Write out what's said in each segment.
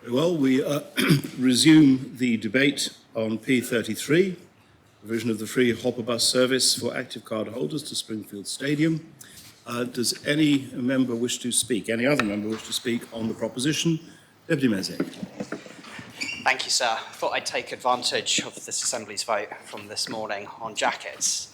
Well, we resume the debate on P33, provision of the free hopper bus service for active card holders to Springfield Stadium. Does any member wish to speak? Any other member wish to speak on the proposition? Deputy Mezek. Thank you, sir. I thought I'd take advantage of this Assembly's vote from this morning on jackets.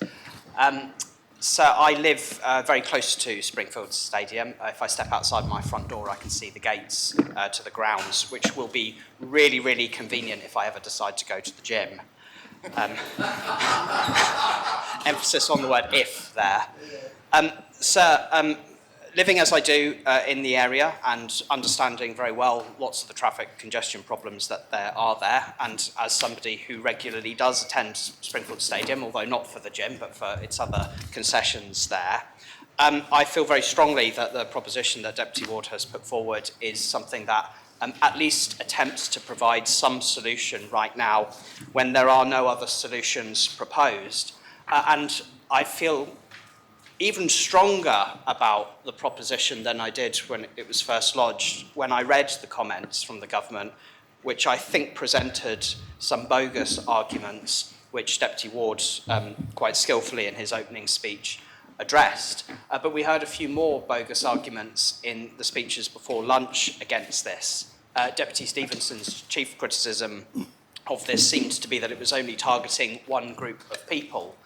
So I live very close to Springfield Stadium. If I step outside my front door, I can see the gates to the grounds, which will be really, really convenient if I ever decide to go to the gym. Emphasis on the word if there. Sir, living as I do in the area and understanding very well lots of the traffic congestion problems that there are there, and as somebody who regularly does attend Springfield Stadium, although not for the gym but for its other concessions there, I feel very strongly that the proposition that Deputy Ward has put forward is something that at least attempts to provide some solution right now when there are no other solutions proposed. And I feel even stronger about the proposition than I did when it was first lodged, when I read the comments from the government, which I think presented some bogus arguments, which Deputy Ward quite skillfully in his opening speech addressed. But we heard a few more bogus arguments in the speeches before lunch against this. Deputy Stevenson's chief criticism of this seems to be that it was only targeting one group of people.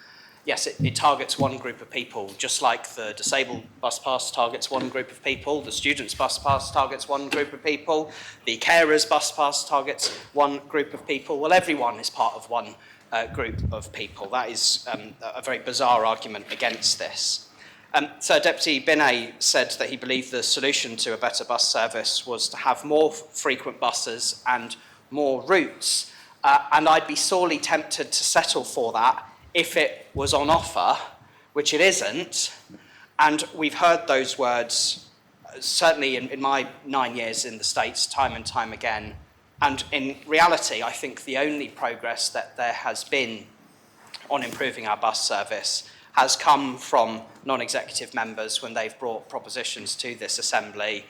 Yes, it targets one group of people, just like the disabled bus pass targets one group of people, the students' bus pass targets one group of people, the carers' bus pass targets one group of people. Well, everyone is part of one group of people. That is a very bizarre argument against this. So Deputy Binet said that he believed the solution to a better bus service was to have more frequent buses and more routes. And I'd be sorely tempted to settle for that if it was on offer, which it isn't. And we've heard those words, certainly in my 9 years in the States, time and time again. And in reality, I think the only progress that there has been on improving our bus service has come from non-executive members when they've brought propositions to this Assembly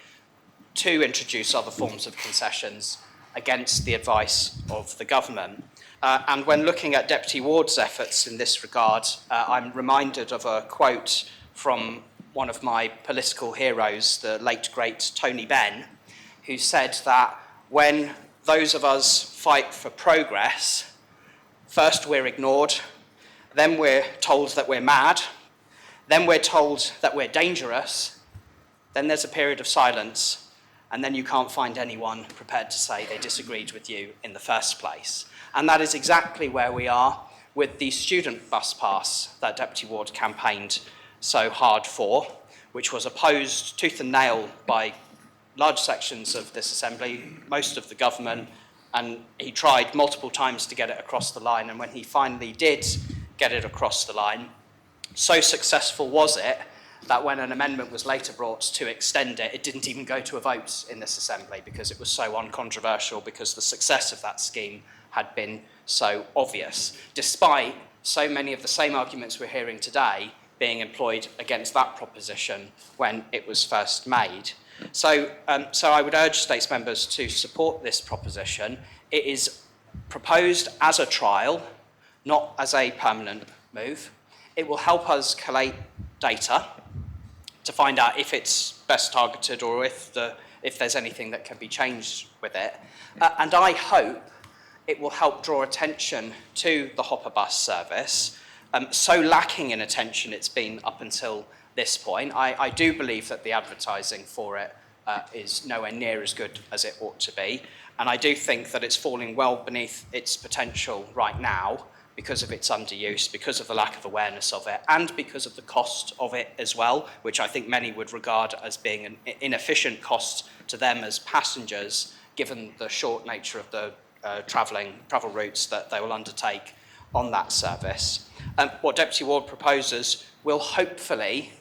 to introduce other forms of concessions against the advice of the government. And when looking at Deputy Ward's efforts in this regard, I'm reminded of a quote from one of my political heroes, the late, great Tony Benn, who said that when those of us fight for progress, first we're ignored, then we're told that we're mad, then we're told that we're dangerous, then there's a period of silence, and then you can't find anyone prepared to say they disagreed with you in the first place. And that is exactly where we are with the student bus pass that Deputy Ward campaigned so hard for, which was opposed tooth and nail by large sections of this Assembly, most of the government, and he tried multiple times to get it across the line, and when he finally did get it across the line, so successful was it that when an amendment was later brought to extend it, it didn't even go to a vote in this Assembly because it was so uncontroversial, because the success of that scheme had been so obvious, despite so many of the same arguments we're hearing today being employed against that proposition when it was first made. So I would urge States members to support this proposition. It is proposed as a trial, not as a permanent move. It will help us collate data to find out if it's best targeted or if there's anything that can be changed with it. And I hope it will help draw attention to the hopper bus service, so lacking in attention it's been up until this point. I do believe that the advertising for it is nowhere near as good as it ought to be, and I do think that it's falling well beneath its potential right now because of its underuse, because of the lack of awareness of it, and because of the cost of it as well, which I think many would regard as being an inefficient cost to them as passengers, given the short nature of the travel routes that they will undertake on that service. What Deputy Ward proposes will hopefully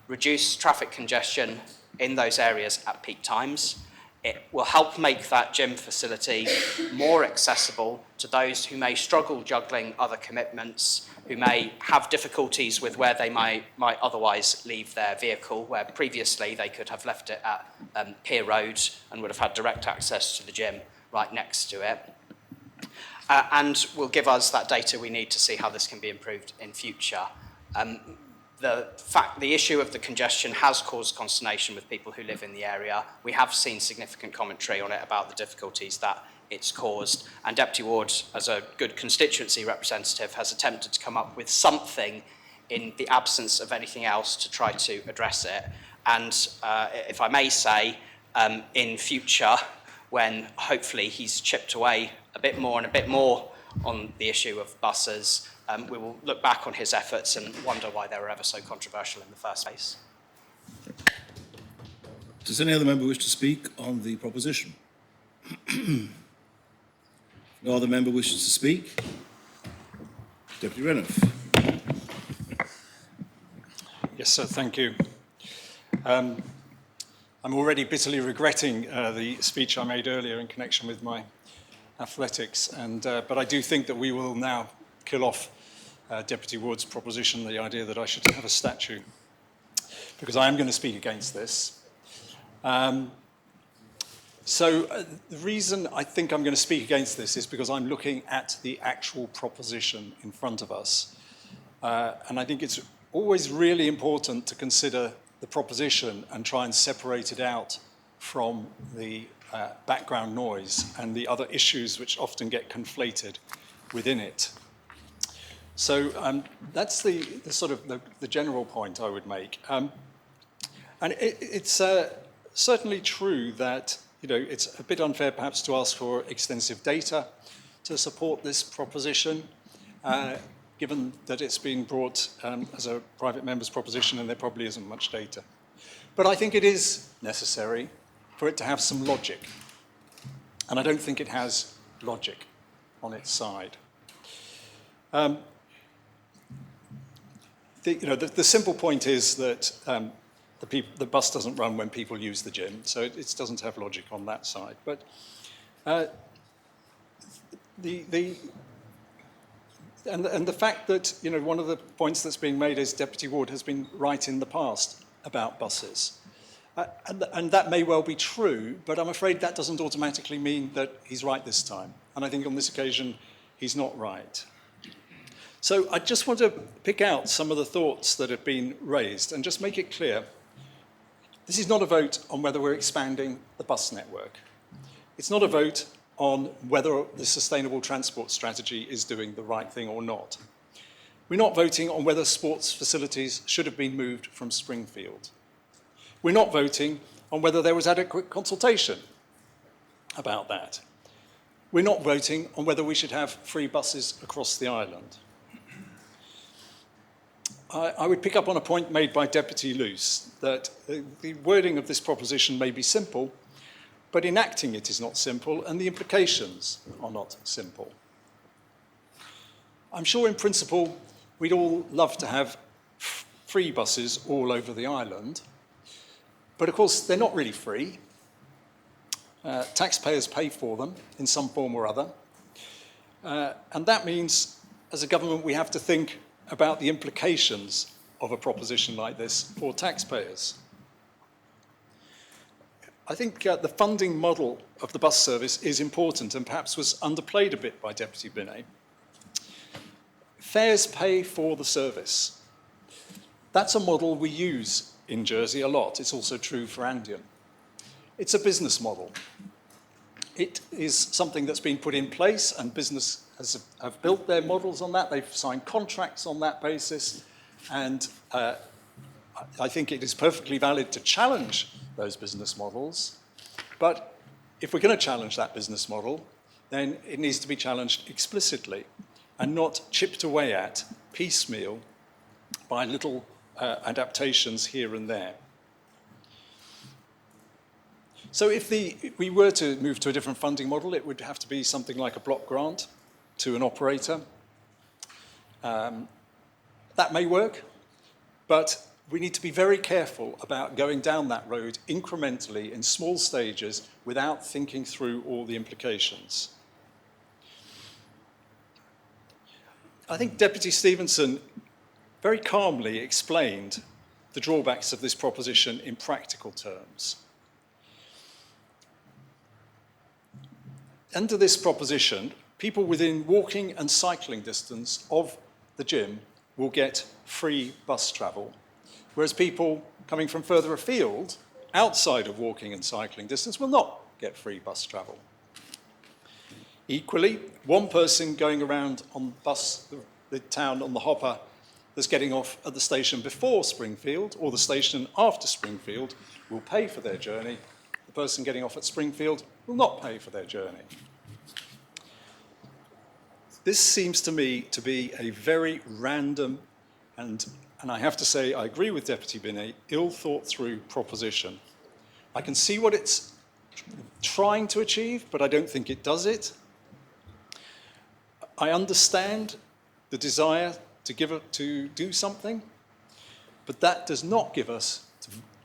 reduce traffic congestion in those areas at peak times. It will help make that gym facility more accessible to those who may struggle juggling other commitments, who may have difficulties with where they might otherwise leave their vehicle, where previously they could have left it at Pier Road and would have had direct access to the gym right next to it. And will give us that data we need to see how this can be improved in future. The issue of the congestion has caused consternation with people who live in the area. We have seen significant commentary on it about the difficulties that it's caused, and Deputy Ward, as a good constituency representative, has attempted to come up with something in the absence of anything else to try to address it. And if I may say, in future, when hopefully he's chipped away a bit more on the issue of buses, we will look back on his efforts and wonder why they were ever so controversial in the first place. Does any other member wish to speak on the proposition? No other member wishes to speak? Deputy Renouf. Yes, sir, thank you. I'm already bitterly regretting the speech I made earlier in connection with my athletics, but I do think that we will now kill off Deputy Ward's proposition, the idea that I should have a statue, because I am going to speak against this. The reason I think I'm going to speak against this is because I'm looking at the actual proposition in front of us. And I think it's always really important to consider the proposition and try and separate it out from the background noise and the other issues which often get conflated within it. So that's the sort of the general point I would make. And it's certainly true that it's a bit unfair perhaps to ask for extensive data to support this proposition, given that it's been brought as a private member's proposition and there probably isn't much data. But I think it is necessary for it to have some logic. And I don't think it has logic on its side. The simple point is that the bus doesn't run when people use the gym, so it doesn't have logic on that side. But the fact that one of the points that's being made is Deputy Ward has been right in the past about buses, and that may well be true, but I'm afraid that doesn't automatically mean that he's right this time. And I think on this occasion he's not right. So I just want to pick out some of the thoughts that have been raised and just make it clear. This is not a vote on whether we're expanding the bus network. It's not a vote on whether the sustainable transport strategy is doing the right thing or not. We're not voting on whether sports facilities should have been moved from Springfield. We're not voting on whether there was adequate consultation about that. We're not voting on whether we should have free buses across the island. I would pick up on a point made by Deputy Luce, that the wording of this proposition may be simple, but enacting it is not simple, and the implications are not simple. I'm sure in principle we'd all love to have free buses all over the island, but of course they're not really free. Taxpayers pay for them in some form or other, and that means as a government we have to think about the implications of a proposition like this for taxpayers. I think the funding model of the bus service is important and perhaps was underplayed a bit by Deputy Binet. Fares pay for the service. That's a model we use in Jersey a lot. It's also true for Andean. It's a business model. It is something that's been put in place, and business have built their models on that. They've signed contracts on that basis, and I think it is perfectly valid to challenge those business models. But if we're going to challenge that business model, then it needs to be challenged explicitly and not chipped away at piecemeal by little adaptations here and there. So if we were to move to a different funding model, it would have to be something like a block grant to an operator. That may work, but we need to be very careful about going down that road incrementally in small stages without thinking through all the implications. I think Deputy Stevenson very calmly explained the drawbacks of this proposition in practical terms. Under this proposition, people within walking and cycling distance of the gym will get free bus travel, whereas people coming from further afield, outside of walking and cycling distance, will not get free bus travel. Equally, one person going around on the town on the hopper that's getting off at the station before Springfield or the station after Springfield will pay for their journey. The person getting off at Springfield will not pay for their journey. This seems to me to be a very random and I have to say I agree with Deputy Binney, ill thought through proposition. I can see what it's trying to achieve, but I don't think it does it. I understand the desire to do something, but that does not give us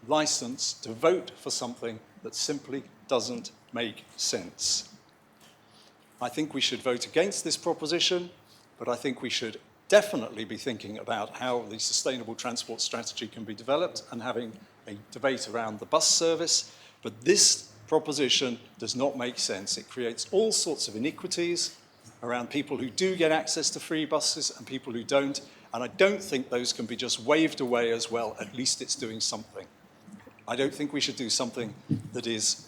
license to vote for something that simply doesn't make sense. I think we should vote against this proposition, but I think we should definitely be thinking about how the sustainable transport strategy can be developed and having a debate around the bus service. But this proposition does not make sense. It creates all sorts of iniquities around people who do get access to free buses and people who don't. And I don't think those can be just waved away as well. At least it's doing something. I don't think we should do something that is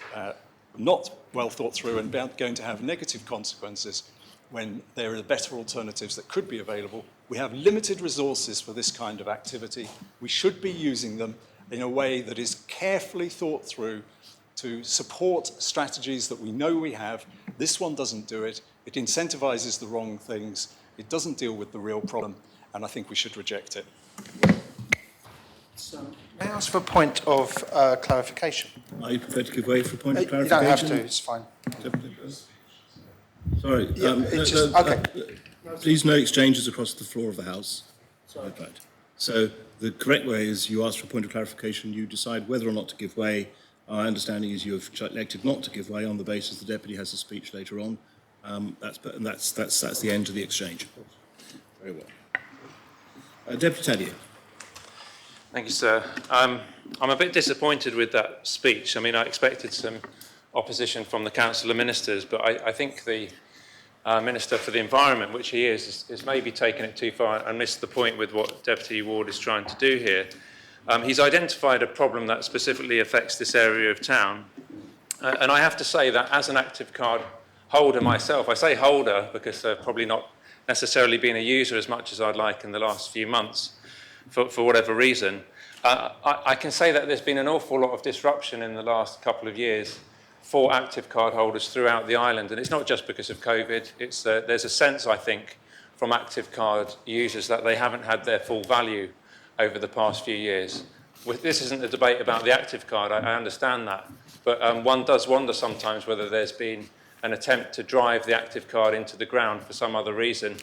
not well thought through and going to have negative consequences when there are better alternatives that could be available. We have limited resources for this kind of activity. We should be using them in a way that is carefully thought through to support strategies that we know we have. This one doesn't do it. It incentivizes the wrong things. It doesn't deal with the real problem, and I think we should reject it. So, may I ask for a point of clarification? Are you prepared to give way for a point of You clarification? don't have to, it's fine. Sorry. Yeah, it's just, okay. Please no exchanges across the floor of the House. Sorry. Right. So the correct way is you ask for a point of clarification, you decide whether or not to give way. Our understanding is you have elected not to give way on the basis the Deputy has a speech later on. That's the end of the exchange. Very well. Deputy Tellier. Thank you, sir. I'm a bit disappointed with that speech. I mean, I expected some opposition from the Council of Ministers, but I think the Minister for the Environment, which he is maybe taking it too far and missed the point with what Deputy Ward is trying to do here. He's identified a problem that specifically affects this area of town. And I have to say that as an active card holder myself, I say holder because I've probably not necessarily been a user as much as I'd like in the last few months for whatever reason. I can say that there's been an awful lot of disruption in the last couple of years for active card holders throughout the island. And it's not just because of COVID. There's a sense, I think, from active card users that they haven't had their full value over the past few years. This isn't a debate about the active card, I understand that. But one does wonder sometimes whether there's been an attempt to drive the active card into the ground for some other reason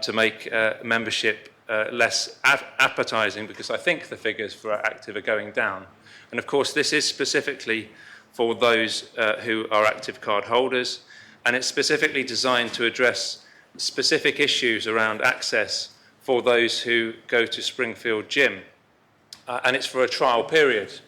to make membership less appetising, because I think the figures for active are going down. And of course, this is specifically for those who are active card holders, and it's specifically designed to address specific issues around access for those who go to Springfield Gym, and it's for a trial period.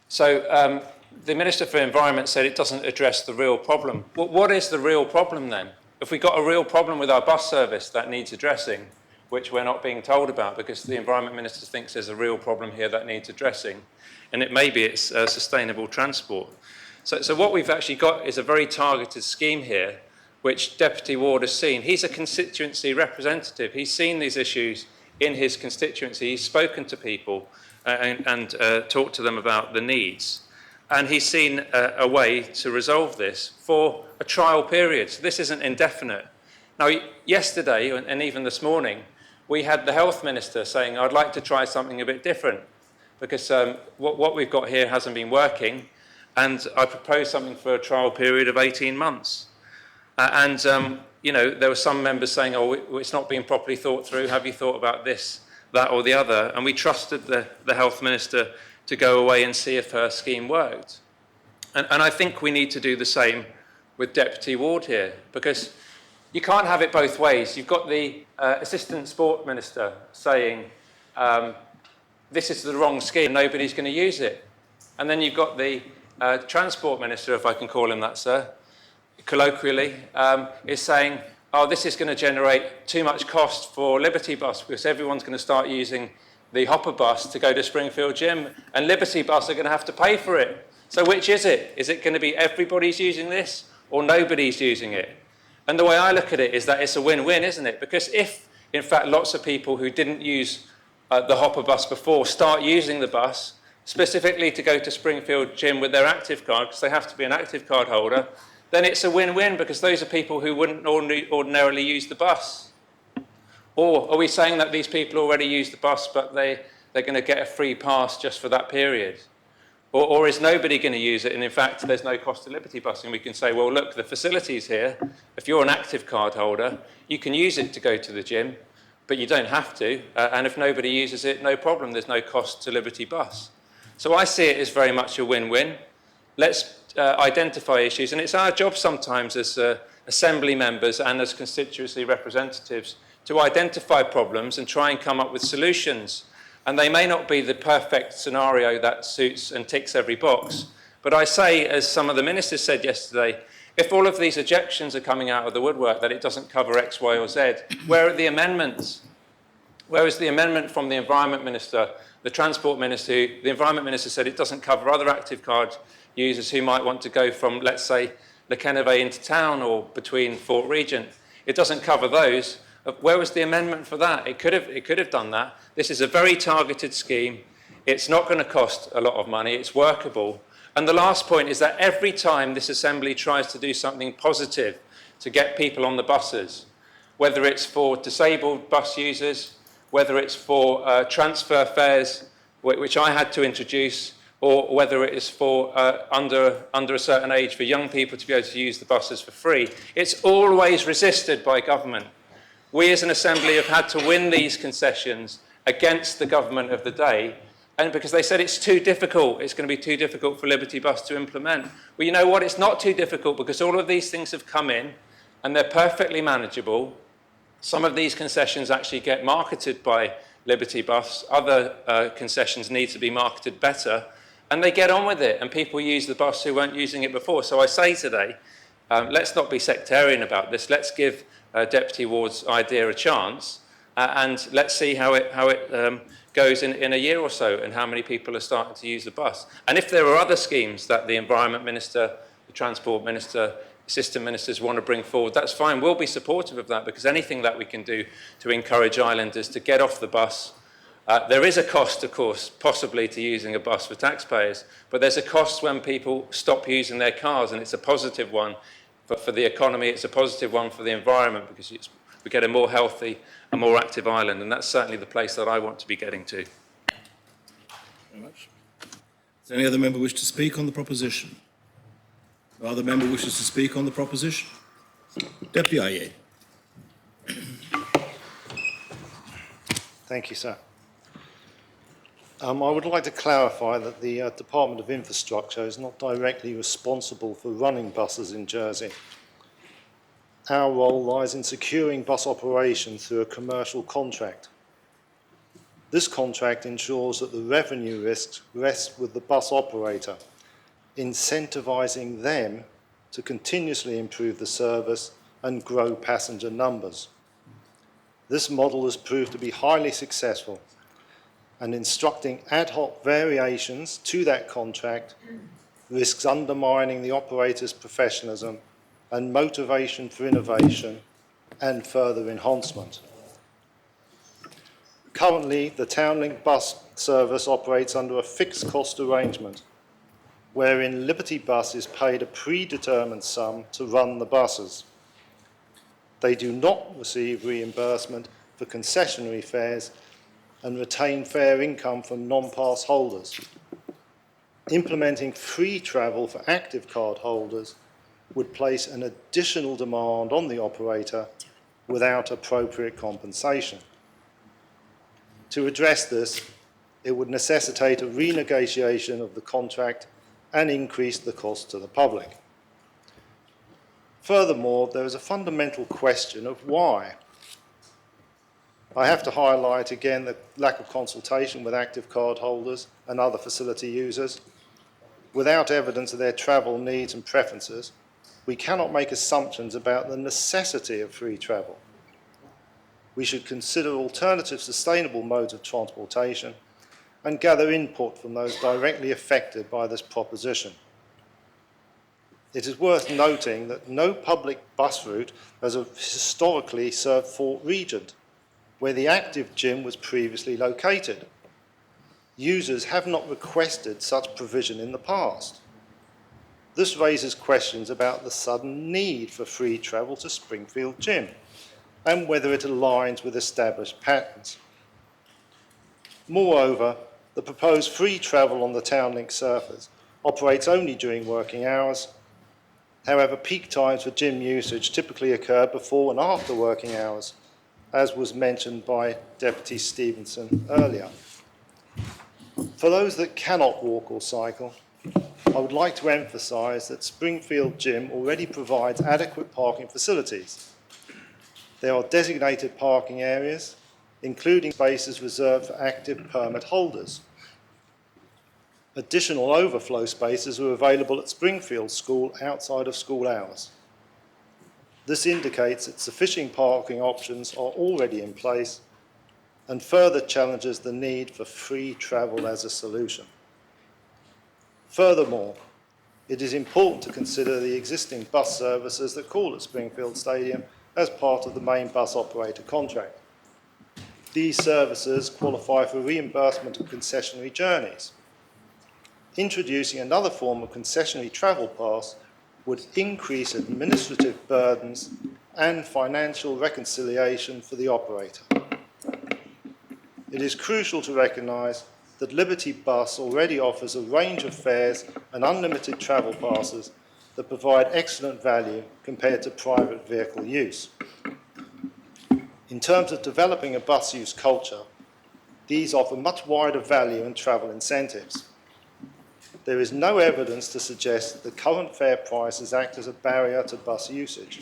So the Minister for Environment said it doesn't address the real problem. Well, what is the real problem then? If we've got a real problem with our bus service that needs addressing, which we're not being told about because the Environment Minister thinks there's a real problem here that needs addressing, and maybe it's sustainable transport. So what we've actually got is a very targeted scheme here, which Deputy Ward has seen. He's a constituency representative. He's seen these issues in his constituency. He's spoken to people and talked to them about the needs. And he's seen a way to resolve this for a trial period. So this isn't indefinite. Now, yesterday and even this morning, we had the Health Minister saying, I'd like to try something a bit different because what we've got here hasn't been working, and I propose something for a trial period of 18 months. You know, there were some members saying, oh, it's not being properly thought through. Have you thought about this that or the other, and we trusted the health minister to go away and see if her scheme worked. And I think we need to do the same with Deputy Ward here, because you can't have it both ways. You've got the Assistant Sport Minister saying, this is the wrong scheme, nobody's going to use it. And then you've got the Transport Minister, if I can call him that, sir, colloquially, is saying, oh, this is going to generate too much cost for Liberty Bus because everyone's going to start using the Hopper bus to go to Springfield Gym, and Liberty Bus are going to have to pay for it. So which is it? Is it going to be everybody's using this or nobody's using it? And the way I look at it is that it's a win-win, isn't it? Because if, in fact, lots of people who didn't use the Hopper bus before start using the bus, specifically to go to Springfield Gym with their active card, because they have to be an active card holder, then it's a win-win because those are people who wouldn't ordinarily use the bus. Or are we saying that these people already use the bus but they're going to get a free pass just for that period? Or is nobody going to use it and in fact there's no cost to Liberty Bus? And we can say, well, look, the facility's here. If you're an active card holder, you can use it to go to the gym, but you don't have to. And if nobody uses it, no problem. There's no cost to Liberty Bus. So I see it as very much a win-win. Let's identify issues. And it's our job sometimes as assembly members and as constituency representatives to identify problems and try and come up with solutions. And they may not be the perfect scenario that suits and ticks every box. But I say, as some of the ministers said yesterday, if all of these objections are coming out of the woodwork that it doesn't cover X, Y, or Z, where are the amendments? Where is the amendment from the Environment Minister, the Transport Minister? The Environment Minister said it doesn't cover other active card users who might want to go from, let's say, Lekeneve into town or between Fort Regent. It doesn't cover those. Where was the amendment for that? It could have done that. This is a very targeted scheme. It's not going to cost a lot of money. It's workable. And the last point is that every time this Assembly tries to do something positive to get people on the buses, whether it's for disabled bus users, whether it's for transfer fares, which I had to introduce, or whether it is for under a certain age for young people to be able to use the buses for free, it's always resisted by government. We as an Assembly have had to win these concessions against the government of the day, and because they said it's too difficult, it's going to be too difficult for Liberty Bus to implement. Well, you know what? It's not too difficult because all of these things have come in and they're perfectly manageable. Some of these concessions actually get marketed by Liberty Bus. Other concessions need to be marketed better, and they get on with it, and people use the bus who weren't using it before. So I say today, let's not be sectarian about this. Let's give Deputy Ward's idea a chance, and let's see how it goes in a year or so, and how many people are starting to use the bus. And if there are other schemes that the Environment Minister, the Transport Minister, Assistant Ministers want to bring forward, that's fine. We'll be supportive of that, because anything that we can do to encourage islanders to get off the bus. There is a cost, of course, possibly to using a bus for taxpayers, but there's a cost when people stop using their cars, and it's a positive one. But for the economy, it's a positive one for the environment, because we get a more healthy, a more active island, and that's certainly the place that I want to be getting to. Very much. Does any other member wish to speak on the proposition? No other member wishes to speak on the proposition? Deputy Aye. Thank you, sir. I would like to clarify that the Department of Infrastructure is not directly responsible for running buses in Jersey. Our role lies in securing bus operation through a commercial contract. This contract ensures that the revenue risks rest with the bus operator, incentivising them to continuously improve the service and grow passenger numbers. This model has proved to be highly successful, and instructing ad hoc variations to that contract risks undermining the operator's professionalism and motivation for innovation and further enhancement. Currently, the Townlink bus service operates under a fixed cost arrangement, wherein Liberty Bus is paid a predetermined sum to run the buses. They do not receive reimbursement for concessionary fares and retain fare income from non-pass holders. Implementing free travel for active card holders would place an additional demand on the operator without appropriate compensation. To address this, it would necessitate a renegotiation of the contract and increase the cost to the public. Furthermore, there is a fundamental question of why. I have to highlight again the lack of consultation with active card holders and other facility users. Without evidence of their travel needs and preferences, we cannot make assumptions about the necessity of free travel. We should consider alternative sustainable modes of transportation and gather input from those directly affected by this proposition. It is worth noting that no public bus route has historically served Fort Regent, where the active gym was previously located. Users have not requested such provision in the past. This raises questions about the sudden need for free travel to Springfield Gym and whether it aligns with established patterns. Moreover, the proposed free travel on the Townlink surface operates only during working hours. However, peak times for gym usage typically occur before and after working hours, as was mentioned by Deputy Stevenson earlier. For those that cannot walk or cycle, I would like to emphasise that Springfield Gym already provides adequate parking facilities. There are designated parking areas, including spaces reserved for active permit holders. Additional overflow spaces are available at Springfield School outside of school hours. This indicates that sufficient parking options are already in place and further challenges the need for free travel as a solution. Furthermore, it is important to consider the existing bus services that call at Springfield Stadium as part of the main bus operator contract. These services qualify for reimbursement of concessionary journeys. Introducing another form of concessionary travel pass would increase administrative burdens and financial reconciliation for the operator. It is crucial to recognise that Liberty Bus already offers a range of fares and unlimited travel passes that provide excellent value compared to private vehicle use. In terms of developing a bus use culture, these offer much wider value and travel incentives. There is no evidence to suggest that the current fare prices act as a barrier to bus usage.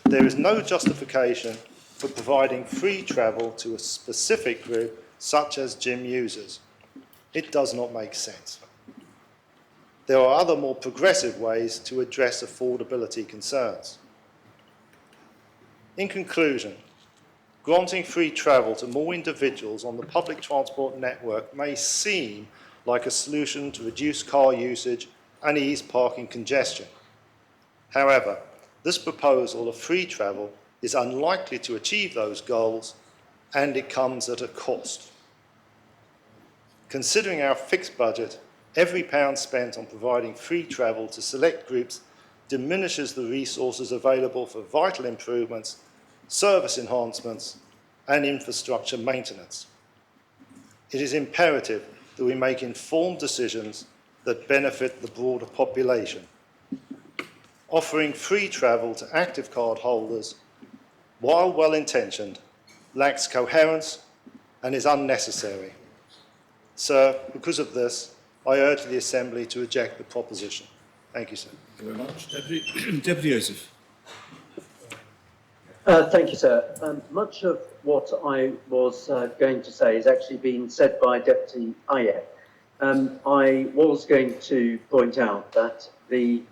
There is no justification for providing free travel to a specific group such as gym users. It does not make sense. There are other more progressive ways to address affordability concerns. In conclusion, granting free travel to more individuals on the public transport network may seem like a solution to reduce car usage and ease parking congestion. However, this proposal of free travel is unlikely to achieve those goals, and it comes at a cost. Considering our fixed budget, every pound spent on providing free travel to select groups diminishes the resources available for vital improvements, service enhancements, and infrastructure maintenance. It is imperative that we make informed decisions that benefit the broader population. Offering free travel to active card holders, while well-intentioned, lacks coherence and is unnecessary. Sir, because of this, I urge the Assembly to reject the proposition. Thank you, sir. Thank you very much. Deputy Joseph. Thank you, sir. Much of what I was going to say has actually been said by Deputy Ayet. I was going to point out that the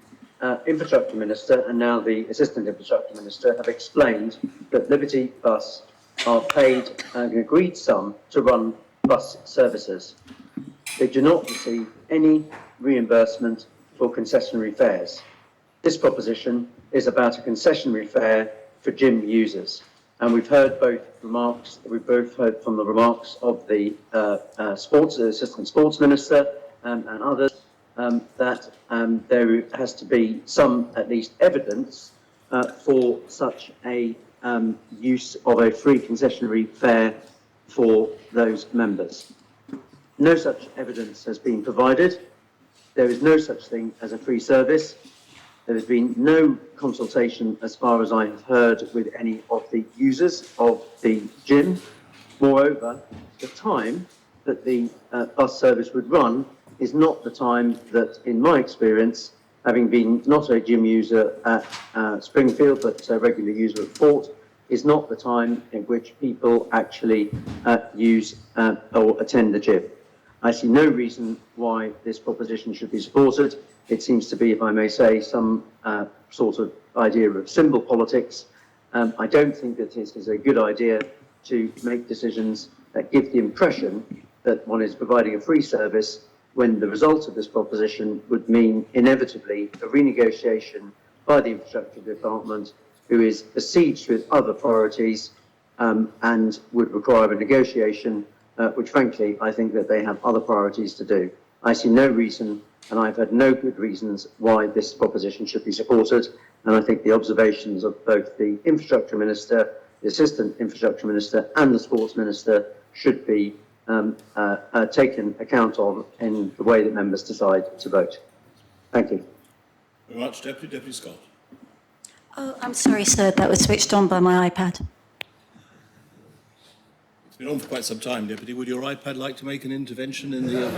Infrastructure Minister and now the Assistant Infrastructure Minister have explained that Liberty Bus are paid an agreed sum to run bus services. They do not receive any reimbursement for concessionary fares. This proposition is about a concessionary fare for gym users. And we've heard from the remarks of the Assistant Sports Minister and others that there has to be some, at least, evidence for such a use of a free concessionary fare for those members. No such evidence has been provided. There is no such thing as a free service. There has been no consultation, as far as I have heard, with any of the users of the gym. Moreover, the time that the bus service would run is not the time that, in my experience, having been not a gym user at Springfield, but a regular user at Fort, is not the time in which people actually use or attend the gym. I see no reason why this proposition should be supported. It seems to be, if I may say, some sort of idea of symbol politics. I don't think that it is a good idea to make decisions that give the impression that one is providing a free service when the result of this proposition would mean inevitably a renegotiation by the infrastructure department, who is besieged with other priorities and would require a negotiation, which frankly I think that they have other priorities to do. I see no reason, and I've had no good reasons why this proposition should be supported, and I think the observations of both the infrastructure minister, the assistant infrastructure minister and the sports minister should be taken account of in the way that members decide to vote. Thank you. Very much. Deputy Scott. Oh, I'm sorry, sir, that was switched on by my iPad. It's been on for quite some time, Deputy. Would your iPad like to make an intervention in the...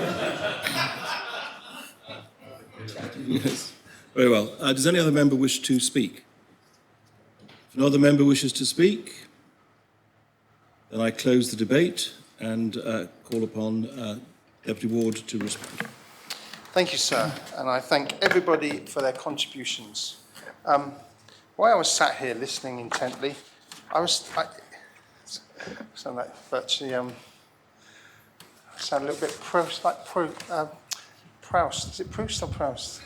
Yes. Very well. Does any other member wish to speak? If no other member wishes to speak, then I close the debate and call upon Deputy Ward to respond. Thank you, sir, and I thank everybody for their contributions. While I was sat here listening intently, sound like virtually sound a little bit Proust. Is it Proust or Proust?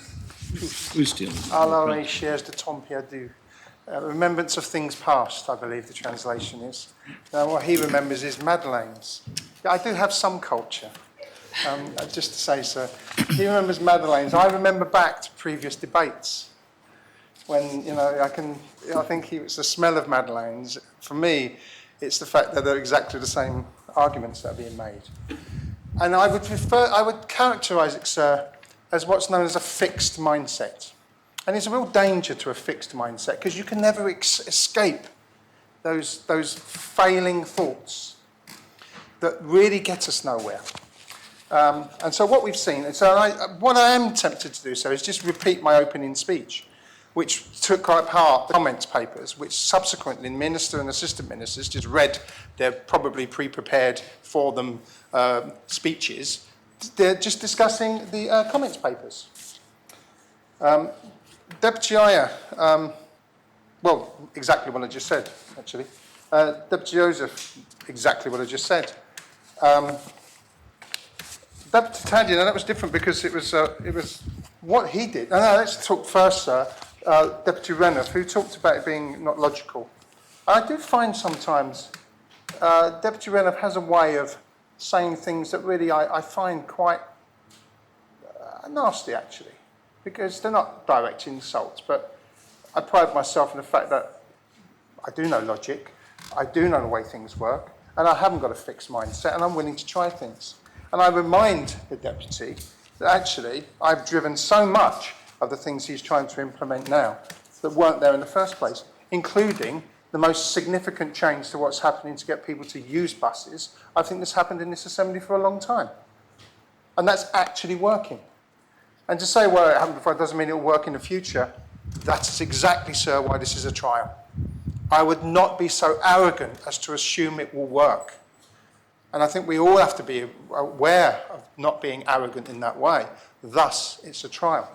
Proustian. Alors, shares de temps perdu. Remembrance of things past, I believe the translation is. Now, what he remembers is Madeleines. Yeah, I do have some culture, just to say so. He remembers Madeleines. I remember back to previous debates when, you know, I think it's the smell of Madeleines. For me, it's the fact that they're exactly the same arguments that are being made. And I would characterise it, sir, as what's known as a fixed mindset. And it's a real danger to a fixed mindset because you can never escape those failing thoughts that really get us nowhere. And so what we've seen, and so what I am tempted to do, so is just repeat my opening speech, which took apart the comments papers, which subsequently minister and assistant ministers just read their probably pre-prepared for them speeches. They're just discussing the comments papers. Deputy Ayer, well, exactly what I just said, actually. Deputy Joseph, exactly what I just said. Deputy Taddy, now that was different because it was what he did. No, let's talk first, sir. Deputy Renouf, who talked about it being not logical. I do find sometimes Deputy Renouf has a way of saying things that really I find quite nasty, actually, because they're not direct insults, but I pride myself in the fact that I do know logic, I do know the way things work, and I haven't got a fixed mindset, and I'm willing to try things. And I remind the Deputy that actually I've driven so much of the things he's trying to implement now that weren't there in the first place, including the most significant change to what's happening to get people to use buses. I think this happened in this assembly for a long time. And that's actually working. And to say, well, it happened before, doesn't mean it will work in the future. That's exactly, sir, why this is a trial. I would not be so arrogant as to assume it will work. And I think we all have to be aware of not being arrogant in that way. Thus, it's a trial.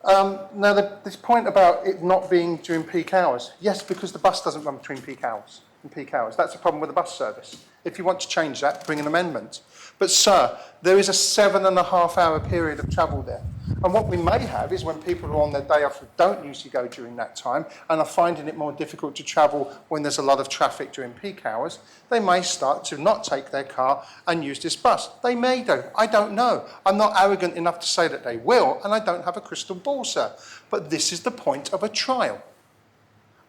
Now, this point about it not being during peak hours. Yes, because the bus doesn't run between peak hours and peak hours. That's a problem with the bus service. If you want to change that, bring an amendment. But, sir, there is a 7.5-hour period of travel there. And what we may have is when people are on their day off who don't usually go during that time and are finding it more difficult to travel when there's a lot of traffic during peak hours, they may start to not take their car and use this bus. They may do. I don't know. I'm not arrogant enough to say that they will, and I don't have a crystal ball, sir. But this is the point of a trial.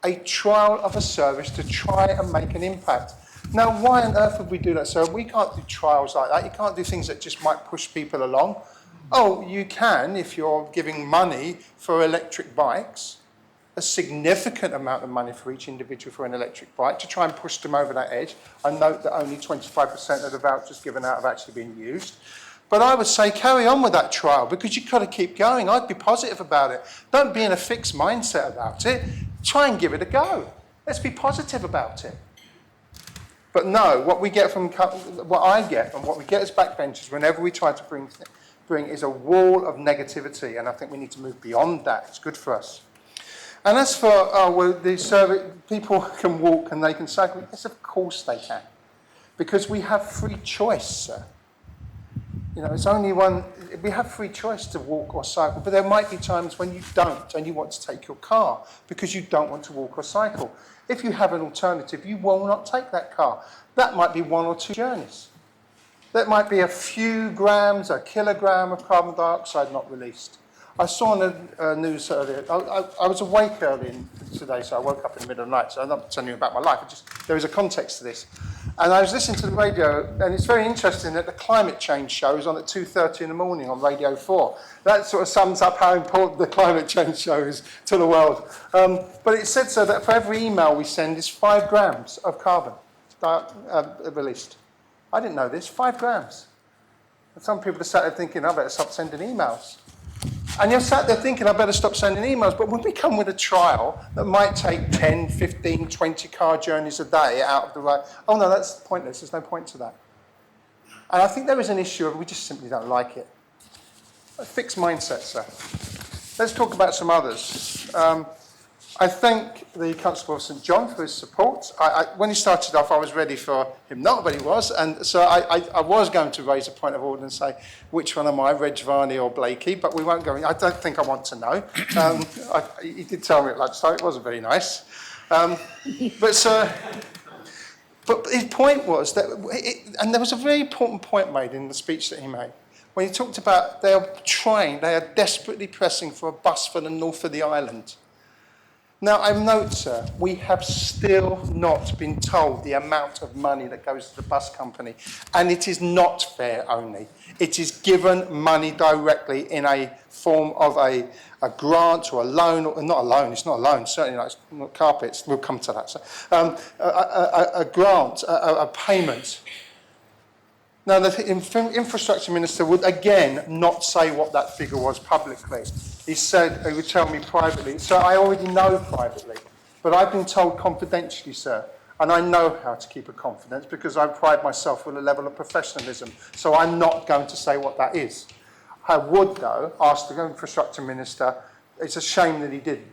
A trial of a service to try and make an impact. Now, why on earth would we do that, sir? We can't do trials like that. You can't do things that just might push people along. Oh, you can if you're giving money for electric bikes. a significant amount of money for each individual for an electric bike to try and push them over that edge. I note that only 25% of the vouchers given out have actually been used. But I would say carry on with that trial because you've got to keep going. I'd be positive about it. Don't be in a fixed mindset about it. Try and give it a go. Let's be positive about it. But no, what I get and what we get as backbenchers whenever we try to bring is a wall of negativity, and I think we need to move beyond that. It's good for us. And as for, the survey, people can walk and they can cycle. Yes, of course they can. Because we have free choice, sir. You know, it's only one, we have free choice to walk or cycle, but there might be times when you don't and you want to take your car because you don't want to walk or cycle. If you have an alternative, you will not take that car. That might be 1 or 2 journeys. That might be a few grams, a kilogram of carbon dioxide not released. I saw on the news earlier, I was awake early today, so I woke up in the middle of the night, so I'm not telling you about my life, there is a context to this. And I was listening to the radio, and it's very interesting that the climate change show is on at 2:30 in the morning on Radio 4. That sort of sums up how important the climate change show is to the world. But it said so that for every email we send is 5 grams of carbon released. I didn't know this, 5 grams. And some people are sat there thinking, I better stop sending emails. And you're sat there thinking, I better stop sending emails. But when we come with a trial that might take 10, 15, 20 car journeys a day out of the road, oh no, that's pointless. There's no point to that. And I think there is an issue of we just simply don't like it. A fixed mindset, sir. Let's talk about some others. I thank the Constable of St John for his support. When he started off, I was ready for him not, but he was. And so I was going to raise a point of order and say, which one am I, Reg Varney or Blakey? But we won't go in. I don't think I want to know. He did tell me at lunchtime. It wasn't very nice. But his point was that, and there was a very important point made in the speech that he made. When he talked about they are desperately pressing for a bus for the north of the island. Now, I note, sir, we have still not been told the amount of money that goes to the bus company, and it is not fair only. It is given money directly in a form of a grant or a loan, or not a loan, it's not a loan, certainly not, it's not carpets, we'll come to that. So, a grant, a payment. Now, the Infrastructure Minister would again not say what that figure was publicly. He said he would tell me privately. So I already know privately, but I've been told confidentially, sir, and I know how to keep a confidence because I pride myself with a level of professionalism. So I'm not going to say what that is. I would, though, ask the Infrastructure Minister, it's a shame that he didn't.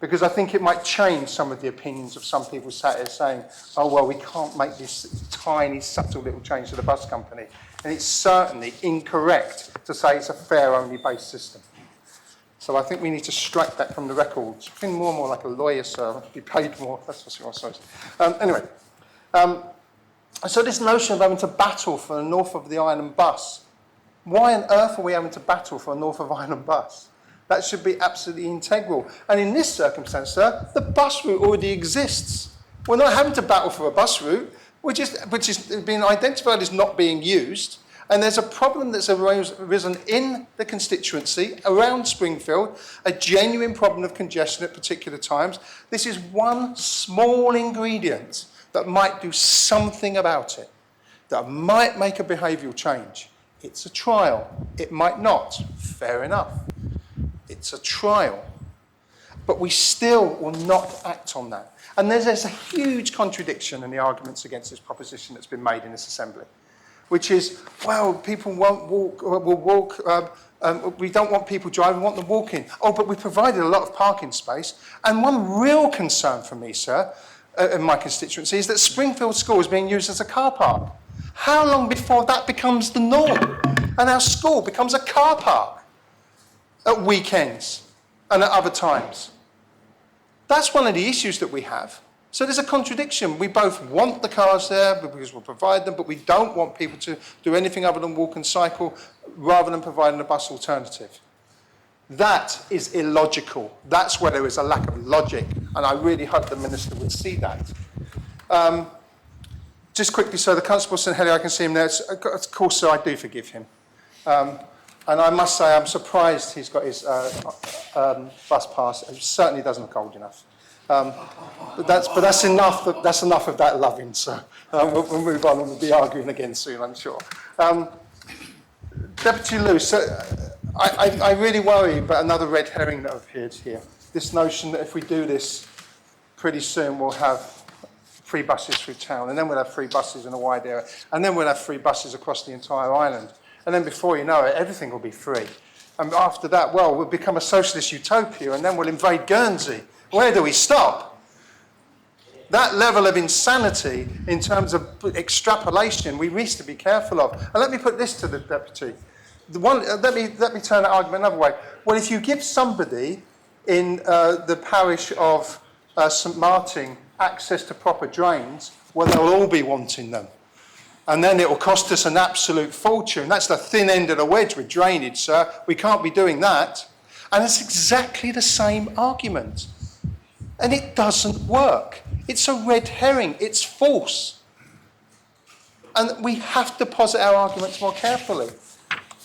Because I think it might change some of the opinions of some people sat here saying, oh, well, we can't make this tiny, subtle little change to the bus company. And it's certainly incorrect to say it's a fare-only based system. So I think we need to strike that from the records. I think more and more like a lawyer, sir, be paid more. That's what I was saying. Anyway, so this notion of having to battle for the North of the Island bus, why on earth are we having to battle for a North of Island bus? That should be absolutely integral. And in this circumstance, sir, the bus route already exists. We're not having to battle for a bus route, which is being identified as not being used. And there's a problem that's arisen in the constituency around Springfield, a genuine problem of congestion at particular times. This is one small ingredient that might do something about it, that might make a behavioural change. It's a trial. It might not. Fair enough. It's a trial. But we still will not act on that. And there's a huge contradiction in the arguments against this proposition that's been made in this assembly, which is, well, people won't walk, will walk, we don't want people driving, we want them walking. Oh, but we provided a lot of parking space. And one real concern for me, sir, in my constituency, is that Springfield School is being used as a car park. How long before that becomes the norm and our school becomes a car park at weekends and at other times? That's one of the issues that we have. So there's a contradiction. We both want the cars there because we'll provide them, but we don't want people to do anything other than walk and cycle rather than providing a bus alternative. That is illogical. That's where there is a lack of logic, and I really hope the Minister would see that. Just quickly, so the Constable of St Helier, I can see him there. Of course, sir, I do forgive him. And I must say, I'm surprised he's got his bus pass. It certainly doesn't look old enough. But that's enough. That's enough of that loving. So we'll move on, and we'll be arguing again soon, I'm sure. Deputy Lewis, so I really worry about another red herring that appeared here. This notion that if we do this, pretty soon we'll have free buses through town, and then we'll have free buses in a wide area, and then we'll have free buses across the entire island. And then before you know it, everything will be free. And after that, well, we'll become a socialist utopia, and then we'll invade Guernsey. Where do we stop? That level of insanity in terms of extrapolation, we need to be careful of. And let me put this to the deputy. Let me turn that argument another way. Well, if you give somebody in the parish of St Martin access to proper drains, well, they'll all be wanting them. And then it will cost us an absolute fortune. That's the thin end of the wedge with drainage, sir. We can't be doing that. And it's exactly the same argument. And it doesn't work. It's a red herring. It's false. And we have to posit our arguments more carefully.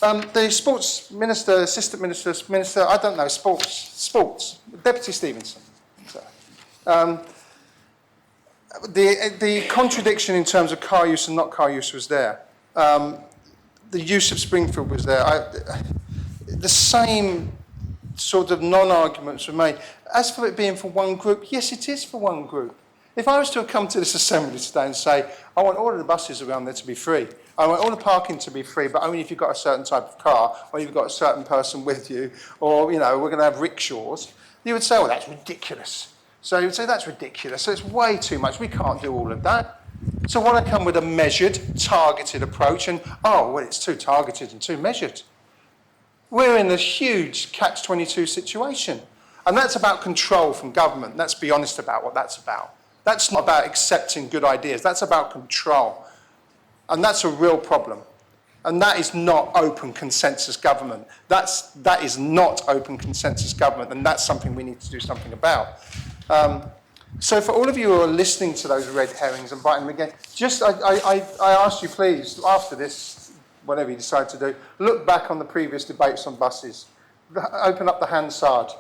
The sports minister, assistant minister, I don't know, sports, Deputy Stevenson. The contradiction in terms of car use and not car use was there. The use of Springfield was there. The same sort of non-arguments were made. As for it being for one group, yes, it is for one group. If I was to have come to this assembly today and say, I want all of the buses around there to be free, I want all the parking to be free, but only if you've got a certain type of car, or you've got a certain person with you, or, you know, we're going to have rickshaws, you would say, well, that's ridiculous. So you would say, that's ridiculous. So it's way too much. We can't do all of that. So why not come with a measured, targeted approach and, oh, well, it's too targeted and too measured. We're in a huge catch-22 situation. And that's about control from government. Let's be honest about what that's about. That's not about accepting good ideas. That's about control. And that's a real problem. And that is not open consensus government. That is not open consensus government, and that's something we need to do something about. So for all of you who are listening to those red herrings and biting them again, just I ask you, please, after this, whatever you decide to do, look back on the previous debates on buses. Open up the Hansard.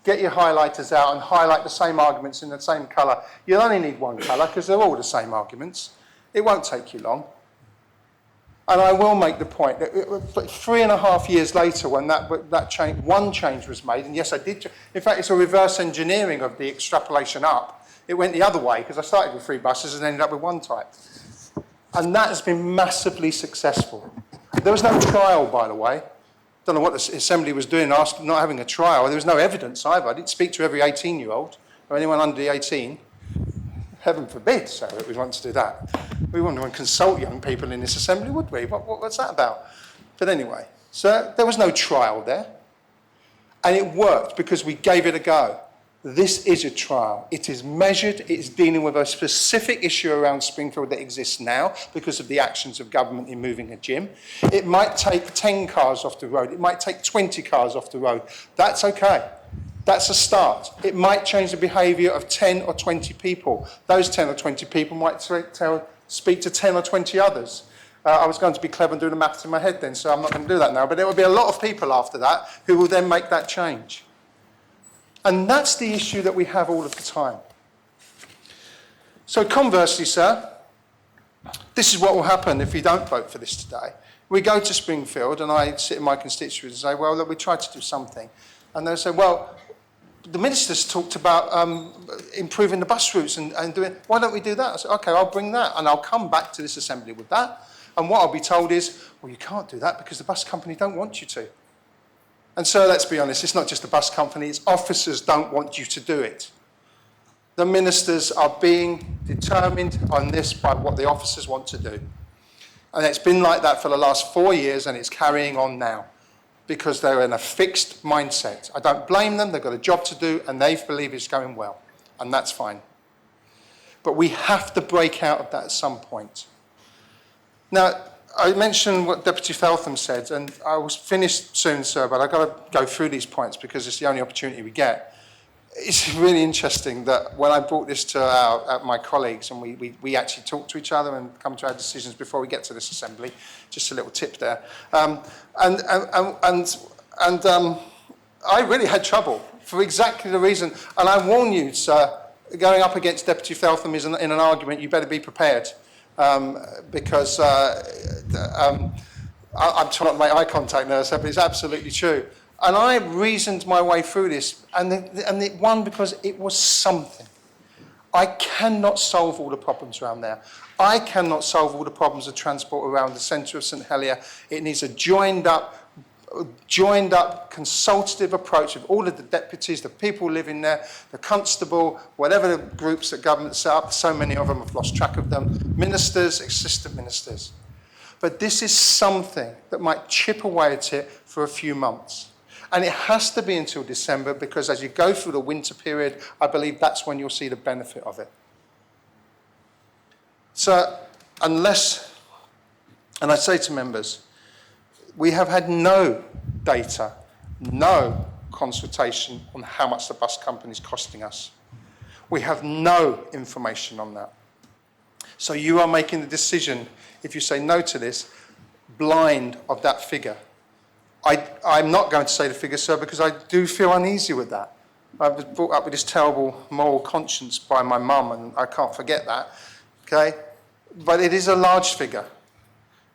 Get your highlighters out and highlight the same arguments in the same colour. You'll only need one colour because they're all the same arguments. It won't take you long. And I will make the point that 3.5 years later, when that change, one change was made, and yes, I did. In fact, it's a reverse engineering of the extrapolation up. It went the other way because I started with 3 buses and ended up with 1 type. And that has been massively successful. There was no trial, by the way. Don't know what the Assembly was doing, not having a trial. There was no evidence either. I didn't speak to every 18-year-old or anyone under the 18. Heaven forbid, so that we want to do that. We wouldn't want to consult young people in this Assembly, would we? What's that about? But anyway, so there was no trial there. And it worked because we gave it a go. This is a trial. It is measured. It is dealing with a specific issue around Springfield that exists now because of the actions of government in moving a gym. It might take 10 cars off the road. It might take 20 cars off the road. That's okay. That's a start. It might change the behaviour of 10 or 20 people. Those 10 or 20 people might speak to 10 or 20 others. I was going to be clever and do the maths in my head then, so I'm not going to do that now. But there will be a lot of people after that who will then make that change. And that's the issue that we have all of the time. So conversely, sir, this is what will happen if you don't vote for this today. We go to Springfield and I sit in my constituents and say, well, look, we tried to do something. And they'll say, well, the minister's talked about improving the bus routes and doing, why don't we do that? I said, okay, I'll bring that and I'll come back to this assembly with that. And what I'll be told is, well, you can't do that because the bus company don't want you to. And so let's be honest, it's not just the bus company, it's officers don't want you to do it. The ministers are being determined on this by what the officers want to do. And it's been like that for the last 4 years and it's carrying on now because they're in a fixed mindset. I don't blame them, they've got a job to do and they believe it's going well. And that's fine. But we have to break out of that at some point. Now, I mentioned what Deputy Feltham said, and I will finish soon, sir, but I've got to go through these points because it's the only opportunity we get. it's really interesting that when I brought this to my colleagues and we actually talk to each other and come to our decisions before we get to this assembly, just a little tip there. And I really had trouble for exactly the reason, and I warn you, sir, going up against Deputy Feltham is in an argument, you better be prepared, because I'm trying not to make eye contact now, but it's absolutely true. And I reasoned my way through this, and it won because it was something. I cannot solve all the problems around there. I cannot solve all the problems of transport around the centre of St Helier. It needs a joined up, consultative approach of all of the deputies, the people living there, the constable, whatever the groups that government set up, so many of them have lost track of them, ministers, assistant ministers. But this is something that might chip away at it for a few months. And it has to be until December, because as you go through the winter period, I believe that's when you'll see the benefit of it. So unless, and I say to members, we have had no data, no consultation on how much the bus company is costing us. We have no information on that. So you are making the decision, if you say no to this, blind of that figure. I'm not going to say the figure, sir, because I do feel uneasy with that. I was brought up with this terrible moral conscience by my mum, and I can't forget that, okay? But it is a large figure,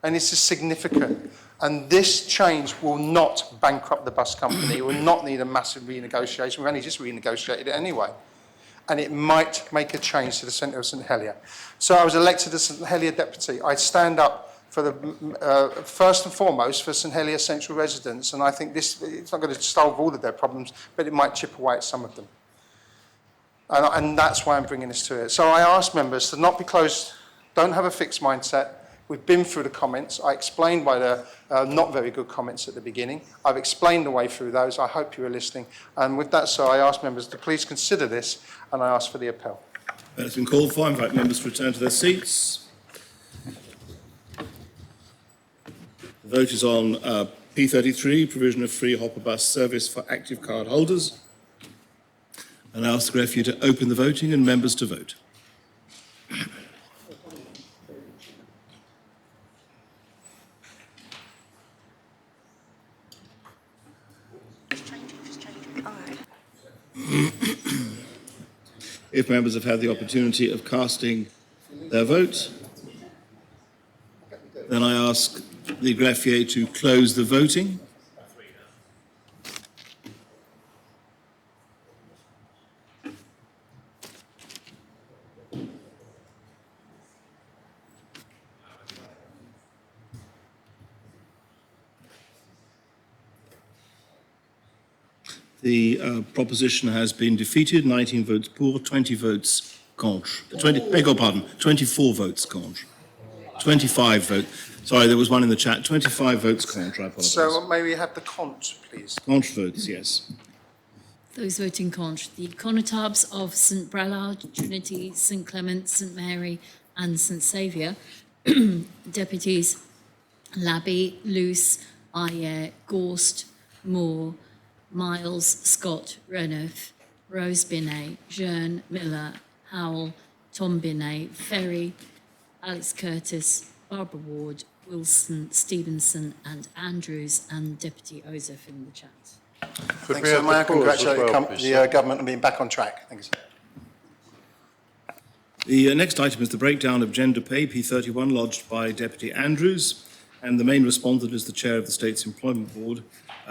and it's significant. And this change will not bankrupt the bus company. It will not need a massive renegotiation. We've only just renegotiated it anyway. And it might make a change to the centre of St Helier. So I was elected as St Helier deputy. I stand up for the first and foremost for St Helier central residents, and I think it's not going to solve all of their problems, but it might chip away at some of them. And that's why I'm bringing this to it. So I ask members to not be closed, don't have a fixed mindset. We've been through the comments. I explained by the not very good comments at the beginning. I've explained the way through those. I hope you are listening. And with that, sir, I ask members to please consider this, and I ask for the appel. It's been called for. I invite members to return to their seats. The vote is on P33, provision of free hopper bus service for active card holders. And I ask the greffier to open the voting and members to vote. If members have had the opportunity of casting their vote, then I ask the greffier to close the voting. The proposition has been defeated, 19 votes pour, 20 votes contre. 24 votes contre. 25 votes. Sorry, there was one in the chat. 25 votes contre, I apologise. So may we have the contre, please? Contre votes, yes. Those voting contre, the Connotabs of St Brelard, Trinity, St Clement, St Mary and St Saviour, deputies Labby, Luce, Ayer, Gorst, Moore, Miles, Scott, Renouf, Rose Binet, Jearn, Miller, Howell, Tom Binet, Ferry, Alex Curtis, Barbara Ward, Wilson, Stevenson and Andrews, and Deputy Ozef in the chat. Thanks, sir. May I congratulate the government on being back on track. Thank you, sir. The next item is the breakdown of gender pay, P31, lodged by Deputy Andrews, and the main respondent is the Chair of the State's Employment Board.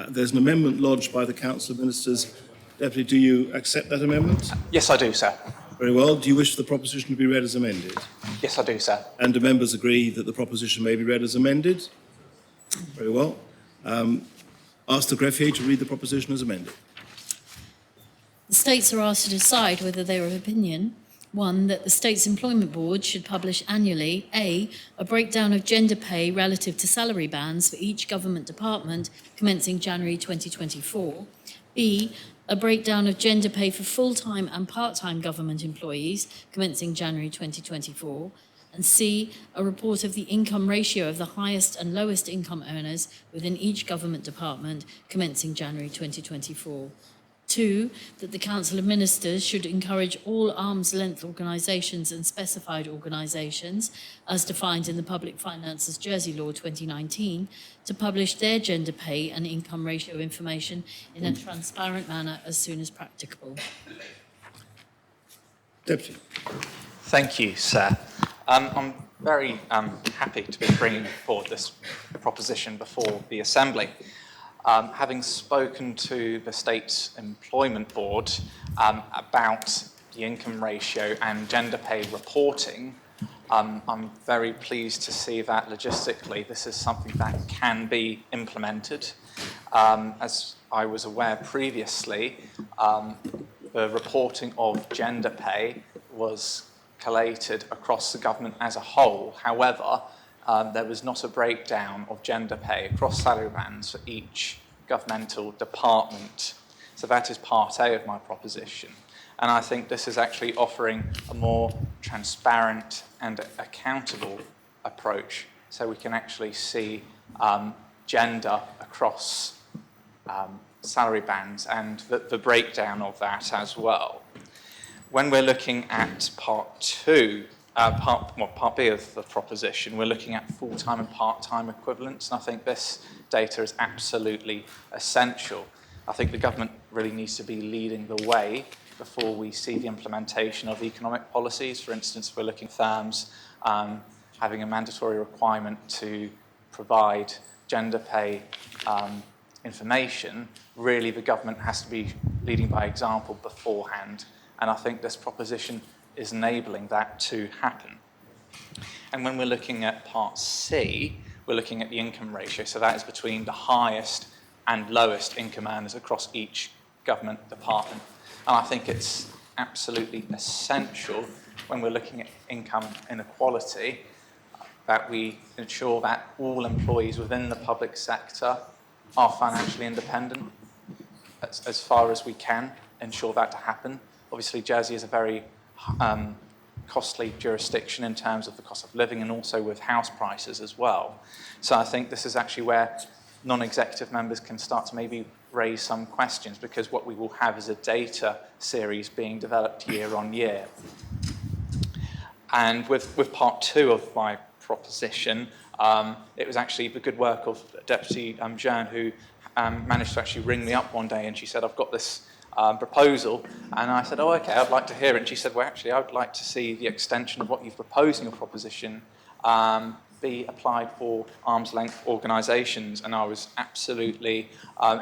There's an amendment lodged by the Council of Ministers. Deputy, do you accept that amendment? Yes, I do, sir. Very well. Do you wish for the proposition to be read as amended? Yes, I do, sir. And do members agree that the proposition may be read as amended? Very well. Ask the greffier to read the proposition as amended. The States are asked to decide whether they are of opinion, 1, that the State's Employment Board should publish annually, A, a breakdown of gender pay relative to salary bands for each government department commencing January 2024, B, a breakdown of gender pay for full-time and part-time government employees commencing January 2024, and C, a report of the income ratio of the highest and lowest income earners within each government department commencing January 2024. 2, that the Council of Ministers should encourage all arm's length organisations and specified organisations, as defined in the Public Finances Jersey Law 2019, to publish their gender pay and income ratio information in a transparent manner as soon as practicable. Deputy. Thank you, sir. I'm very happy to be bringing forward this proposition before the Assembly. Having spoken to the State Employment Board about the income ratio and gender pay reporting, I'm very pleased to see that logistically this is something that can be implemented. As I was aware previously, the reporting of gender pay was collated across the government as a whole. However, there was not a breakdown of gender pay across salary bands for each governmental department. So that is part A of my proposition. And I think this is actually offering a more transparent and accountable approach, so we can actually see gender across salary bands and the breakdown of that as well. When we're looking at part B of the proposition, we're looking at full-time and part-time equivalents, and I think this data is absolutely essential. I think the government really needs to be leading the way before we see the implementation of economic policies. For instance, we're looking at firms having a mandatory requirement to provide gender pay information. Really, the government has to be leading by example beforehand, and I think this proposition is enabling that to happen. And when we're looking at part C, we're looking at the income ratio, so that is between the highest and lowest income earners across each government department. And I think it's absolutely essential when we're looking at income inequality that we ensure that all employees within the public sector are financially independent as far as we can ensure that to happen. Obviously, Jersey is a very costly jurisdiction in terms of the cost of living and also with house prices as well. So I think this is actually where non-executive members can start to maybe raise some questions, because what we will have is a data series being developed year on year. And with part 2 of my proposition, it was actually the good work of Deputy Jean who managed to actually ring me up one day, and she said, I've got this proposal, and I said, oh, okay, I'd like to hear it. And she said, well, actually, I would like to see the extension of what you've proposed in your proposition be applied for arm's length organisations, and I was absolutely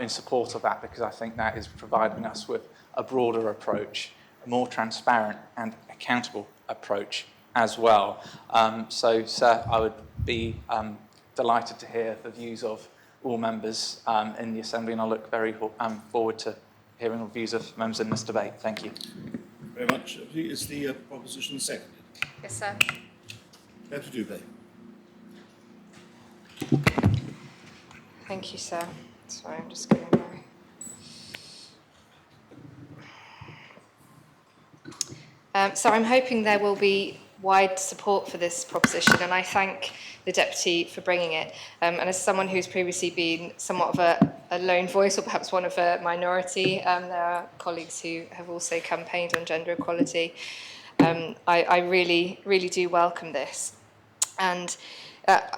in support of that, because I think that is providing us with a broader approach, a more transparent and accountable approach as well. So, sir, I would be delighted to hear the views of all members in the Assembly, and I look very forward to hearing the views of members in this debate. Thank you. Very much. Is the proposition seconded? Yes, sir. Deputy Dubé. Thank you, sir. Sorry, I'm just going to... So I'm hoping there will be wide support for this proposition, and I thank the Deputy for bringing it. And as someone who's previously been somewhat of a lone voice, or perhaps one of a minority, there are colleagues who have also campaigned on gender equality. I really, really do welcome this. And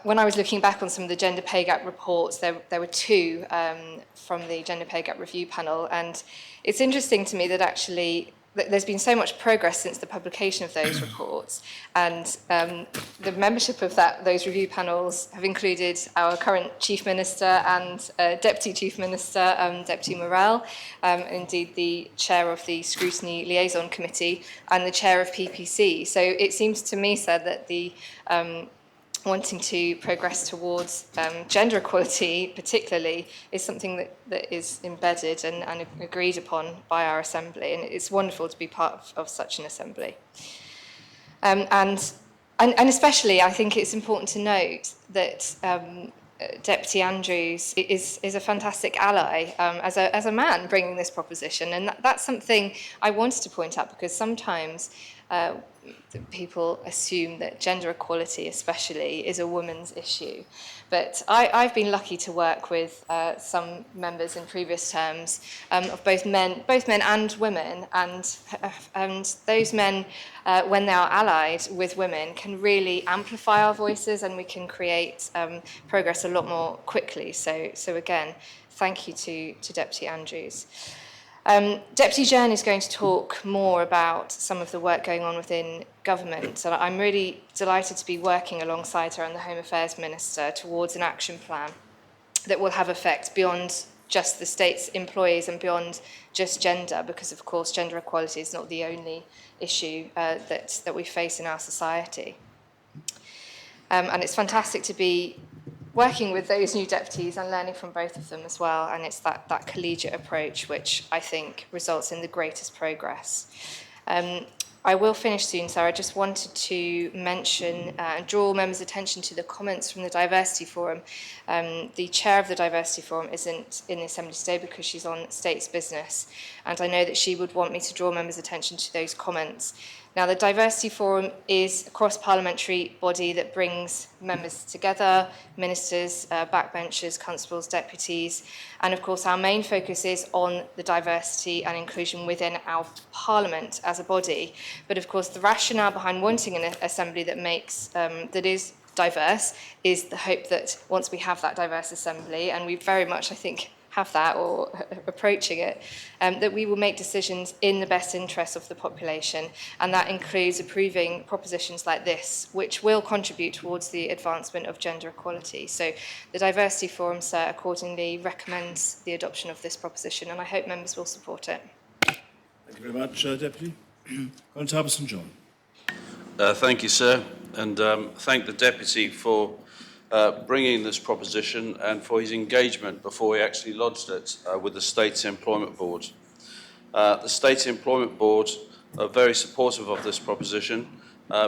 when I was looking back on some of the gender pay gap reports, there were 2 from the Gender Pay Gap Review Panel, and it's interesting to me that actually there's been so much progress since the publication of those reports, and the membership of those review panels have included our current Chief Minister and Deputy Chief Minister, Deputy Morell, indeed the Chair of the Scrutiny Liaison Committee and the Chair of PPC. So it seems to me, sir, that the wanting to progress towards gender equality particularly is something that is embedded and agreed upon by our Assembly, and it's wonderful to be part of such an Assembly. And especially I think it's important to note that Deputy Andrews is a fantastic ally as a man bringing this proposition, and that's something I wanted to point out, because sometimes people assume that gender equality especially is a woman's issue. But I've been lucky to work with some members in previous terms of both men and women, and those men, when they are allied with women, can really amplify our voices, and we can create progress a lot more quickly. So again, thank you to Deputy Andrews. Deputy Jen is going to talk more about some of the work going on within government, and I'm really delighted to be working alongside her and the Home Affairs Minister towards an action plan that will have effect beyond just the state's employees and beyond just gender, because of course gender equality is not the only issue that we face in our society. And it's fantastic to be working with those new deputies and learning from both of them as well, and it's that collegiate approach which I think results in the greatest progress. I will finish soon, so I just wanted to mention and draw members' attention to the comments from the Diversity Forum. The chair of the Diversity Forum isn't in the Assembly today because she's on State's business, and I know that she would want me to draw members' attention to those comments. Now, the Diversity Forum is a cross-parliamentary body that brings members together, ministers, backbenchers, constables, deputies, and of course our main focus is on the diversity and inclusion within our parliament as a body. But of course the rationale behind wanting an assembly that that is diverse is the hope that once we have that diverse assembly, and we very much, I think, have that or approaching it, that we will make decisions in the best interest of the population, and that includes approving propositions like this, which will contribute towards the advancement of gender equality. So the Diversity Forum, sir, accordingly recommends the adoption of this proposition, and I hope members will support it. Thank you very much, Deputy. Constable St John. Thank you, sir, and thank the Deputy for bringing this proposition and for his engagement before he actually lodged it with the State's Employment Board. The State's Employment Board are very supportive of this proposition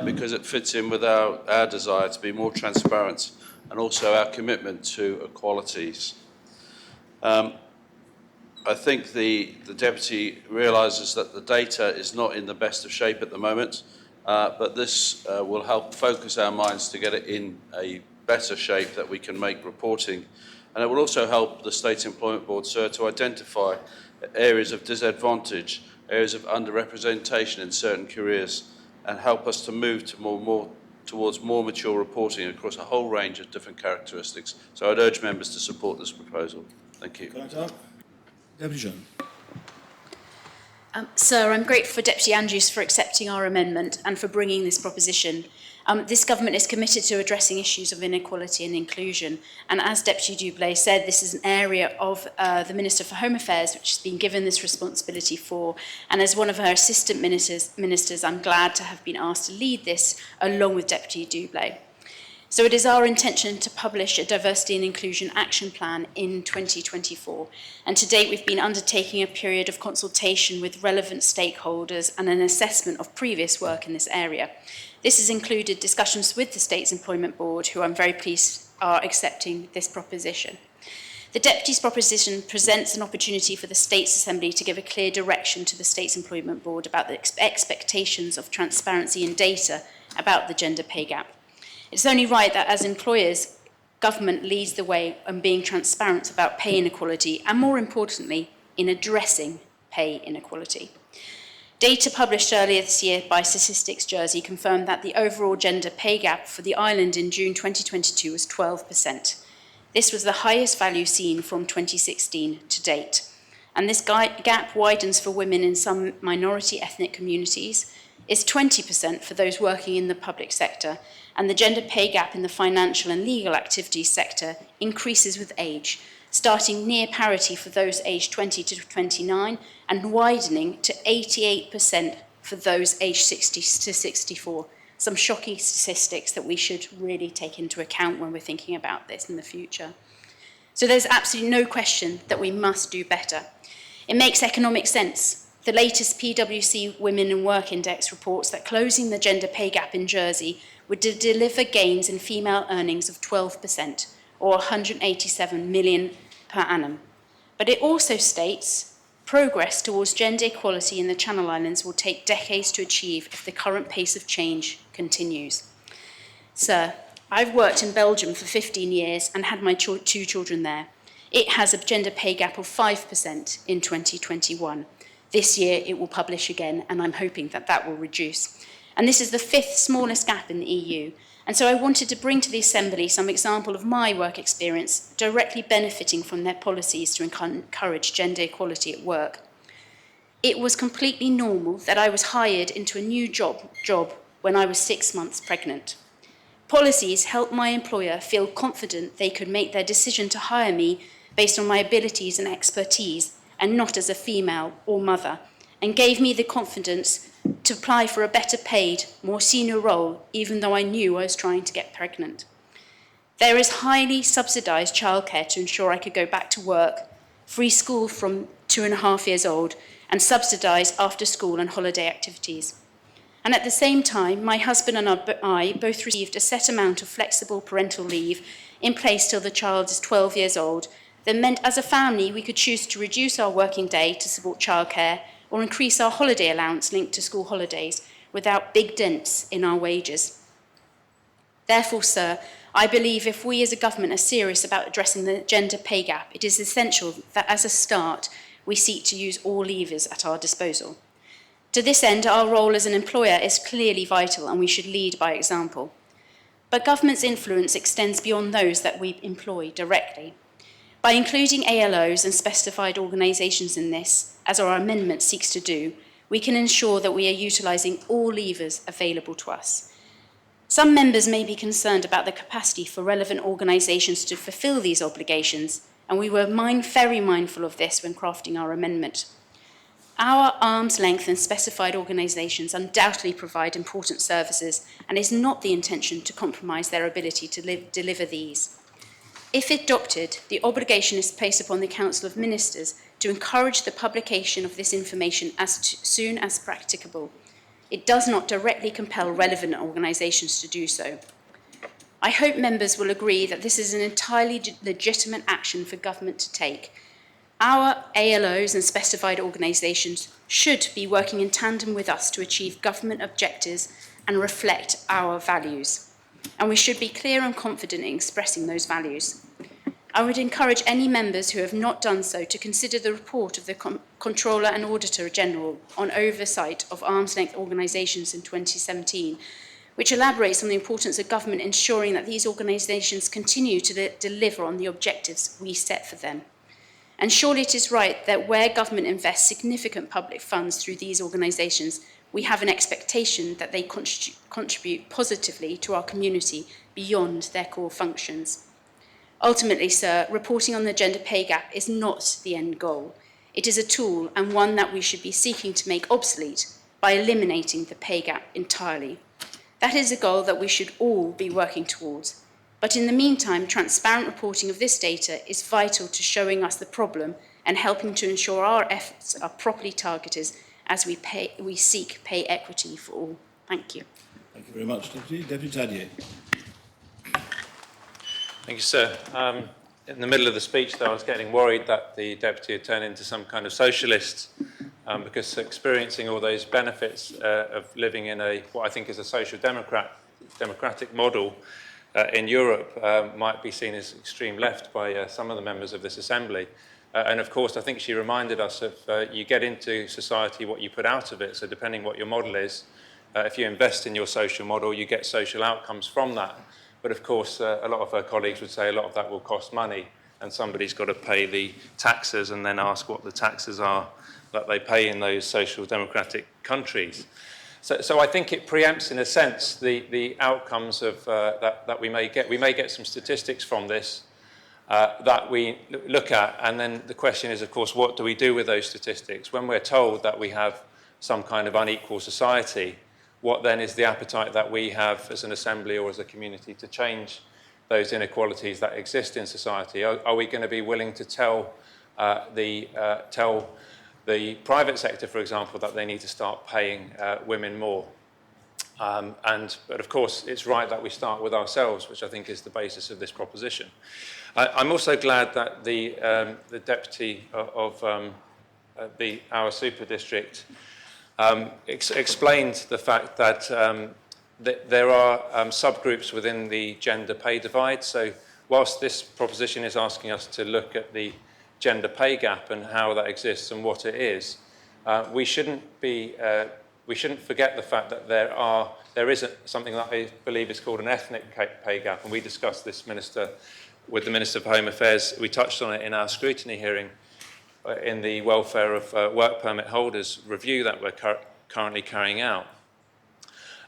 because it fits in with our desire to be more transparent and also our commitment to equalities. I think the Deputy realises that the data is not in the best of shape at the moment, but this will help focus our minds to get it in a better shape that we can make reporting. And it will also help the State Employment Board, sir, to identify areas of disadvantage, areas of underrepresentation in certain careers, and help us to move to towards more mature reporting across a whole range of different characteristics. So I'd urge members to support this proposal. Thank you. Deputy John. Sir, I'm grateful for Deputy Andrews for accepting our amendment and for bringing this proposition. This government is committed to addressing issues of inequality and inclusion, and as Deputy Doublé said, this is an area of the Minister for Home Affairs which has been given this responsibility for, and as one of her assistant ministers, I'm glad to have been asked to lead this along with Deputy Doublé. So it is our intention to publish a diversity and inclusion action plan in 2024. And to date, we've been undertaking a period of consultation with relevant stakeholders and an assessment of previous work in this area. This has included discussions with the State's Employment Board, who I'm very pleased are accepting this proposition. The Deputy's proposition presents an opportunity for the State's Assembly to give a clear direction to the State's Employment Board about the expectations of transparency in data about the gender pay gap. It's only right that as employers, government leads the way on being transparent about pay inequality and, more importantly, in addressing pay inequality. Data published earlier this year by Statistics Jersey confirmed that the overall gender pay gap for the island in June 2022 was 12%. This was the highest value seen from 2016 to date. And this gap widens for women in some minority ethnic communities, is 20% for those working in the public sector, and the gender pay gap in the financial and legal activities sector increases with age, starting near parity for those aged 20 to 29 and widening to 88% for those aged 60 to 64. Some shocking statistics that we should really take into account when we're thinking about this in the future. So there's absolutely no question that we must do better. It makes economic sense. The latest PwC Women in Work Index reports that closing the gender pay gap in Jersey would deliver gains in female earnings of 12%, or 187 million per annum. But it also states Progress towards gender equality in the Channel Islands will take decades to achieve if the current pace of change continues. Sir, I've worked in Belgium for 15 years and had my 2 children there. It has a gender pay gap of 5% in 2021. This year it will publish again, and I'm hoping that that will reduce. And this is the 5th smallest gap in the EU. And so I wanted to bring to the Assembly some example of my work experience directly benefiting from their policies to encourage gender equality at work. It was completely normal that I was hired into a new job when I was 6 months pregnant. Policies helped my employer feel confident they could make their decision to hire me based on my abilities and expertise and not as a female or mother, and gave me the confidence to apply for a better paid, more senior role, even though I knew I was trying to get pregnant. There is highly subsidised childcare to ensure I could go back to work, free school from 2.5 years old, and subsidised after school and holiday activities. And at the same time, my husband and I both received a set amount of flexible parental leave in place till the child is 12 years old. That meant as a family we could choose to reduce our working day to support childcare or increase our holiday allowance linked to school holidays without big dents in our wages. Therefore, sir, I believe if we as a government are serious about addressing the gender pay gap, it is essential that as a start we seek to use all levers at our disposal. To this end, our role as an employer is clearly vital and we should lead by example. But government's influence extends beyond those that we employ directly. By including ALOs and specified organisations in this, as our amendment seeks to do, we can ensure that we are utilising all levers available to us. Some members may be concerned about the capacity for relevant organisations to fulfil these obligations, and we were very mindful of this when crafting our amendment. Our arm's length and specified organisations undoubtedly provide important services, and it is not the intention to compromise their ability to deliver these. If adopted, the obligation is placed upon the Council of Ministers to encourage the publication of this information as soon as practicable. It does not directly compel relevant organisations to do so. I hope members will agree that this is an entirely legitimate action for government to take. Our ALOs and specified organisations should be working in tandem with us to achieve government objectives and reflect our values. And we should be clear and confident in expressing those values. I would encourage any members who have not done so to consider the report of the Controller and Auditor General on oversight of arm's-length organisations in 2017, which elaborates on the importance of government ensuring that these organisations continue to deliver on the objectives we set for them. And surely it is right that where government invests significant public funds through these organisations, we have an expectation that they contribute positively to our community beyond their core functions. Ultimately, sir, reporting on the gender pay gap is not the end goal. It is a tool and one that we should be seeking to make obsolete by eliminating the pay gap entirely. That is a goal that we should all be working towards. But in the meantime, transparent reporting of this data is vital to showing us the problem and helping to ensure our efforts are properly targeted as we seek pay equity for all. Thank you. Thank you very much, Deputy. Deputy Tadier. Thank you, sir. In the middle of the speech, though, I was getting worried that the Deputy had turned into some kind of socialist because experiencing all those benefits of living in what I think is a social democratic model in Europe might be seen as extreme left by some of the members of this Assembly. And of course, I think she reminded us of you get into society what you put out of it. So depending what your model is, if you invest in your social model, you get social outcomes from that. But of course, a lot of her colleagues would say a lot of that will cost money, and somebody's got to pay the taxes and then ask what the taxes are that they pay in those social democratic countries. So I think it preempts, in a sense, the outcomes of that we may get. We may get some statistics from this that we look at, and then the question is, of course, what do we do with those statistics? When we're told that we have some kind of unequal society, what then is the appetite that we have as an Assembly or as a community to change those inequalities that exist in society? Are we going to be willing to tell the private sector, for example, that they need to start paying women more? But of course, it's right that we start with ourselves, which I think is the basis of this proposition. I'm also glad that the Deputy of our super district, explained the fact that there are subgroups within the gender pay divide. So whilst this proposition is asking us to look at the gender pay gap and how that exists and what it is, we shouldn't forget the fact that there is something that I believe is called an ethnic pay gap, and we discussed this with the Minister for Home Affairs. We touched on it in our scrutiny hearing in the welfare of work permit holders review that we're currently carrying out.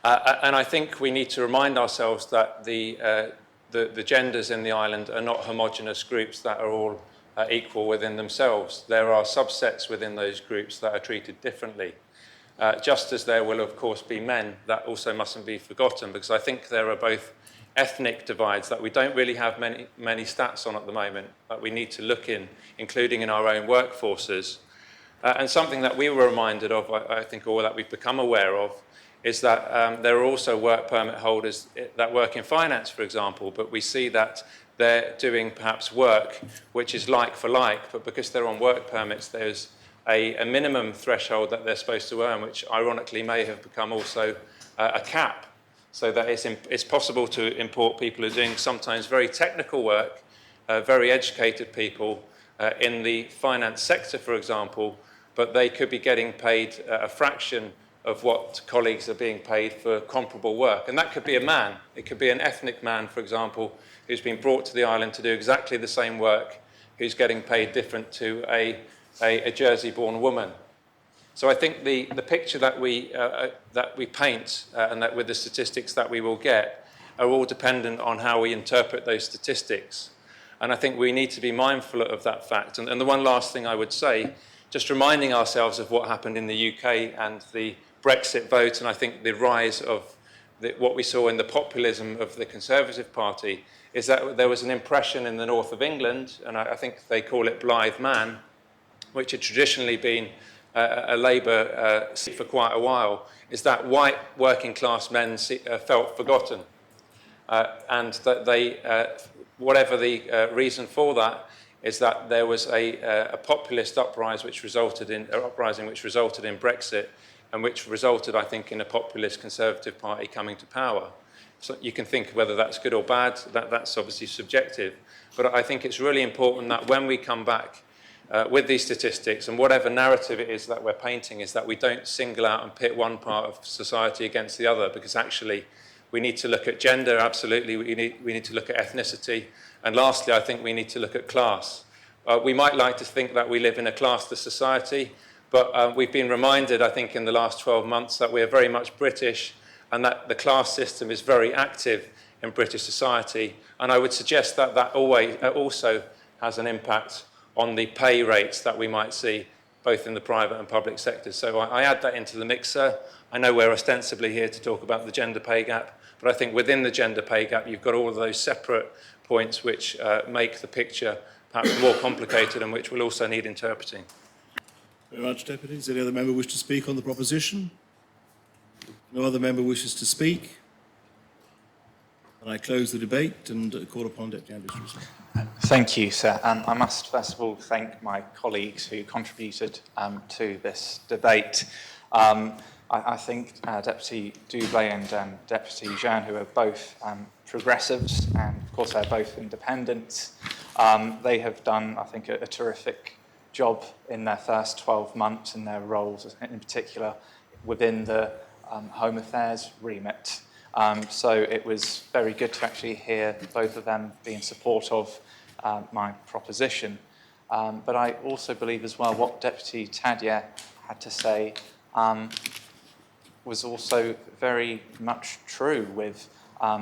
And I think we need to remind ourselves that the genders in the island are not homogenous groups that are all equal within themselves. There are subsets within those groups that are treated differently. Just as there will, of course, be men, that also mustn't be forgotten, because I think there are both ethnic divides that we don't really have many stats on at the moment, that we need to look in, including in our own workforces. And something that we were reminded of, I think, or that we've become aware of, is that there are also work permit holders that work in finance, for example, but we see that they're doing perhaps work which is like for like, but because they're on work permits, there's a minimum threshold that they're supposed to earn, which ironically may have become also a cap, so that it's possible to import people who are doing sometimes very technical work, very educated people in the finance sector, for example, but they could be getting paid a fraction of what colleagues are being paid for comparable work. And that could be a man. It could be an ethnic man, for example, who's been brought to the island to do exactly the same work, who's getting paid different to a Jersey-born woman. So I think the picture that we paint and that with the statistics that we will get are all dependent on how we interpret those statistics. And I think we need to be mindful of that fact. And the one last thing I would say, just reminding ourselves of what happened in the UK and the Brexit vote, and I think the rise of what we saw in the populism of the Conservative Party, is that there was an impression in the north of England, and I think they call it Blythe Man, which had traditionally been a Labour seat for quite a while, is that white working class men felt forgotten. And that they, whatever the reason for that, is that there was a populist uprising which resulted in Brexit, and which resulted, I think, in a populist Conservative Party coming to power. So you can think whether that's good or bad, that's obviously subjective. But I think it's really important that when we come back with these statistics, and whatever narrative it is that we're painting, is that we don't single out and pit one part of society against the other, because actually we need to look at gender, absolutely, we need to look at ethnicity, and lastly, I think we need to look at class. We might like to think that we live in a classless society, but we've been reminded, I think, in the last 12 months that we are very much British, and that the class system is very active in British society, and I would suggest that that also has an impact on the pay rates that we might see both in the private and public sectors. So I add that into the mixer. I know we're ostensibly here to talk about the gender pay gap, but I think within the gender pay gap, you've got all of those separate points which make the picture perhaps more complicated and which will also need interpreting. Very much, Deputies. Any other member wish to speak on the proposition? No other member wishes to speak? And I close the debate and call upon Deputy Andrews to respond. Thank you, sir. I must first of all thank my colleagues who contributed to this debate. I think Deputy Dublé and Deputy Jean, who are both progressives, and of course they're both independents, they have done, I think, a terrific job in their first 12 months in their roles, in particular within the Home Affairs remit. So it was very good to actually hear both of them be in support of my proposition. But I also believe as well what Deputy Tadyer had to say was also very much true, with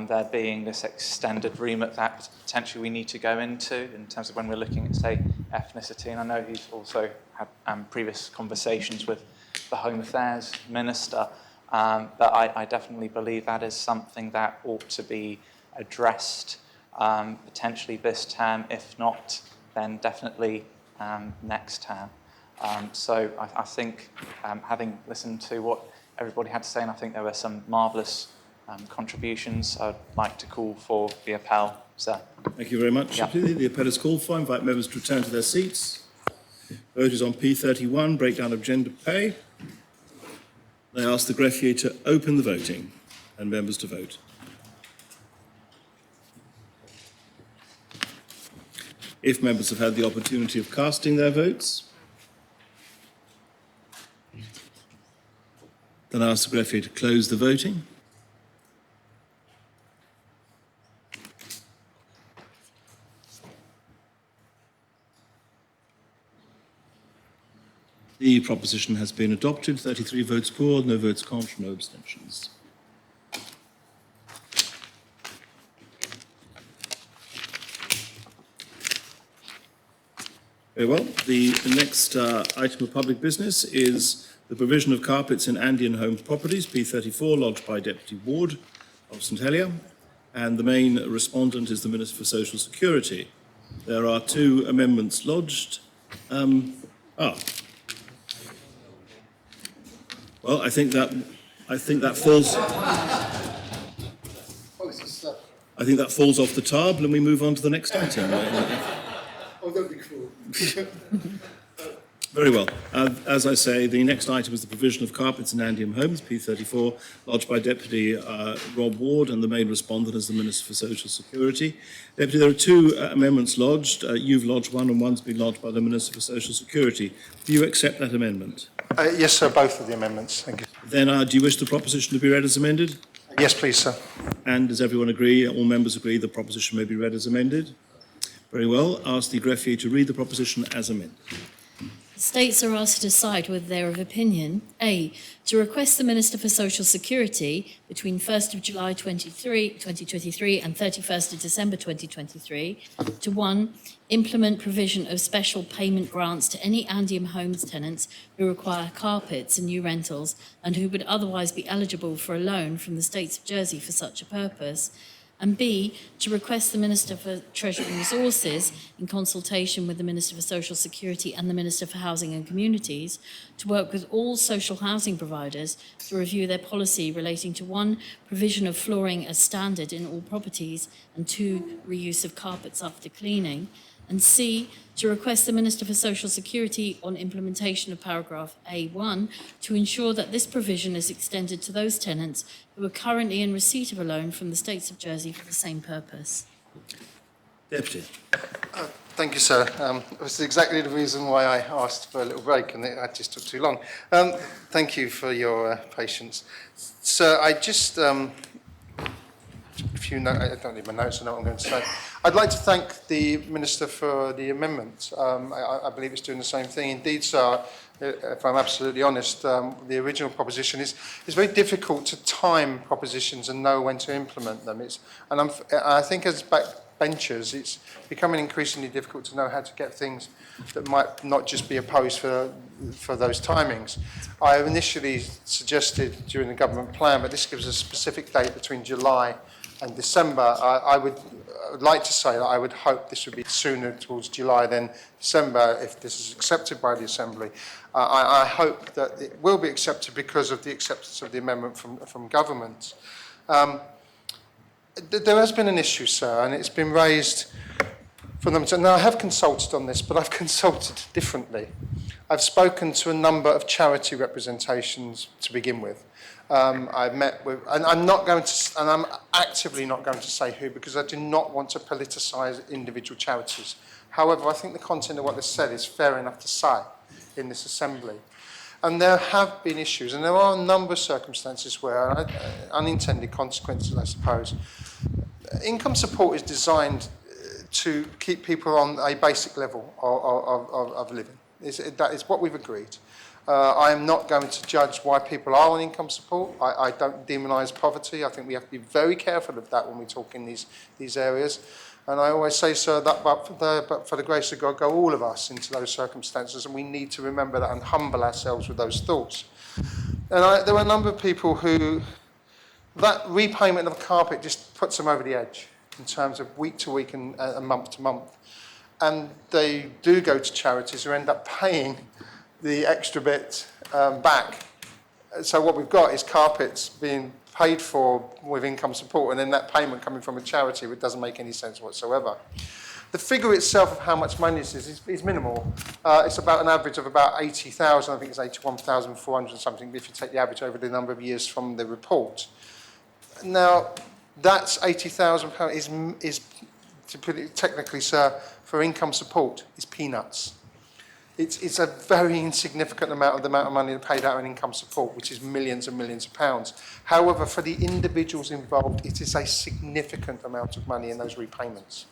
there being this extended remit that potentially we need to go into in terms of when we're looking at, say, ethnicity. And I know he's also had previous conversations with the Home Affairs Minister, but I definitely believe that is something that ought to be addressed potentially this term, if not, then definitely next term. So I think, having listened to what everybody had to say, and I think there were some marvellous contributions, I'd like to call for the appel, sir. Thank you very much. Yeah. The appel is called for. I invite members to return to their seats. Vote is on P31, breakdown of gender pay. I ask the greffier to open the voting and members to vote. If members have had the opportunity of casting their votes, then I ask the greffier to close the voting. The proposition has been adopted. 33 votes for, no votes contra, no abstentions. Very well. The next item of public business is the provision of carpets in Andean Home Properties, P34, lodged by Deputy Ward of St Helier, and the main respondent is the Minister for Social Security. There are 2 amendments lodged. Well, I think that falls. I think that falls off the table, and we move on to the next item. Oh, that'd be cool. Very well. As I say, the next item is the provision of carpets in Andean Homes, P34, lodged by Deputy Rob Ward, and the main respondent is the Minister for Social Security. Deputy, there are 2 amendments lodged. You've lodged one, and one's been lodged by the Minister for Social Security. Do you accept that amendment? Yes, sir, both of the amendments. Thank you. Then, do you wish the proposition to be read as amended? Yes, please, sir. And does everyone agree, all members agree, the proposition may be read as amended? Very well. Ask the greffier to read the proposition as amended. States are asked to decide whether they're of opinion, A, to request the Minister for Social Security between 1st of July 2023 and 31st of December 2023 to 1, implement provision of special payment grants to any Andean Homes tenants who require carpets and new rentals and who would otherwise be eligible for a loan from the States of Jersey for such a purpose, and B, to request the Minister for Treasury and Resources, in consultation with the Minister for Social Security and the Minister for Housing and Communities, to work with all social housing providers to review their policy relating to 1, provision of flooring as standard in all properties, and 2, reuse of carpets after cleaning, and C, to request the Minister for Social Security on implementation of paragraph A1 to ensure that this provision is extended to those tenants who are currently in receipt of a loan from the States of Jersey for the same purpose. Deputy. Thank you, sir. It was exactly the reason why I asked for a little break, and it just took too long. Thank you for your patience. Sir, I just... if you know, I don't need my notes, I know what I'm going to say. I'd like to thank the Minister for the amendment. I believe it's doing the same thing. Indeed, sir, if I'm absolutely honest, the original proposition it's very difficult to time propositions and know when to implement them. I think as backbenchers, it's becoming increasingly difficult to know how to get things that might not just be opposed for those timings. I initially suggested during the government plan, but this gives a specific date between July and December. I would like to say that I would hope this would be sooner towards July than December if this is accepted by the Assembly. I hope that it will be accepted because of the acceptance of the amendment from government. There has been an issue, sir, and it's been raised from them. Now, I have consulted on this, but I've consulted differently. I've spoken to a number of charity representations to begin with. I've met with, and I'm actively not going to say who, because I do not want to politicise individual charities. However, I think the content of what they said is fair enough to say in this Assembly. And there have been issues, and there are a number of circumstances where, unintended consequences, I suppose. Income support is designed to keep people on a basic level of living. That is what we've agreed. I am not going to judge why people are on income support. I don't demonise poverty. I think we have to be very careful of that when we talk in these areas. And I always say, sir, that but for the grace of God, go all of us into those circumstances, and we need to remember that and humble ourselves with those thoughts. And there were a number of people who, that repayment of a carpet just puts them over the edge in terms of week to week and month to month. And they do go to charities who end up paying the extra bit back. So what we've got is carpets being paid for with income support, and then that payment coming from a charity, which doesn't make any sense whatsoever. The figure itself of how much money this is minimal. It's about an average of about 80,000, I think it's 81,400 something, if you take the average over the number of years from the report. Now, that's £80,000 is, to put it technically, sir, for income support, is peanuts. It's a very insignificant amount of the amount of money paid out in income support, which is millions and millions of pounds. However, for the individuals involved, it is a significant amount of money in those repayments.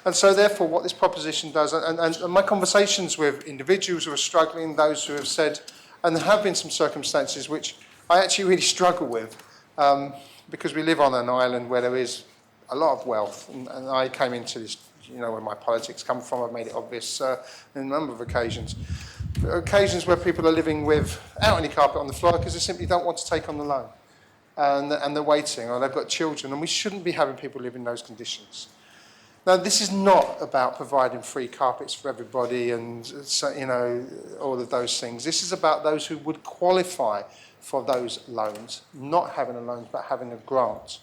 And so, therefore, what this proposition does, and my conversations with individuals who are struggling, those who have said, and there have been some circumstances which I actually really struggle with, because we live on an island where there is a lot of wealth, and I came into this, you know, where my politics come from. I've made it obvious on a number of occasions. Occasions where people are living without any carpet on the floor because they simply don't want to take on the loan. And they're waiting, or they've got children, and we shouldn't be having people live in those conditions. Now, this is not about providing free carpets for everybody and, you know, all of those things. This is about those who would qualify for those loans, not having a loan, but having a grant.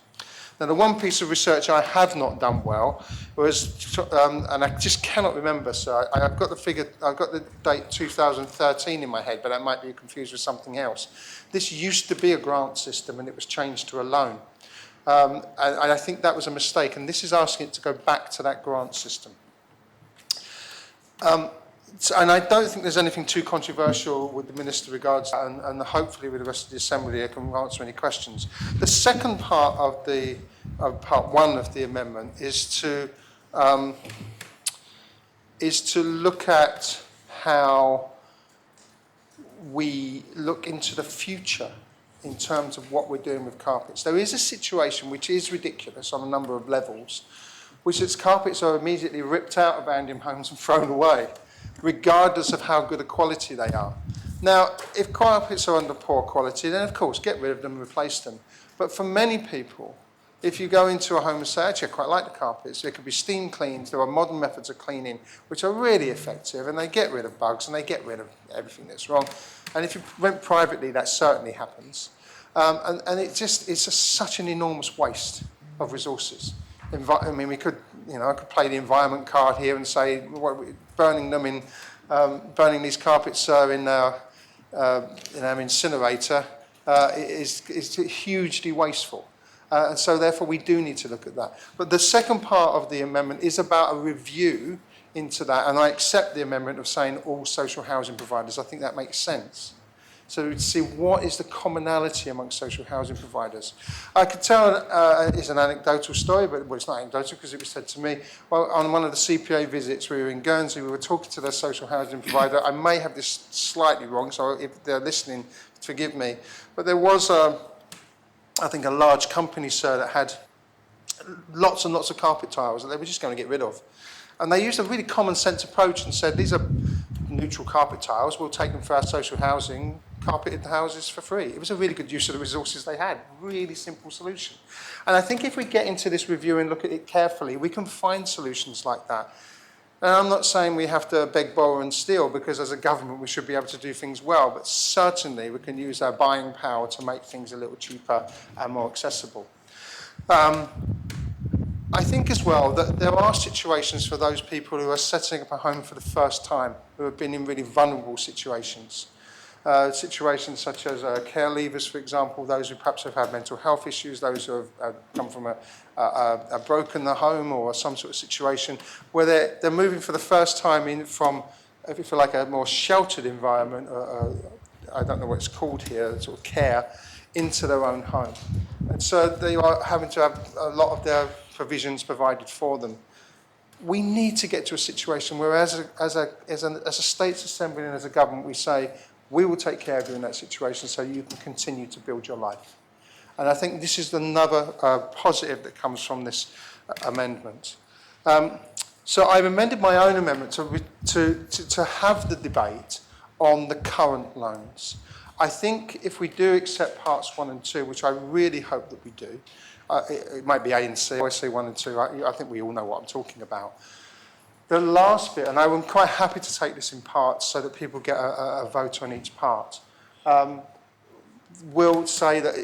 Now, the one piece of research I have not done well was, and I just cannot remember, so I've got the figure, I've got the date 2013 in my head, but that might be confused with something else. This used to be a grant system and it was changed to a loan. And I think that was a mistake, and this is asking it to go back to that grant system. And I don't think there's anything too controversial with the Minister regards that, and hopefully with the rest of the Assembly I can answer any questions. The second part of part one of the amendment is to look at how we look into the future in terms of what we're doing with carpets. There is a situation which is ridiculous on a number of levels, which is carpets are immediately ripped out of abandoned homes and thrown away, regardless of how good a quality they are. Now, if carpets are under poor quality, then of course get rid of them and replace them. But for many people, if you go into a home and say, actually I quite like the carpets, they can be steam cleaned, there are modern methods of cleaning which are really effective, and they get rid of bugs and they get rid of everything that's wrong. And if you rent privately, that certainly happens. And it's just such an enormous waste of resources. I mean, we could, you know, I could play the environment card here and say burning them in, burning these carpets in our incinerator is hugely wasteful. And so therefore we do need to look at that. But the second part of the amendment is about a review into that, and I accept the amendment of saying all social housing providers. I think that makes sense. So to see what is the commonality amongst social housing providers. I could tell it's an anecdotal story, but well, it's not anecdotal because it was said to me. Well, on one of the CPA visits, we were in Guernsey, we were talking to their social housing provider. I may have this slightly wrong, so if they're listening, forgive me. But there was, I think, a large company, sir, that had lots and lots of carpet tiles that they were just going to get rid of. And they used a really common sense approach and said, these are neutral carpet tiles, we'll take them for our social housing, carpeted houses for free. It was a really good use of the resources they had. Really simple solution. And I think if we get into this review and look at it carefully, we can find solutions like that. And I'm not saying we have to beg, borrow and steal, because as a government we should be able to do things well, but certainly we can use our buying power to make things a little cheaper and more accessible. I think as well that there are situations for those people who are setting up a home for the first time, who have been in really vulnerable situations. Situations such as care leavers, for example, those who perhaps have had mental health issues, those who have come from a broken home or some sort of situation where they're moving for the first time in from, if you feel like, a more sheltered environment, I don't know what it's called here, sort of care, into their own home. And so they are having to have a lot of their provisions provided for them. We need to get to a situation where as a States Assembly and as a government we say, we will take care of you in that situation so you can continue to build your life. And I think this is another positive that comes from this amendment. So I've amended my own amendment to have the debate on the current loans. I think if we do accept parts 1 and 2, which I really hope that we do, it might be A and C, I say 1 and 2, I think we all know what I'm talking about. The last bit, and I'm quite happy to take this in parts so that people get a vote on each part, will say that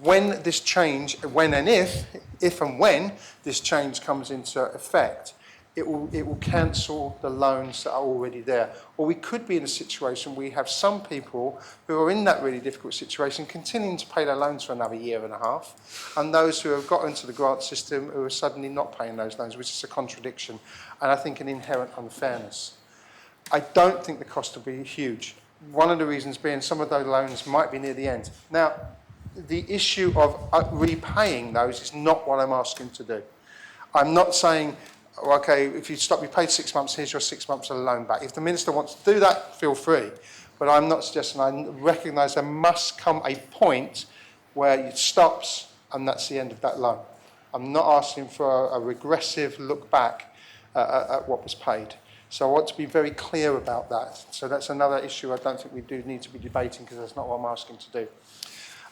when this change, if and when this change comes into effect, it will cancel the loans that are already there. Or we could be in a situation where we have some people who are in that really difficult situation continuing to pay their loans for another year and a half, and those who have got into the grant system who are suddenly not paying those loans, which is a contradiction, and I think an inherent unfairness. I don't think the cost will be huge. One of the reasons being some of those loans might be near the end. Now, the issue of repaying those is not what I'm asking to do. I'm not saying, okay, if you paid 6 months, here's your 6 months of the loan back. If the Minister wants to do that, feel free. But I'm not suggesting, I recognise there must come a point where it stops and that's the end of that loan. I'm not asking for a regressive look back at what was paid. So I want to be very clear about that. So that's another issue I don't think we do need to be debating because that's not what I'm asking to do.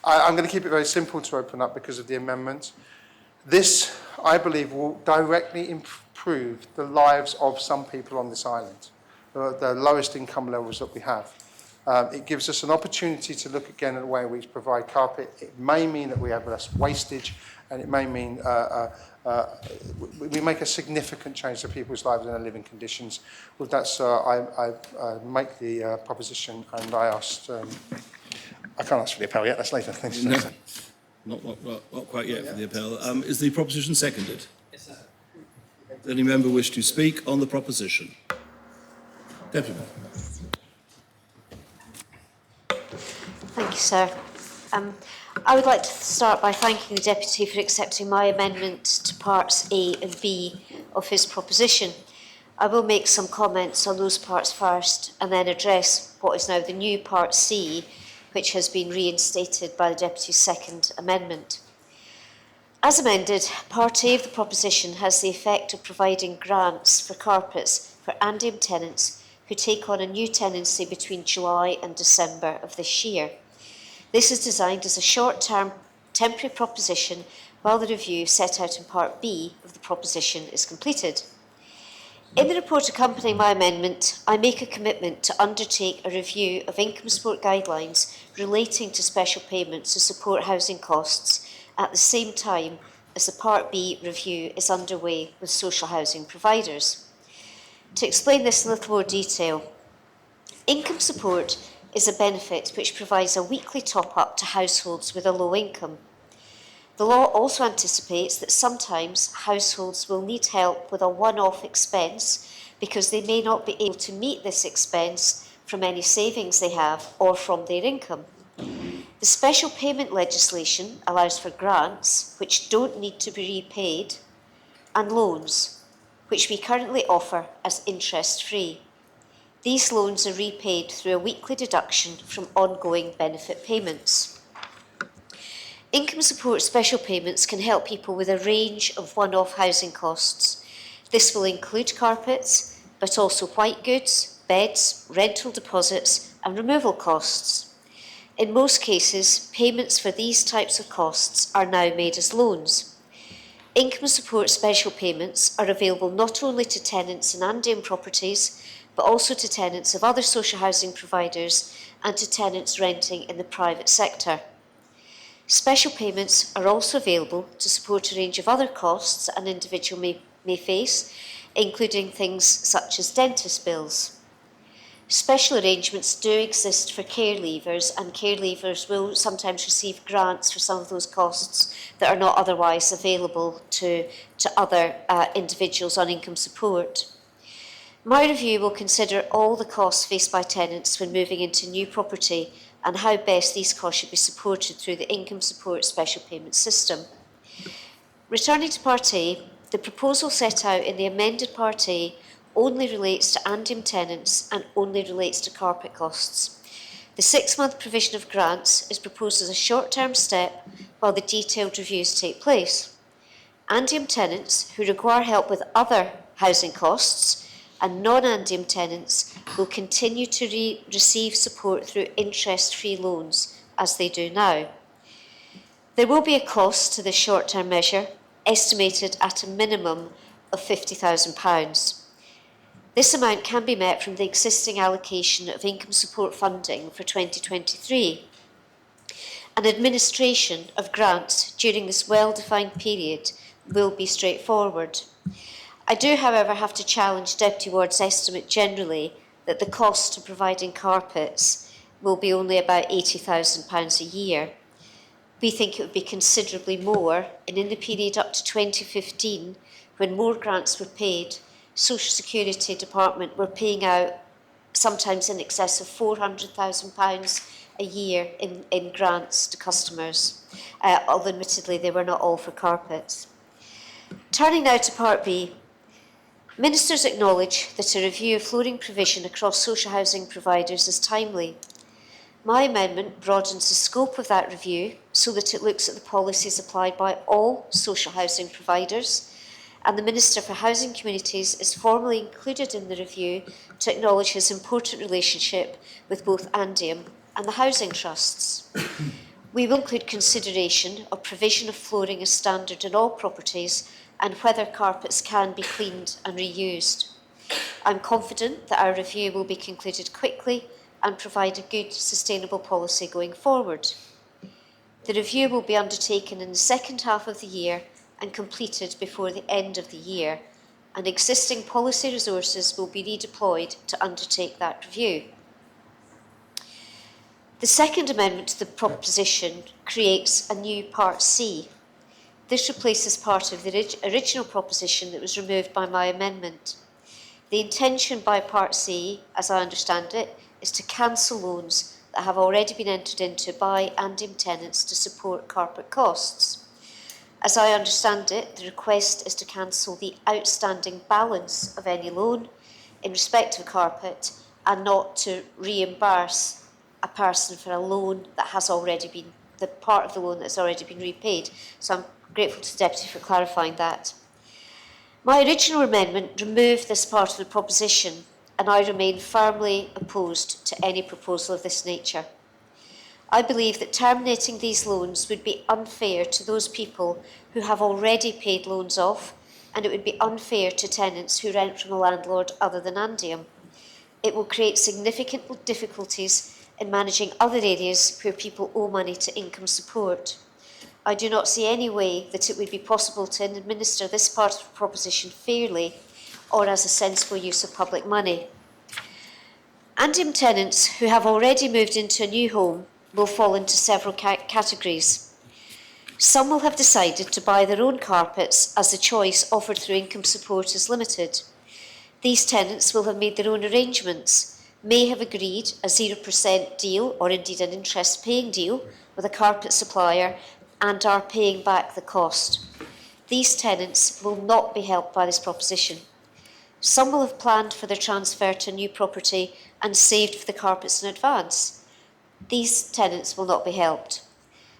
I'm going to keep it very simple to open up because of the amendment. This, I believe, will directly improve the lives of some people on this island, the lowest income levels that we have. It gives us an opportunity to look again at the way we provide carpet. It may mean that we have less wastage, and it may mean we make a significant change to people's lives and their living conditions. With that, sir, I make the proposition, and I asked. I can't ask for the appel yet. That's later. Thanks. No, not quite yet for the appel. Is the proposition seconded? Yes, sir. Does any member wish to speak on the proposition? Deputy Mayor. Thank you, sir. I would like to start by thanking the Deputy for accepting my amendment to parts A and B of his proposition. I will make some comments on those parts first and then address what is now the new part C, which has been reinstated by the Deputy's second amendment. As amended, Part A of the proposition has the effect of providing grants for carpets for Andium tenants who take on a new tenancy between July and December of this year. This is designed as a short-term temporary proposition while the review set out in Part B of the proposition is completed. In the report accompanying my amendment, I make a commitment to undertake a review of income support guidelines relating to special payments to support housing costs at the same time as the Part B review is underway with social housing providers. To explain this in a little more detail, income support is a benefit which provides a weekly top-up to households with a low income. The law also anticipates that sometimes households will need help with a one-off expense because they may not be able to meet this expense from any savings they have or from their income. The special payment legislation allows for grants which don't need to be repaid and loans which we currently offer as interest-free. These loans are repaid through a weekly deduction from ongoing benefit payments. Income support special payments can help people with a range of one-off housing costs. This will include carpets, but also white goods, beds, rental deposits, and removal costs. In most cases, payments for these types of costs are now made as loans. Income support special payments are available not only to tenants in Andium properties, but also to tenants of other social housing providers and to tenants renting in the private sector. Special payments are also available to support a range of other costs an individual may face, including things such as dentist bills. Special arrangements do exist for care leavers, and care leavers will sometimes receive grants for some of those costs that are not otherwise available to other individuals on income support. My review will consider all the costs faced by tenants when moving into new property and how best these costs should be supported through the income support special payment system. Returning to Part A, the proposal set out in the amended Part A only relates to Andium tenants and only relates to carpet costs. The 6-month provision of grants is proposed as a short-term step while the detailed reviews take place. Andium tenants who require help with other housing costs and non-Andium tenants will continue to receive support through interest-free loans, as they do now. There will be a cost to this short-term measure, estimated at a minimum of £50,000. This amount can be met from the existing allocation of income support funding for 2023. And administration of grants during this well-defined period will be straightforward. I do, however, have to challenge Deputy Ward's estimate generally that the cost of providing carpets will be only about £80,000 a year. We think it would be considerably more, and in the period up to 2015, when more grants were paid, Social Security Department were paying out sometimes in excess of £400,000 a year in grants to customers, although admittedly they were not all for carpets. Turning now to Part B, Ministers acknowledge that a review of flooring provision across social housing providers is timely. My amendment broadens the scope of that review so that it looks at the policies applied by all social housing providers, and the Minister for Housing Communities is formally included in the review to acknowledge his important relationship with both Andium and the housing trusts. We will include consideration of provision of flooring as standard in all properties and whether carpets can be cleaned and reused. I'm confident that our review will be concluded quickly and provide a good, sustainable policy going forward. The review will be undertaken in the second half of the year and completed before the end of the year, and existing policy resources will be redeployed to undertake that review. The second amendment to the proposition creates a new Part C. This replaces part of the original proposition that was removed by my amendment. The intention by Part C, as I understand it, is to cancel loans that have already been entered into by Andium tenants to support carpet costs. As I understand it, the request is to cancel the outstanding balance of any loan in respect of carpet and not to reimburse a person for a loan that has already been, the part of the loan that's already been repaid. So I'm grateful to the Deputy for clarifying that. My original amendment removed this part of the proposition, and I remain firmly opposed to any proposal of this nature. I believe that terminating these loans would be unfair to those people who have already paid loans off, and it would be unfair to tenants who rent from a landlord other than Andium. It will create significant difficulties in managing other areas where people owe money to income support. I do not see any way that it would be possible to administer this part of the proposition fairly or as a sensible use of public money. Andium tenants who have already moved into a new home will fall into several categories. Some will have decided to buy their own carpets as the choice offered through income support is limited. These tenants will have made their own arrangements, may have agreed a 0% deal or indeed an interest-paying deal with a carpet supplier and are paying back the cost. These tenants will not be helped by this proposition. Some will have planned for their transfer to a new property and saved for the carpets in advance. These tenants will not be helped.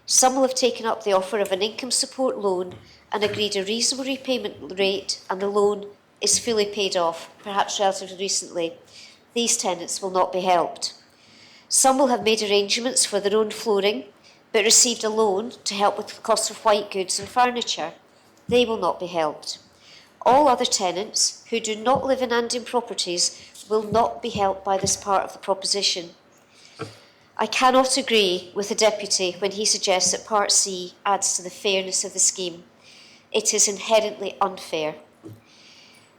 Some will have taken up the offer of an income support loan and agreed a reasonable repayment rate, and the loan is fully paid off, perhaps relatively recently. These tenants will not be helped. Some will have made arrangements for their own flooring, but received a loan to help with the cost of white goods and furniture. They will not be helped. All other tenants who do not live in Andium properties will not be helped by this part of the proposition. I cannot agree with the Deputy when he suggests that Part C adds to the fairness of the scheme. It is inherently unfair.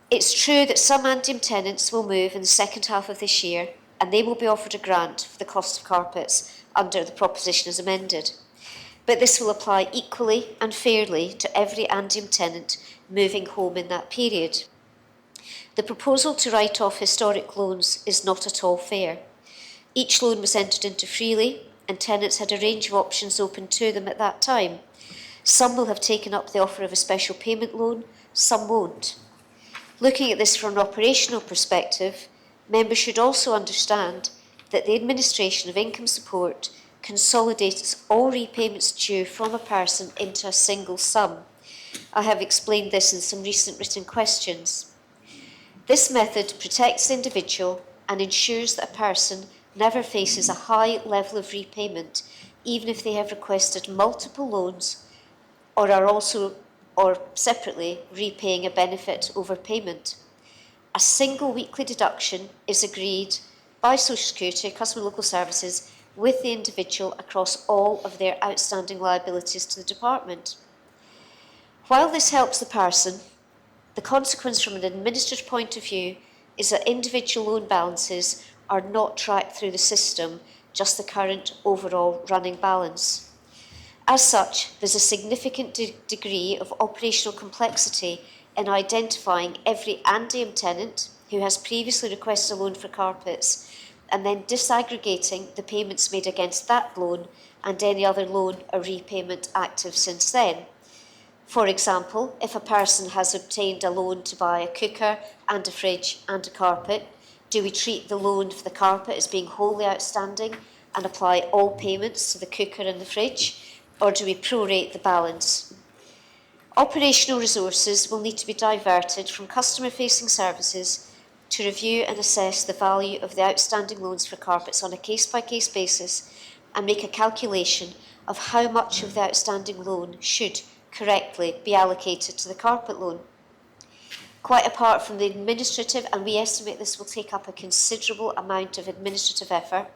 It's true that some Andium tenants will move in the second half of this year, and they will be offered a grant for the cost of carpets under the proposition as amended. But this will apply equally and fairly to every Andium tenant moving home in that period. The proposal to write off historic loans is not at all fair. Each loan was entered into freely, and tenants had a range of options open to them at that time. Some will have taken up the offer of a special payment loan, some won't. Looking at this from an operational perspective, members should also understand that the administration of income support consolidates all repayments due from a person into a single sum. I have explained this in some recent written questions. This method protects the individual and ensures that a person never faces a high level of repayment, even if they have requested multiple loans or separately repaying a benefit overpayment. A single weekly deduction is agreed by Social Security, Customer Local Services, with the individual across all of their outstanding liabilities to the department. While this helps the person, The consequence from an administrative point of view is that individual loan balances are not tracked through the system, just the current overall running balance. As such, there's a significant degree of operational complexity in identifying every Andium tenant who has previously requested a loan for carpets and then disaggregating the payments made against that loan and any other loan or repayment active since then. For example, if a person has obtained a loan to buy a cooker and a fridge and a carpet, do we treat the loan for the carpet as being wholly outstanding and apply all payments to the cooker and the fridge, or do we prorate the balance? Operational resources will need to be diverted from customer-facing services to review and assess the value of the outstanding loans for carpets on a case-by-case basis and make a calculation of how much of the outstanding loan should correctly be allocated to the carpet loan. Quite apart from the administrative, and we estimate this will take up a considerable amount of administrative effort,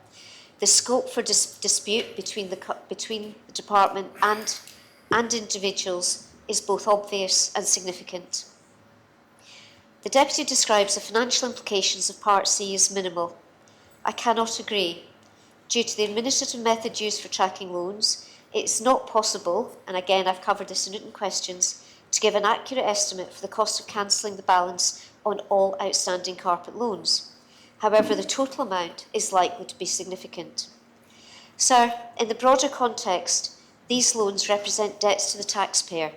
the scope for dispute between the department and individuals is both obvious and significant. The Deputy describes the financial implications of Part C as minimal. I cannot agree. Due to the administrative method used for tracking loans, it's not possible, and again I've covered this in written questions, to give an accurate estimate for the cost of cancelling the balance on all outstanding carpet loans. However, the total amount is likely to be significant. Sir, in the broader context, these loans represent debts to the taxpayer.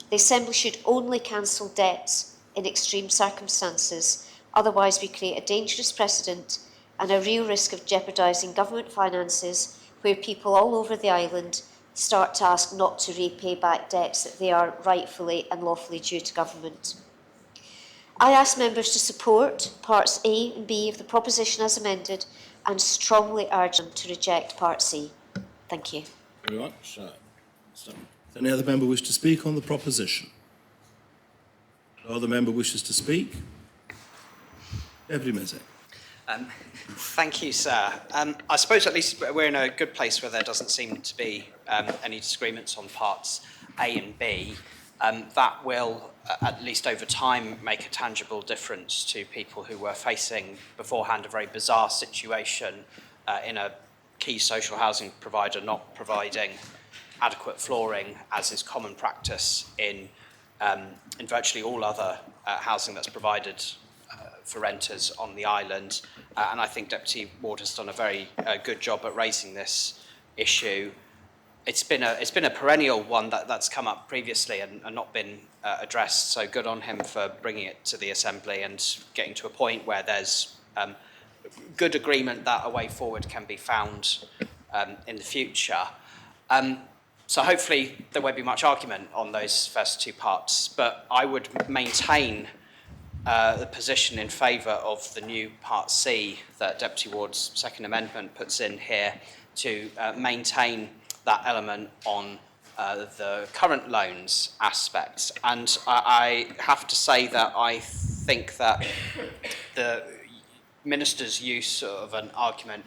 The Assembly should only cancel debts in extreme circumstances, otherwise we create a dangerous precedent and a real risk of jeopardising government finances where people all over the island start to ask not to repay back debts that they are rightfully and lawfully due to government. I ask members to support parts A and B of the proposition as amended and strongly urge them to reject part C. Thank you. Very much. Does any other member wish to speak on the proposition? No other member wishes to speak? Deputy Mezek. Thank you, sir. I suppose at least we're in a good place where there doesn't seem to be any disagreements on parts A and B. That will, at least over time, make a tangible difference to people who were facing beforehand a very bizarre situation in a key social housing provider not providing adequate flooring, as is common practice in virtually all other housing that's provided for renters on the island. And I think Deputy Ward has done a very good job at raising this issue. It's been a perennial one that's come up previously and not been addressed, so good on him for bringing it to the Assembly and getting to a point where there's good agreement that a way forward can be found in the future. So hopefully there won't be much argument on those first two parts, but I would maintain the position in favour of the new Part C that Deputy Ward's second amendment puts in here to maintain that element on the current loans aspects. And I have to say that I think that the Minister's use of an argument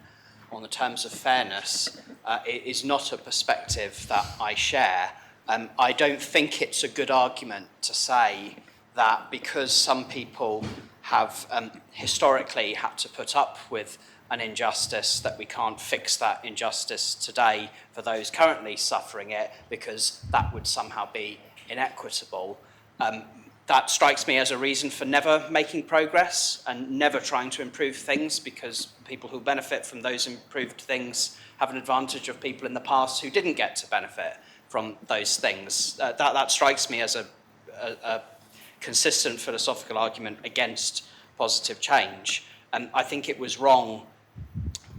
on the terms of fairness is not a perspective that I share. I don't think it's a good argument to say that because some people have historically had to put up with an injustice, that we can't fix that injustice today for those currently suffering it, because that would somehow be inequitable. That strikes me as a reason for never making progress and never trying to improve things, because people who benefit from those improved things have an advantage of people in the past who didn't get to benefit from those things. That strikes me as a consistent philosophical argument against positive change. And I think it was wrong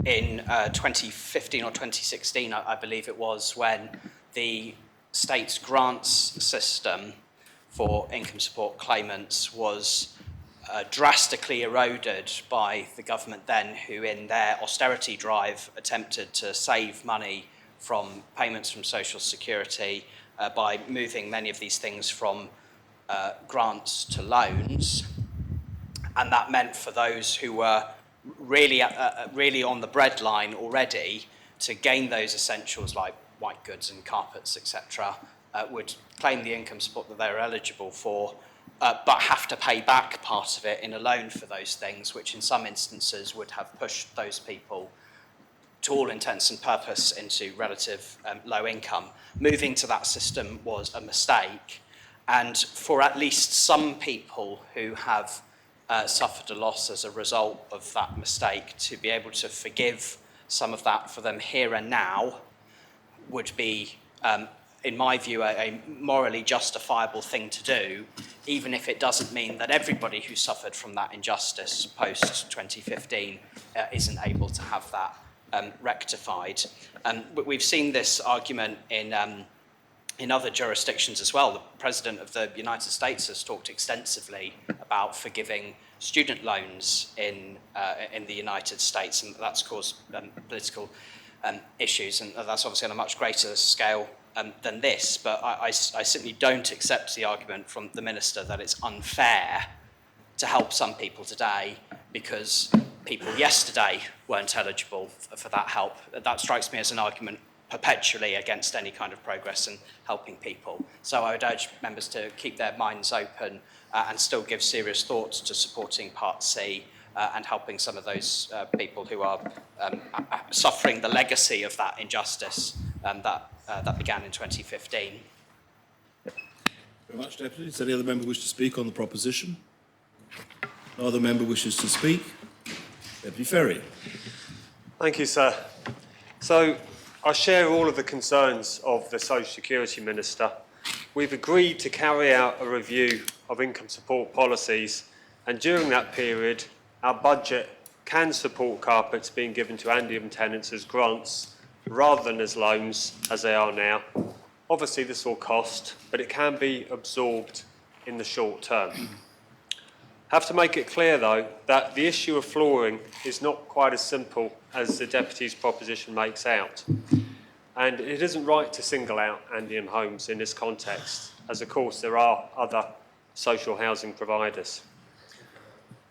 in 2015 or 2016, I believe it was, when the state's grants system for income support claimants was drastically eroded by the government then, who in their austerity drive attempted to save money from payments from Social Security by moving many of these things from grants to loans. And that meant for those who were really on the breadline already to gain those essentials like white goods and carpets, etc., would claim the income support that they were eligible for but have to pay back part of it in a loan for those things, which in some instances would have pushed those people, to all intents and purpose, into relative low income. Moving to that system was a mistake, and for at least some people who have suffered a loss as a result of that mistake, to be able to forgive some of that for them here and now would be, in my view, a morally justifiable thing to do, even if it doesn't mean that everybody who suffered from that injustice post-2015 isn't able to have that rectified. But we've seen this argument in other jurisdictions as well. The President of the United States has talked extensively about forgiving student loans in the United States, and that's caused political issues, and that's obviously on a much greater scale than this. But I simply don't accept the argument from the Minister that it's unfair to help some people today because people yesterday weren't eligible for that help. That strikes me as an argument perpetually against any kind of progress in helping people. So I would urge members to keep their minds open and still give serious thought to supporting Part C and helping some of those people who are suffering the legacy of that injustice that began in 2015. Very much, Deputy. Does any other member wish to speak on the proposition? No other member wishes to speak. Deputy Ferry. Thank you, sir. So I share all of the concerns of the Social Security Minister. We've agreed to carry out a review of income support policies, and during that period, our budget can support carpets being given to Andium tenants as grants rather than as loans, as they are now. Obviously, this will cost, but it can be absorbed in the short term. I have to make it clear, though, that the issue of flooring is not quite as simple as the Deputy's proposition makes out. And it isn't right to single out Andium Homes in this context, as of course there are other social housing providers.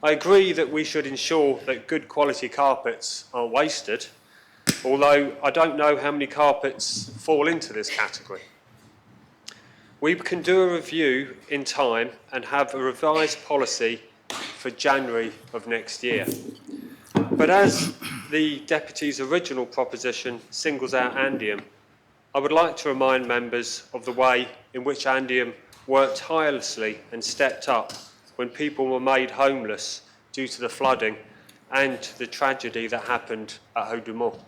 I agree that we should ensure that good quality carpets aren't wasted, although I don't know how many carpets fall into this category. We can do a review in time and have a revised policy for January of next year. But as the Deputy's original proposition singles out Andium, I would like to remind members of the way in which Andium worked tirelessly and stepped up when people were made homeless due to the flooding and the tragedy that happened at Haut-du-Mont.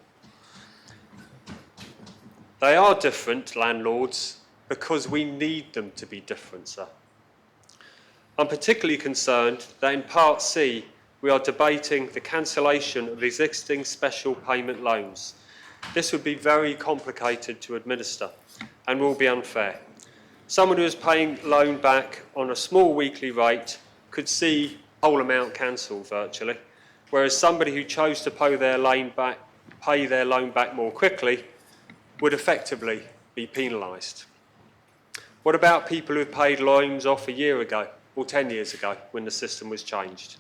They are different landlords because we need them to be different, sir. I'm particularly concerned that in Part C, we are debating the cancellation of existing special payment loans. This would be very complicated to administer and will be unfair. Someone who is paying loan back on a small weekly rate could see whole amount cancelled virtually, whereas somebody who chose to pay their loan back more quickly would effectively be penalised. What about people who paid loans off a year ago or 10 years ago when the system was changed?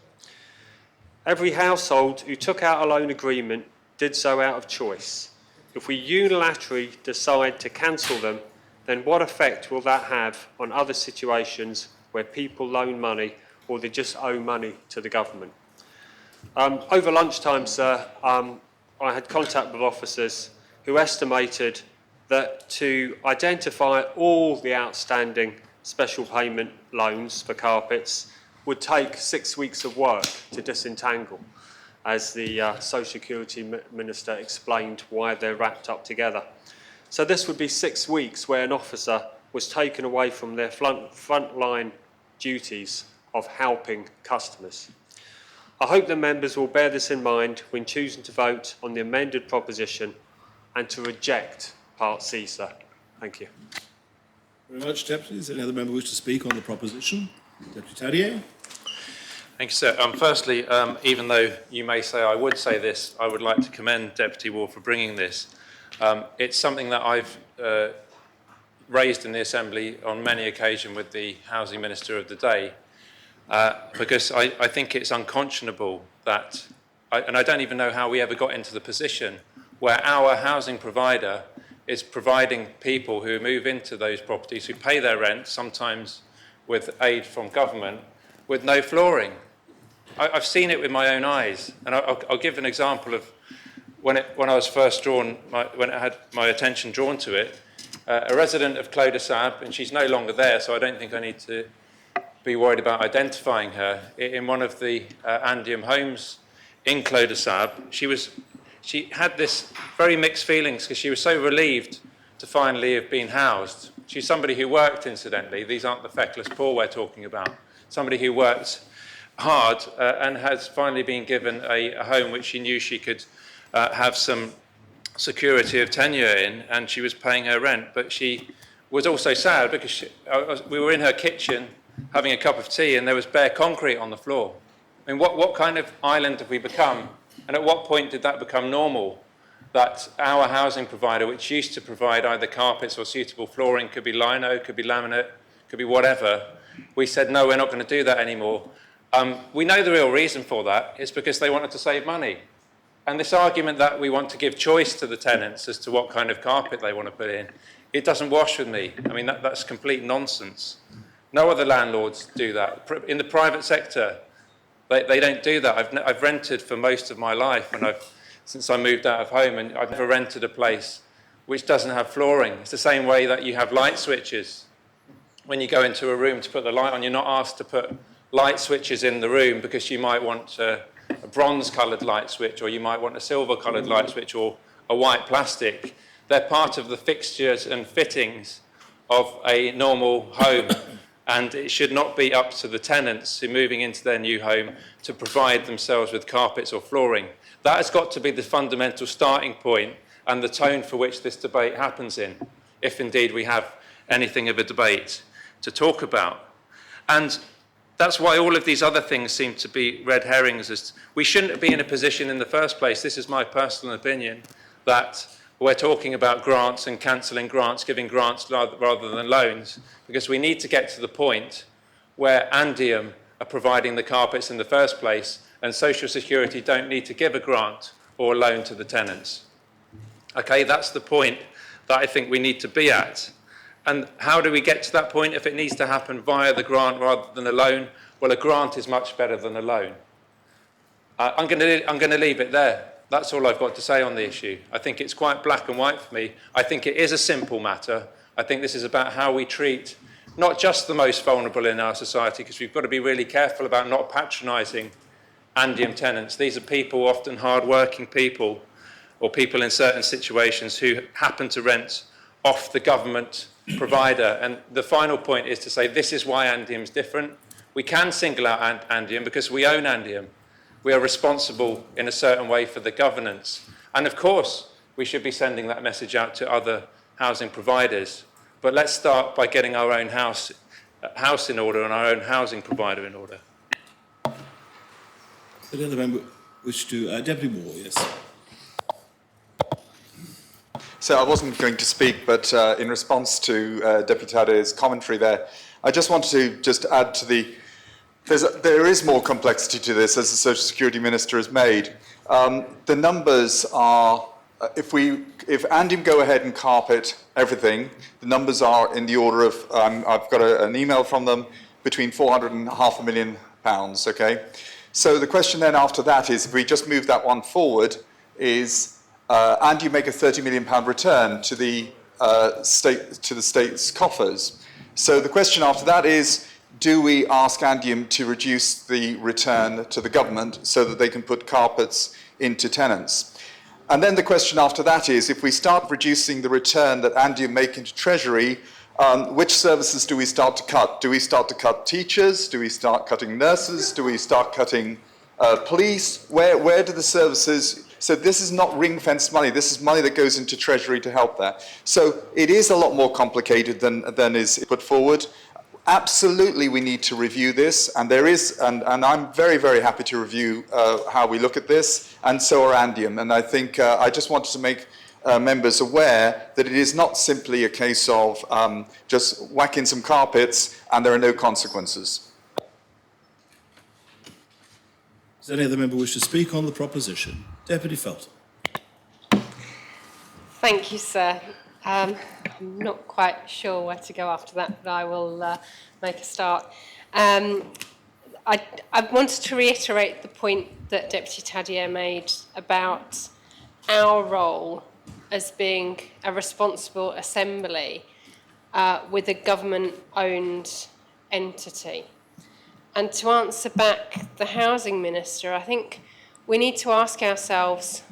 Every household who took out a loan agreement did so out of choice. If we unilaterally decide to cancel them, then what effect will that have on other situations where people loan money or they just owe money to the government? Over lunchtime, sir, I had contact with officers who estimated that to identify all the outstanding special payment loans for carpets would take 6 weeks of work to disentangle, as the Social Security Minister explained why they're wrapped up together. So this would be 6 weeks where an officer was taken away from their frontline duties of helping customers. I hope the members will bear this in mind when choosing to vote on the amended proposition and to reject Part C, sir. Thank you. Very much, Deputy. Does any other member wish to speak on the proposition? Deputy Tadier. Thank you, sir. Firstly, even though you may say I would say this, I would like to commend Deputy Ward for bringing this. It's something that I've raised in the Assembly on many occasions with the Housing Minister of the day, because I think it's unconscionable that, and I don't even know how we ever got into the position where our housing provider is providing people who move into those properties, who pay their rent, sometimes with aid from government with no flooring. I've seen it with my own eyes, and I'll give an example of when I was first when I had my attention drawn to it. A resident of Clos de Sable, and she's no longer there, so I don't think I need to be worried about identifying her. In one of the Andium homes in Clos de Sable, she had this very mixed feelings because she was so relieved to finally have been housed. She's somebody who worked, incidentally. These aren't the feckless poor we're talking about. Somebody who worked hard and has finally been given a home which she knew she could have some security of tenure in, and she was paying her rent. But she was also sad because we were in her kitchen having a cup of tea and there was bare concrete on the floor. I mean, what kind of island have we become? And at what point did that become normal? That our housing provider, which used to provide either carpets or suitable flooring, could be lino, could be laminate, could be whatever, we said, no, we're not going to do that anymore. We know the real reason for that is because they wanted to save money. And this argument that we want to give choice to the tenants as to what kind of carpet they want to put in, it doesn't wash with me. I mean, that's complete nonsense. No other landlords do that. In the private sector, they don't do that. I've rented for most of my life since I moved out of home, and I've never rented a place which doesn't have flooring. It's the same way that you have light switches. When you go into a room to put the light on, you're not asked to put light switches in the room because you might want a bronze-coloured light switch, or you might want a silver-coloured light switch, or a white plastic. They're part of the fixtures and fittings of a normal home, and it should not be up to the tenants who are moving into their new home to provide themselves with carpets or flooring. That has got to be the fundamental starting point and the tone for which this debate happens in, if indeed we have anything of a debate to talk about. And that's why all of these other things seem to be red herrings. We shouldn't be in a position in the first place, this is my personal opinion, that we're talking about grants and cancelling grants, giving grants rather than loans, because we need to get to the point where Andium are providing the carpets in the first place and Social Security don't need to give a grant or a loan to the tenants. Okay, that's the point that I think we need to be at. And how do we get to that point if it needs to happen via the grant rather than a loan? Well, a grant is much better than a loan. I'm going to leave it there. That's all I've got to say on the issue. I think it's quite black and white for me. I think it is a simple matter. I think this is about how we treat not just the most vulnerable in our society, because we've got to be really careful about not patronising Andium tenants. These are people, often hard-working people, or people in certain situations who happen to rent off the government provider. And the final point is to say this is why Andium's different. We can single out Andium because we own Andium. We are responsible in a certain way for the governance. And of course, we should be sending that message out to other housing providers. But let's start by getting our own house in order and our own housing provider in order. Did another member wish to... Deputy Moore, yes. So I wasn't going to speak, but in response to Deputy Tade's commentary there, I just wanted to just add to the... There is more complexity to this, as the Social Security Minister has made. The numbers are, if Andium go ahead and carpet everything, the numbers are in the order of, I've got an email from them, between 400 and £500,000, okay? So the question then after that is, if we just move that one forward, is Andium make a £30 million return to the state's coffers? So the question after that is, do we ask Andium to reduce the return to the government so that they can put carpets into tenants? And then the question after that is, if we start reducing the return that Andium make into Treasury, which services do we start to cut? Do we start to cut teachers? Do we start cutting nurses? Do we start cutting police? Where do the services... So this is not ring-fenced money. This is money that goes into Treasury to help that. So it is a lot more complicated than is put forward. Absolutely, we need to review this, and there is, and I'm very, very happy to review how we look at this, and so are Andium. And I think I just wanted to make members aware that it is not simply a case of just whacking some carpets and there are no consequences. Does any other member wish to speak on the proposition? Deputy Felton. Thank you, sir. I'm not quite sure where to go after that, but I will make a start. I wanted to reiterate the point that Deputy Tadier made about our role as being a responsible assembly with a government-owned entity. And to answer back the Housing Minister, I think we need to ask ourselves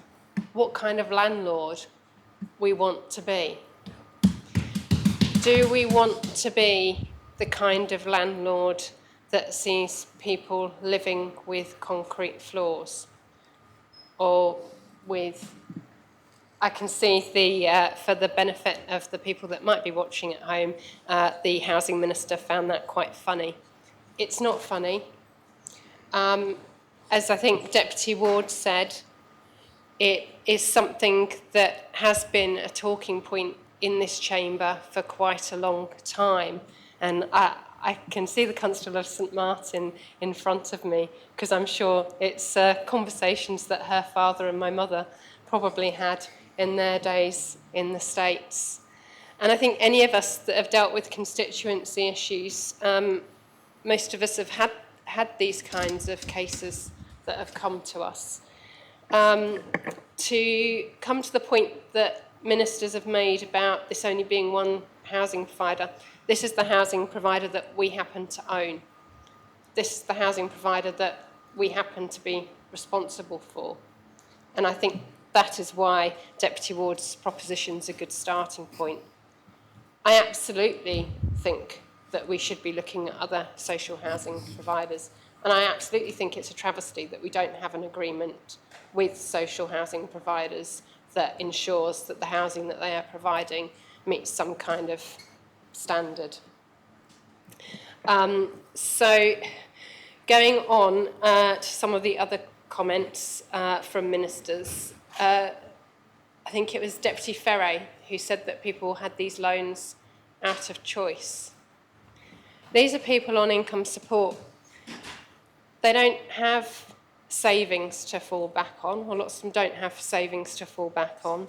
what kind of landlord we want to be. Do we want to be the kind of landlord that sees people living with concrete floors? Or with, I can see for the benefit of the people that might be watching at home, the Housing Minister found that quite funny. It's not funny. As I think Deputy Ward said, it is something that has been a talking point in this chamber for quite a long time. And I can see the Constable of St Martin in front of me, because I'm sure it's conversations that her father and my mother probably had in their days in the States. And I think any of us that have dealt with constituency issues, most of us have had these kinds of cases that have come to us. To come to the point that ministers have made about this only being one housing provider, this is the housing provider that we happen to own. This is the housing provider that we happen to be responsible for. And I think that is why Deputy Ward's proposition is a good starting point. I absolutely think that we should be looking at other social housing providers. And I absolutely think it's a travesty that we don't have an agreement with social housing providers that ensures that the housing that they are providing meets some kind of standard. So going on to some of the other comments from ministers, I think it was Deputy Ferre who said that people had these loans out of choice. These are people on income support. They don't have savings to fall back on, or lots of them don't have savings to fall back on.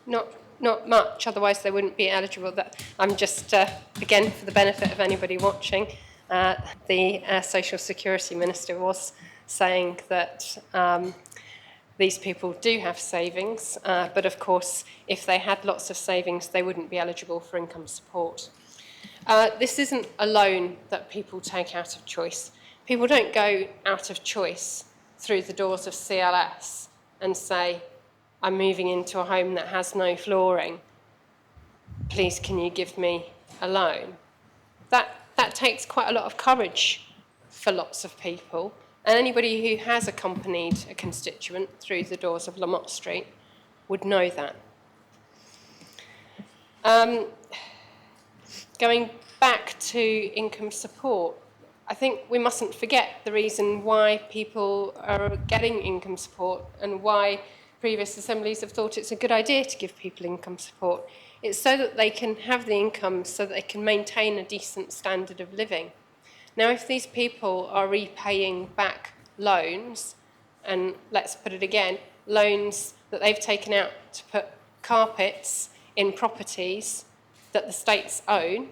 Not much, otherwise they wouldn't be eligible. I'm just, again, for the benefit of anybody watching, the Social Security Minister was saying that these people do have savings, but of course, if they had lots of savings, they wouldn't be eligible for income support. This isn't a loan that people take out of choice. People don't go out of choice through the doors of CLS and say, I'm moving into a home that has no flooring. Please, can you give me a loan? That takes quite a lot of courage for lots of people. And anybody who has accompanied a constituent through the doors of Lamott Street would know that. Going back to income support, I think we mustn't forget the reason why people are getting income support and why previous assemblies have thought it's a good idea to give people income support. It's so that they can have the income so that they can maintain a decent standard of living. Now, if these people are repaying back loans, and let's put it again, loans that they've taken out to put carpets in properties that the states own,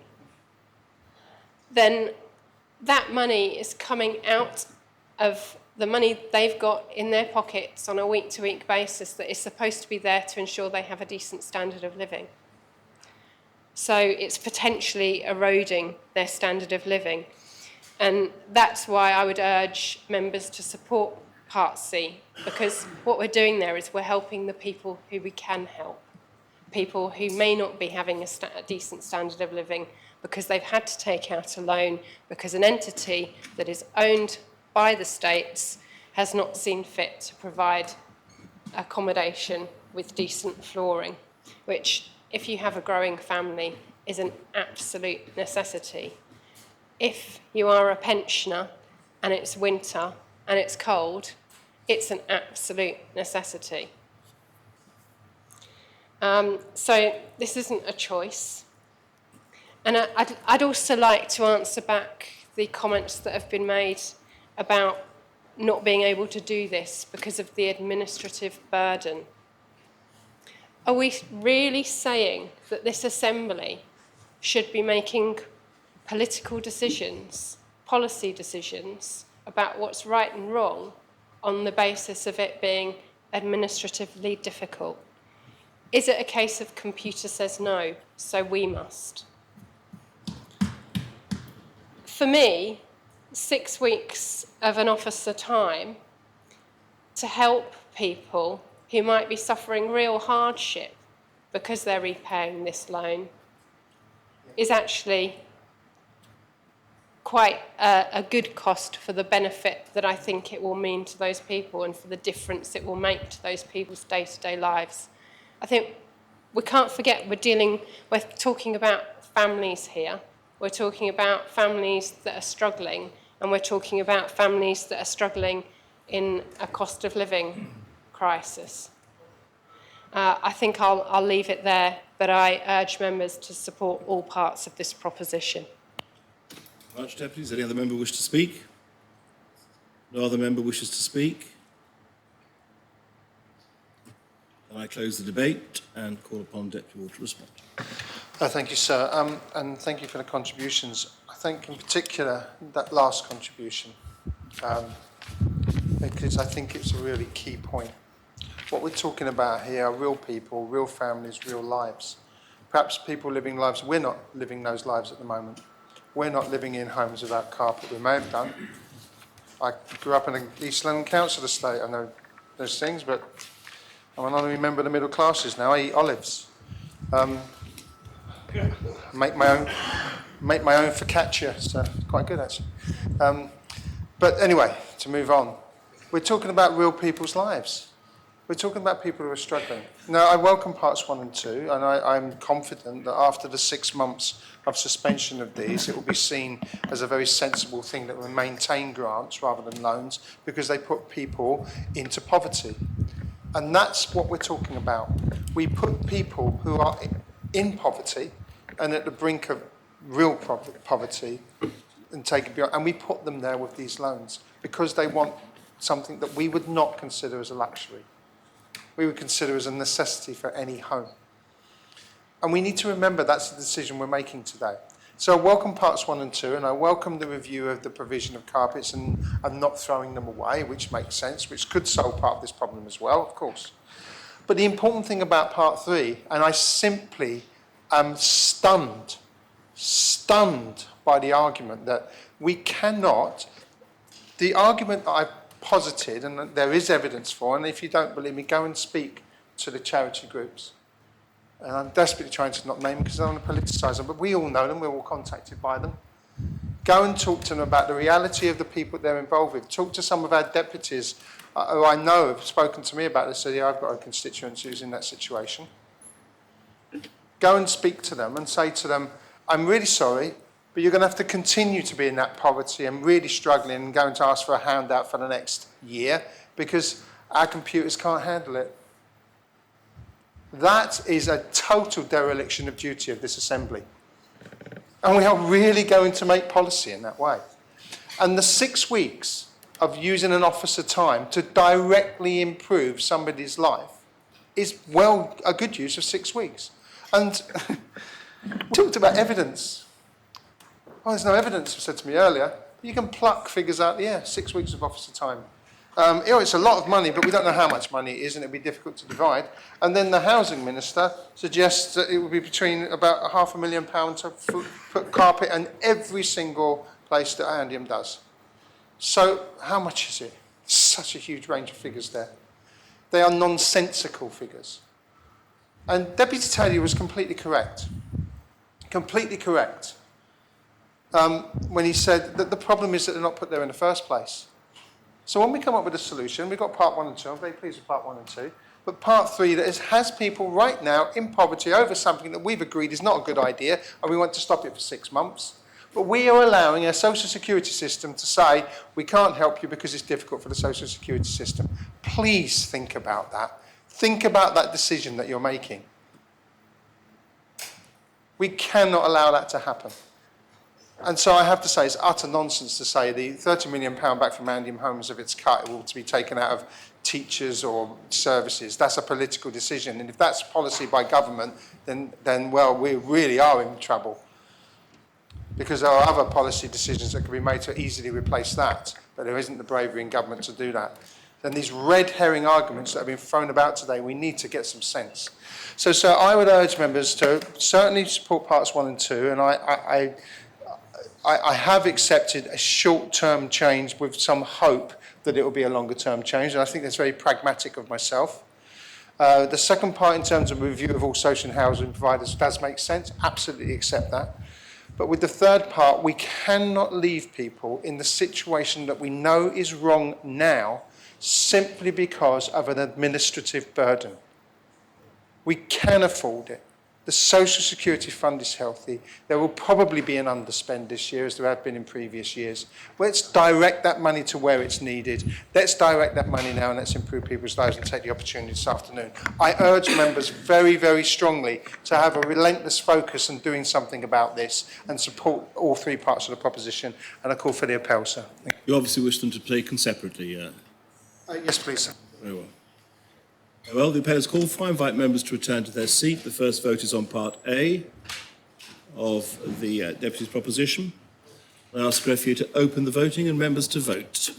then that money is coming out of the money they've got in their pockets on a week-to-week basis that is supposed to be there to ensure they have a decent standard of living. So it's potentially eroding their standard of living. And that's why I would urge members to support Part C, because what we're doing there is we're helping the people who we can help. People who may not be having a decent standard of living because they've had to take out a loan because an entity that is owned by the states has not seen fit to provide accommodation with decent flooring, which, if you have a growing family, is an absolute necessity. If you are a pensioner and it's winter and it's cold, it's an absolute necessity. So this isn't a choice. And I'd also like to answer back the comments that have been made about not being able to do this because of the administrative burden. are we really saying that this assembly should be making political decisions, policy decisions about what's right and wrong on the basis of it being administratively difficult? Is it a case of computer says no, so we must? For me, 6 weeks of an officer time to help people who might be suffering real hardship because they're repaying this loan is actually quite a good cost for the benefit that I think it will mean to those people and for the difference it will make to those people's day-to-day lives. I think we can't forget we're talking about families here. We're talking about families that are struggling, and we're talking about families that are struggling in a cost of living crisis. I think I'll leave it there, but I urge members to support all parts of this proposition. Much, Deputies. Any other member wish to speak? No other member wishes to speak? Then I close the debate and call upon Deputy Ward to respond. Thank you, sir, and thank you for the contributions. I think in particular that last contribution, because I think it's a really key point. What we're talking about here are real people, real families, real lives. Perhaps people living lives, we're not living those lives at the moment. We're not living in homes without carpet. We may have done. I grew up in an East London council estate. I know those things, but I'm an honorary member of the middle classes now. I eat olives. Make my own focaccia, so quite good actually. But anyway, to move on, we're talking about real people's lives. We're talking about people who are struggling. Now, I welcome parts 1 and 2, and I'm confident that after the 6 months of suspension of these, it will be seen as a very sensible thing that we maintain grants rather than loans, because they put people into poverty. And that's what we're talking about. We put people who are in poverty and at the brink of real poverty and take it beyond, and we put them there with these loans because they want something that we would not consider as a luxury. We would consider as a necessity for any home. And we need to remember that's the decision we're making today. So I welcome parts 1 and 2, and I welcome the review of the provision of carpets and not throwing them away, which makes sense, which could solve part of this problem as well, of course. But the important thing about part 3, and I simply am stunned by the argument that we cannot, the argument that I've posited, and there is evidence for, and if you don't believe me, go and speak to the charity groups. And I'm desperately trying to not name them because I don't want to politicise them, but we all know them, we're all contacted by them. Go and talk to them about the reality of the people they're involved with. Talk to some of our deputies who I know have spoken to me about this, so yeah, I've got a constituent who's in that situation. Go and speak to them and say to them, I'm really sorry, but you're going to have to continue to be in that poverty and really struggling and going to ask for a handout for the next year because our computers can't handle it. That is a total dereliction of duty of this assembly. And we are really going to make policy in that way. And the 6 weeks of using an officer time to directly improve somebody's life is, well, a good use of 6 weeks. And we talked about evidence. Well, there's no evidence, you said to me earlier. You can pluck figures out of the air, 6 weeks of officer time. It's a lot of money, but we don't know how much money it is, and it'd be difficult to divide. And then the housing minister suggests that it would be between about £500,000 to put carpet in every single place that Andium does. So how much is it? Such a huge range of figures there. They are nonsensical figures. And Deputy Taylor was completely correct. Completely correct. When he said that the problem is that they're not put there in the first place. So when we come up with a solution, we've got part 1 and 2, I'm very pleased with part 1 and 2, but part 3 that has people right now in poverty over something that we've agreed is not a good idea, and we want to stop it for 6 months. But we are allowing a social security system to say, we can't help you because it's difficult for the social security system. Please think about that. Think about that decision that you're making. We cannot allow that to happen. And so I have to say it's utter nonsense to say the £30 million back from Andium Homes, if it's cut, it will to be taken out of teachers or services. That's a political decision. And if that's policy by government, then well, we really are in trouble. Because there are other policy decisions that can be made to easily replace that, but there isn't the bravery in government to do that. And these red herring arguments that have been thrown about today, we need to get some sense. So, sir, I would urge members to certainly support parts 1 and 2, and I have accepted a short-term change with some hope that it will be a longer-term change, and I think that's very pragmatic of myself. The second part, in terms of review of all social housing providers, does make sense. Absolutely accept that. But with the third part, we cannot leave people in the situation that we know is wrong now simply because of an administrative burden. We can afford it. The Social Security Fund is healthy. There will probably be an underspend this year, as there have been in previous years. Let's direct that money to where it's needed. Let's direct that money now and let's improve people's lives and take the opportunity this afternoon. I urge members very, very strongly to have a relentless focus on doing something about this and support all 3 parts of the proposition. And I call for the appel, sir. Thank You obviously wish them to be taken separately. Yes, please, sir. Very well. Well, the appel is called for. I invite members to return to their seat. The first vote is on Part A of the Deputy's proposition. I ask Greffier to open the voting and members to vote.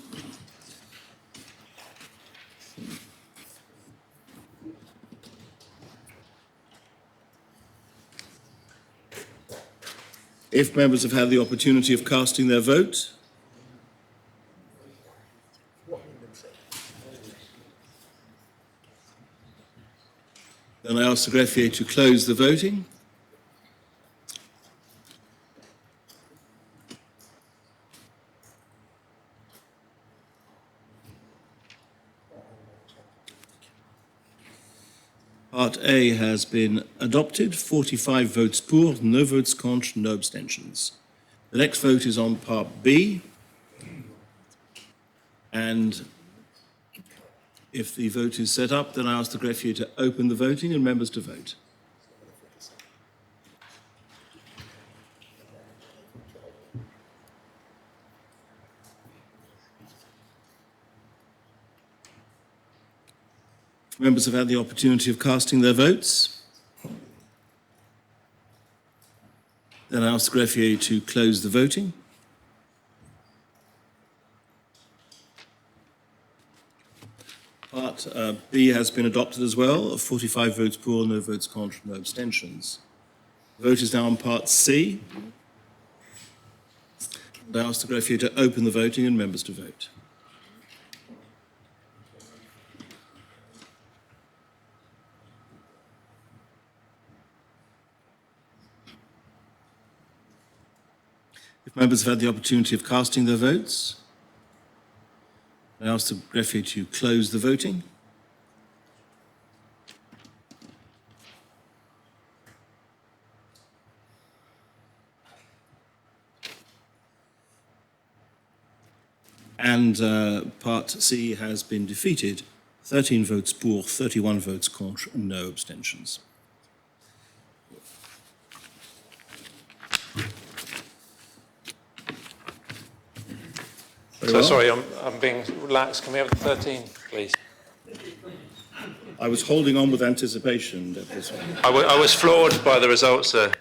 If members have had the opportunity of casting their vote, then I ask the greffier to close the voting. Part A has been adopted, 45 votes pour, no votes contre, no abstentions. The next vote is on Part B. And if the vote is set up, then I ask the greffier to open the voting and members to vote. Members have had the opportunity of casting their votes. Then I ask the greffier to close the voting. Part B has been adopted as well, 45 votes pour, no votes contre, no abstentions. The vote is now on Part C. And I ask the greffier to open the voting and members to vote. If members have had the opportunity of casting their votes, I ask the greffier to close the voting. And Part C has been defeated, 13 votes pour, 31 votes contre, and no abstentions. So sorry, I'm being relaxed. Can we have the 13, please? I was holding on with anticipation at this one. I was floored by the results, sir.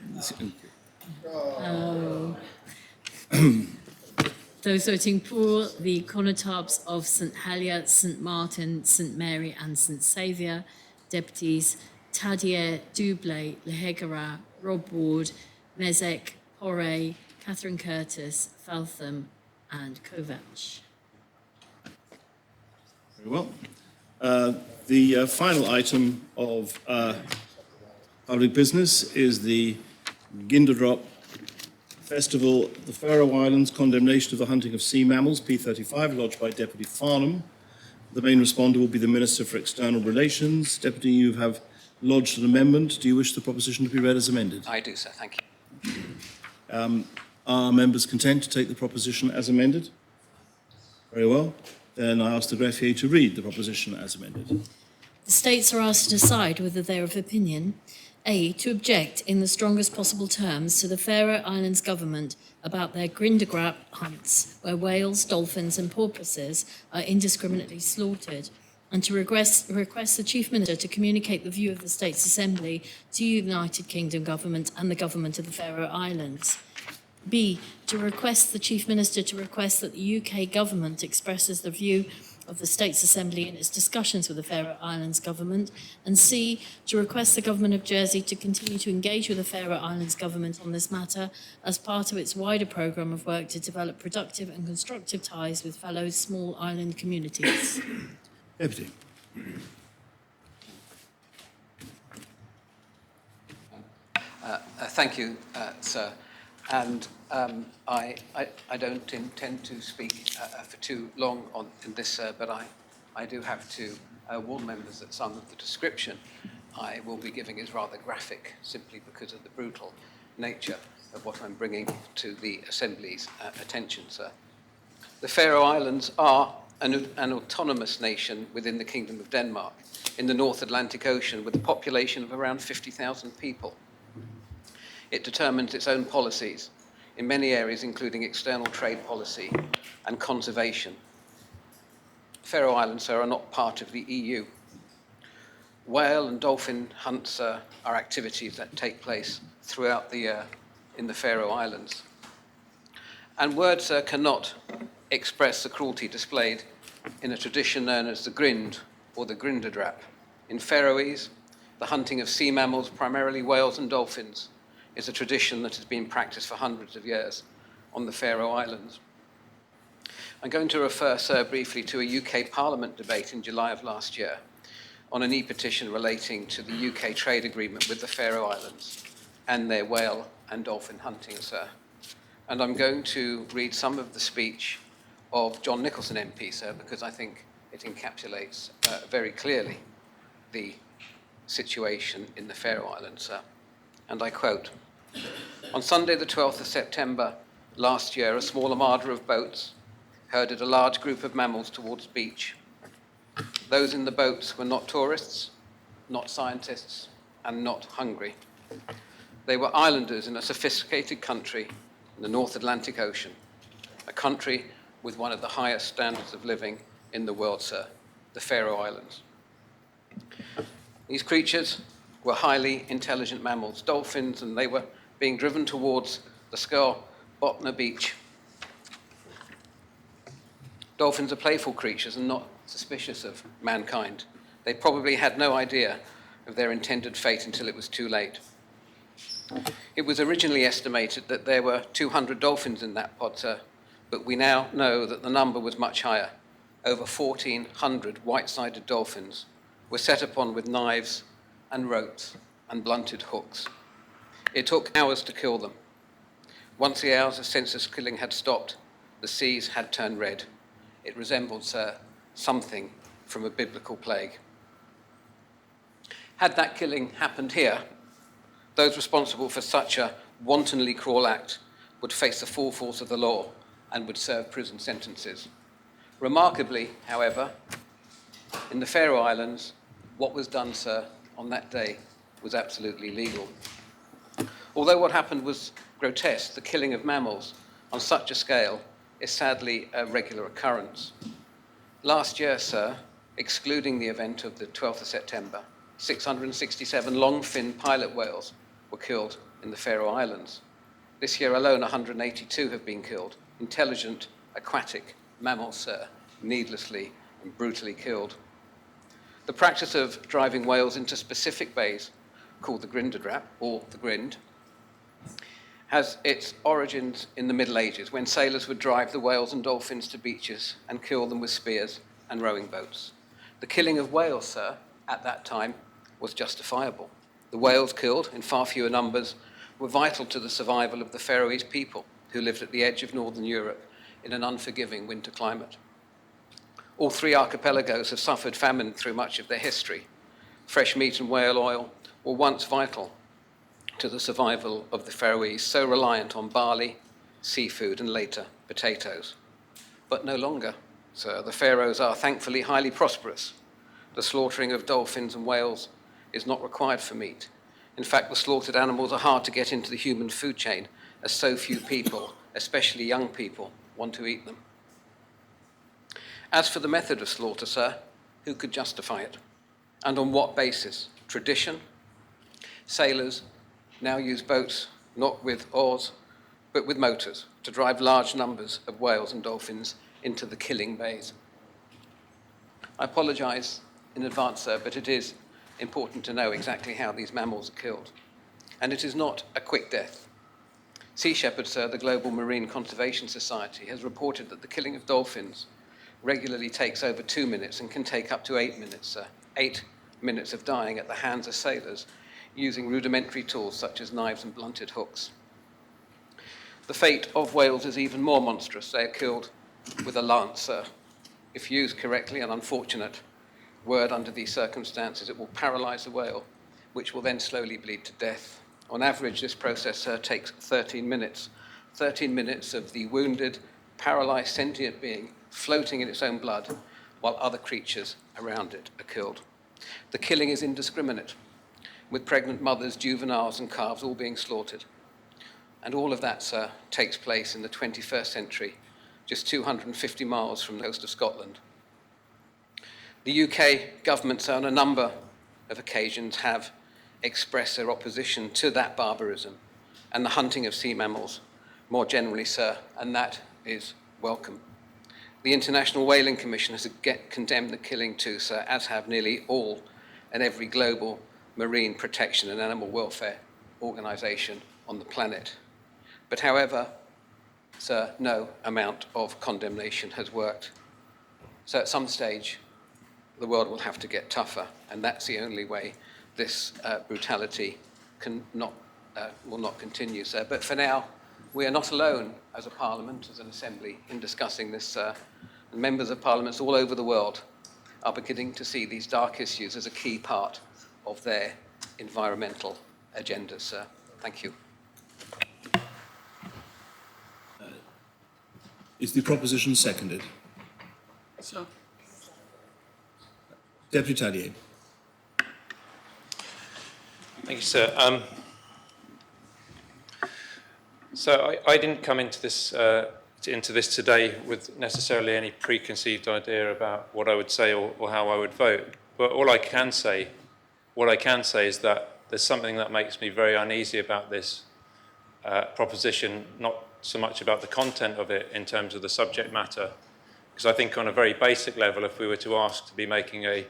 Those voting for the connotabs of St Helier, St Martin, St Mary and St Saviour, deputies Tadier, Dublé, Lehegara, Rob Ward, Mezek, Porre, Catherine Curtis, Feltham and Kovac. Very well. The final item of public business is the Ginderdrop Festival, the Faroe Islands, condemnation of the hunting of sea mammals, P35, lodged by Deputy Farnham. The main responder will be the Minister for External Relations. Deputy, you have lodged an amendment. Do you wish the proposition to be read as amended? I do, sir. Thank you. Are members content to take the proposition as amended? Very well. Then I ask the greffier to read the proposition as amended. The states are asked to decide whether they are of opinion A, to object in the strongest possible terms to the Faroe Islands government about their Grindagrap hunts, where whales, dolphins and porpoises are indiscriminately slaughtered, and to request the Chief Minister to communicate the view of the States Assembly to the United Kingdom Government and the Government of the Faroe Islands. B, to request the Chief Minister to request that the UK Government expresses the view of the States Assembly in its discussions with the Faroe Islands Government, and C, to request the Government of Jersey to continue to engage with the Faroe Islands Government on this matter as part of its wider programme of work to develop productive and constructive ties with fellow small island communities. Deputy. Thank you, sir. And I don't intend to speak for too long in this, sir, but I do have to warn members that some of the description I will be giving is rather graphic, simply because of the brutal nature of what I'm bringing to the Assembly's attention, sir. The Faroe Islands are an autonomous nation within the Kingdom of Denmark in the North Atlantic Ocean with a population of around 50,000 people. It determines its own policies in many areas, including external trade policy and conservation. Faroe Islands, sir, are not part of the EU. Whale and dolphin hunts are activities that take place throughout the year in the Faroe Islands. And words cannot express the cruelty displayed in a tradition known as the grind or the grindadrap. In Faroese, the hunting of sea mammals, primarily whales and dolphins, is a tradition that has been practiced for hundreds of years on the Faroe Islands. I'm going to refer, sir, briefly to a UK Parliament debate in July of last year on an e-petition relating to the UK trade agreement with the Faroe Islands and their whale and dolphin hunting, sir. And I'm going to read some of the speech of John Nicholson MP, sir, because I think it encapsulates very clearly the situation in the Faroe Islands, sir. And I quote, "On Sunday the 12th of September last year, a small armada of boats herded a large group of mammals towards beach. Those in the boats were not tourists, not scientists, and not hungry. They were islanders in a sophisticated country in the North Atlantic Ocean, a country with one of the highest standards of living in the world, sir, the Faroe Islands. These creatures were highly intelligent mammals, dolphins, and they were being driven towards the Skjaldbotna beach. Dolphins are playful creatures and not suspicious of mankind. They probably had no idea of their intended fate until it was too late. It was originally estimated that there were 200 dolphins in that pod, sir, but we now know that the number was much higher. Over 1,400 white-sided dolphins were set upon with knives and ropes and blunted hooks. It took hours to kill them. Once the hours of senseless killing had stopped, the seas had turned red. It resembled, sir, something from a biblical plague. Had that killing happened here, those responsible for such a wantonly cruel act would face the full force of the law and would serve prison sentences. Remarkably, however, in the Faroe Islands, what was done, sir, on that day was absolutely legal. Although what happened was grotesque, the killing of mammals on such a scale is sadly a regular occurrence. Last year, sir, excluding the event of the 12th of September, 667 long-fin pilot whales were killed in the Faroe Islands. This year alone, 182 have been killed. Intelligent, aquatic mammals, sir, needlessly and brutally killed. The practice of driving whales into specific bays, called the grindadrap, or the grind, has its origins in the Middle Ages, when sailors would drive the whales and dolphins to beaches and kill them with spears and rowing boats. The killing of whales, sir, at that time was justifiable. The whales killed, in far fewer numbers, were vital to the survival of the Faroese people, who lived at the edge of northern Europe in an unforgiving winter climate. All three archipelagos have suffered famine through much of their history. Fresh meat and whale oil were once vital to the survival of the Faroese, so reliant on barley, seafood, and later potatoes. But no longer, sir. The Faroes are thankfully highly prosperous. The slaughtering of dolphins and whales is not required for meat. In fact, the slaughtered animals are hard to get into the human food chain, as so few people, especially young people, want to eat them. As for the method of slaughter, sir, Who could justify it? And on what basis? Tradition? Sailors now use boats not with oars, but with motors to drive large numbers of whales and dolphins into the killing bays. I apologise in advance, sir, but it is important to know exactly how these mammals are killed. And it is not a quick death. Sea Shepherd, sir, the Global Marine Conservation Society, has reported that the killing of dolphins regularly takes over 2 minutes and can take up to 8 minutes, sir. 8 minutes of dying at the hands of sailors using rudimentary tools such as knives and blunted hooks. The fate of whales is even more monstrous. They are killed with a lance, sir. If used correctly, an unfortunate word under these circumstances, it will paralyze the whale, which will then slowly bleed to death. On average, this process, sir, takes 13 minutes. 13 minutes of the wounded, paralyzed sentient being floating in its own blood while other creatures around it are killed. The killing is indiscriminate, with pregnant mothers, juveniles and calves all being slaughtered. And all of that, sir, takes place in the 21st century, just 250 miles from the coast of Scotland. The UK government, sir, on a number of occasions have expressed their opposition to that barbarism and the hunting of sea mammals more generally, sir, and that is welcome. The International Whaling Commission has condemned the killing too, sir, as have nearly all and every global marine protection and animal welfare organisation on the planet. But however, sir, no amount of condemnation has worked. So at some stage, the world will have to get tougher, and that's the only way this brutality will not continue, sir. But for now, we are not alone as a parliament, as an assembly, in discussing this. Members of parliaments all over the world are beginning to see these dark issues as a key part of their environmental agendas, sir. Thank you. Is the proposition seconded? Sir. Deputy Tallier. Thank you, sir. So I didn't come into this today with necessarily any preconceived idea about what I would say or how I would vote. But what I can say is that there's something that makes me very uneasy about this proposition, not so much about the content of it in terms of the subject matter, because I think on a very basic level, if we were to ask to be making a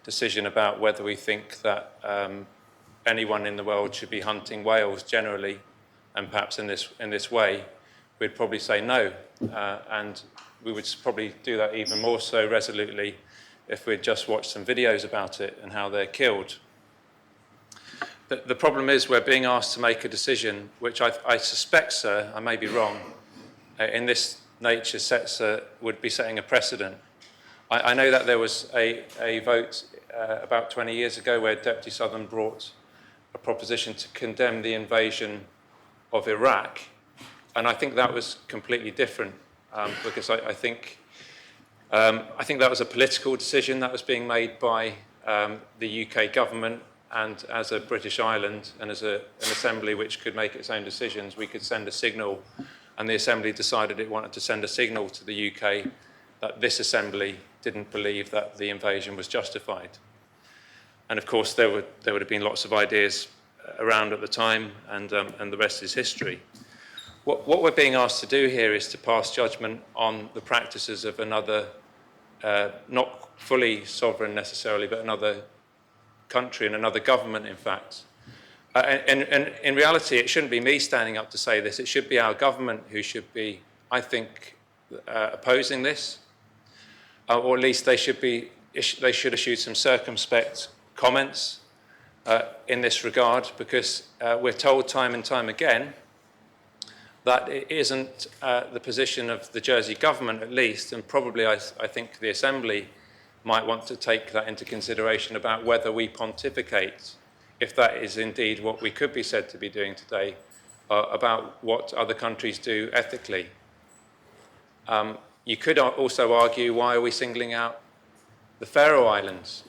decision about whether we think that anyone in the world should be hunting whales generally, and perhaps in this way, we'd probably say no, and we would probably do that even more so resolutely if we'd just watched some videos about it and how they're killed. The problem is we're being asked to make a decision which I suspect, sir, I may be wrong, in this nature would be setting a precedent. I know that there was a vote about 20 years ago where Deputy Southern brought a proposition to condemn the invasion of Iraq, and I think that was completely different because I think that was a political decision that was being made by the UK government, and as a British island and as an assembly which could make its own decisions, we could send a signal, and the assembly decided it wanted to send a signal to the UK that this assembly didn't believe that the invasion was justified. And of course there would have been lots of ideas around at the time, and the rest is history. What we're being asked to do here is to pass judgment on the practices of another, not fully sovereign necessarily, but another country and another government, in fact. And in reality, it shouldn't be me standing up to say this. It should be our government who should be, I think, opposing this, or at least they should issue some circumspect comments in this regard, because we're told time and time again that it isn't the position of the Jersey government, at least, and probably I think the Assembly might want to take that into consideration about whether we pontificate, if that is indeed what we could be said to be doing today, about what other countries do ethically. You could also argue, why are we singling out the Faroe Islands?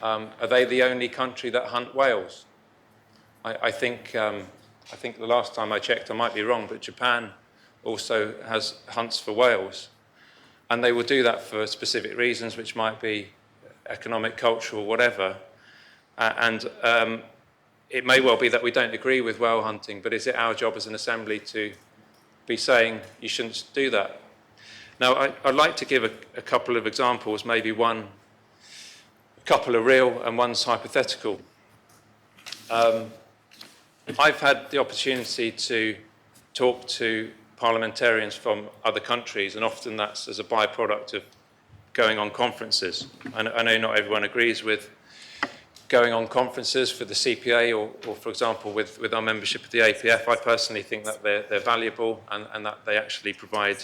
Are they the only country that hunt whales? I think the last time I checked, I might be wrong, but Japan also hunts for whales. And they will do that for specific reasons, which might be economic, cultural, whatever. It may well be that we don't agree with whale hunting, but is it our job as an assembly to be saying you shouldn't do that? Now, I'd like to give a couple of examples, maybe a couple are real and one's hypothetical. I've had the opportunity to talk to parliamentarians from other countries, and often that's as a byproduct of going on conferences. I know not everyone agrees with going on conferences for the CPA or for example, with our membership of the APF. I personally think that they're valuable and that they actually provide,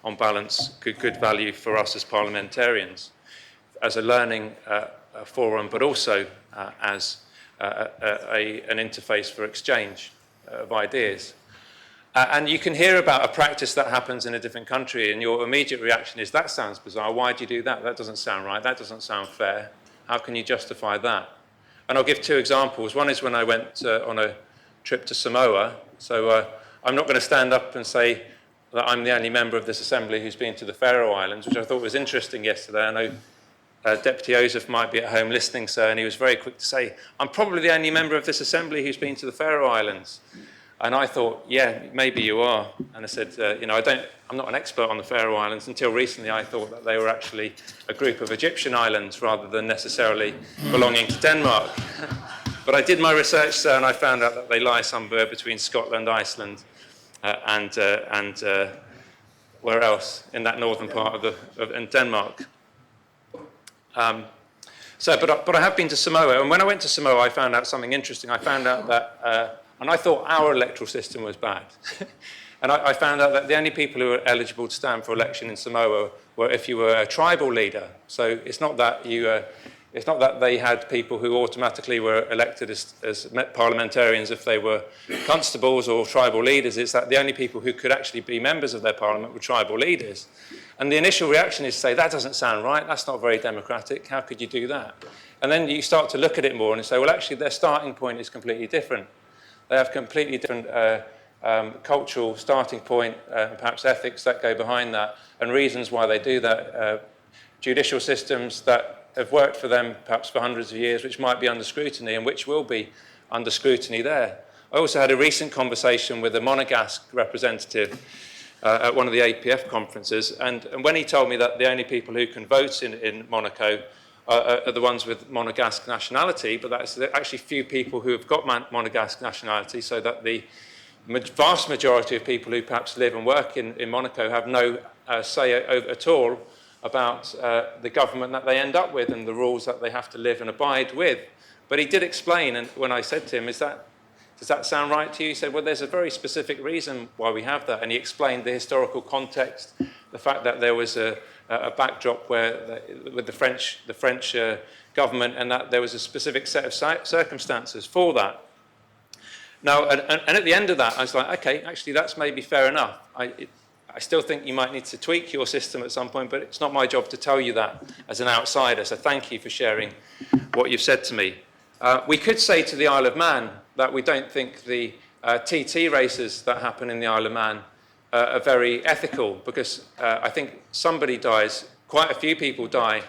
on balance, good value for us as parliamentarians, as a learning forum, but also as an interface for exchange of ideas. And you can hear about a practice that happens in a different country, and your immediate reaction is, that sounds bizarre, why do you do that? That doesn't sound right, that doesn't sound fair. How can you justify that? And I'll give two examples. One is when I went on a trip to Samoa. So I'm not going to stand up and say that I'm the only member of this assembly who's been to the Faroe Islands, which I thought was interesting yesterday. I know Deputy Joseph might be at home listening, sir, and he was very quick to say, I'm probably the only member of this assembly who's been to the Faroe Islands. And I thought, yeah, maybe you are. And I said, I'm not an expert on the Faroe Islands. Until recently, I thought that they were actually a group of Egyptian islands rather than necessarily belonging to Denmark. But I did my research, sir, and I found out that they lie somewhere between Scotland, Iceland, and where else? In that northern part in Denmark. But I have been to Samoa, and when I went to Samoa, I found out something interesting. I found out that, and I thought our electoral system was bad. And I found out that the only people who were eligible to stand for election in Samoa were if you were a tribal leader. So it's not that they had people who automatically were elected as parliamentarians if they were constables or tribal leaders. It's that the only people who could actually be members of their parliament were tribal leaders. And the initial reaction is to say, that doesn't sound right, that's not very democratic, how could you do that? And then you start to look at it more and say, well, actually, their starting point is completely different. They have completely different cultural starting point, perhaps ethics that go behind that, and reasons why they do that. Judicial systems that have worked for them perhaps for hundreds of years, which might be under scrutiny and which will be under scrutiny there. I also had a recent conversation with a Monegasque representative at one of the APF conferences, and when he told me that the only people who can vote in Monaco are the ones with Monegasque nationality, but that's actually few people who have got Monegasque nationality, so that the vast majority of people who perhaps live and work in Monaco have no say at all about the government that they end up with and the rules that they have to live and abide with. But he did explain, and when I said to him, does that sound right to you? He said, well, there's a very specific reason why we have that. And he explained the historical context, the fact that there was a backdrop with the French government, and that there was a specific set of circumstances for that. Now, and at the end of that, I was like, okay, actually, that's maybe fair enough. I still think you might need to tweak your system at some point, but it's not my job to tell you that as an outsider. So thank you for sharing what you've said to me. We could say to the Isle of Man that we don't think the TT races that happen in the Isle of Man are very ethical, because I think somebody dies, quite a few people die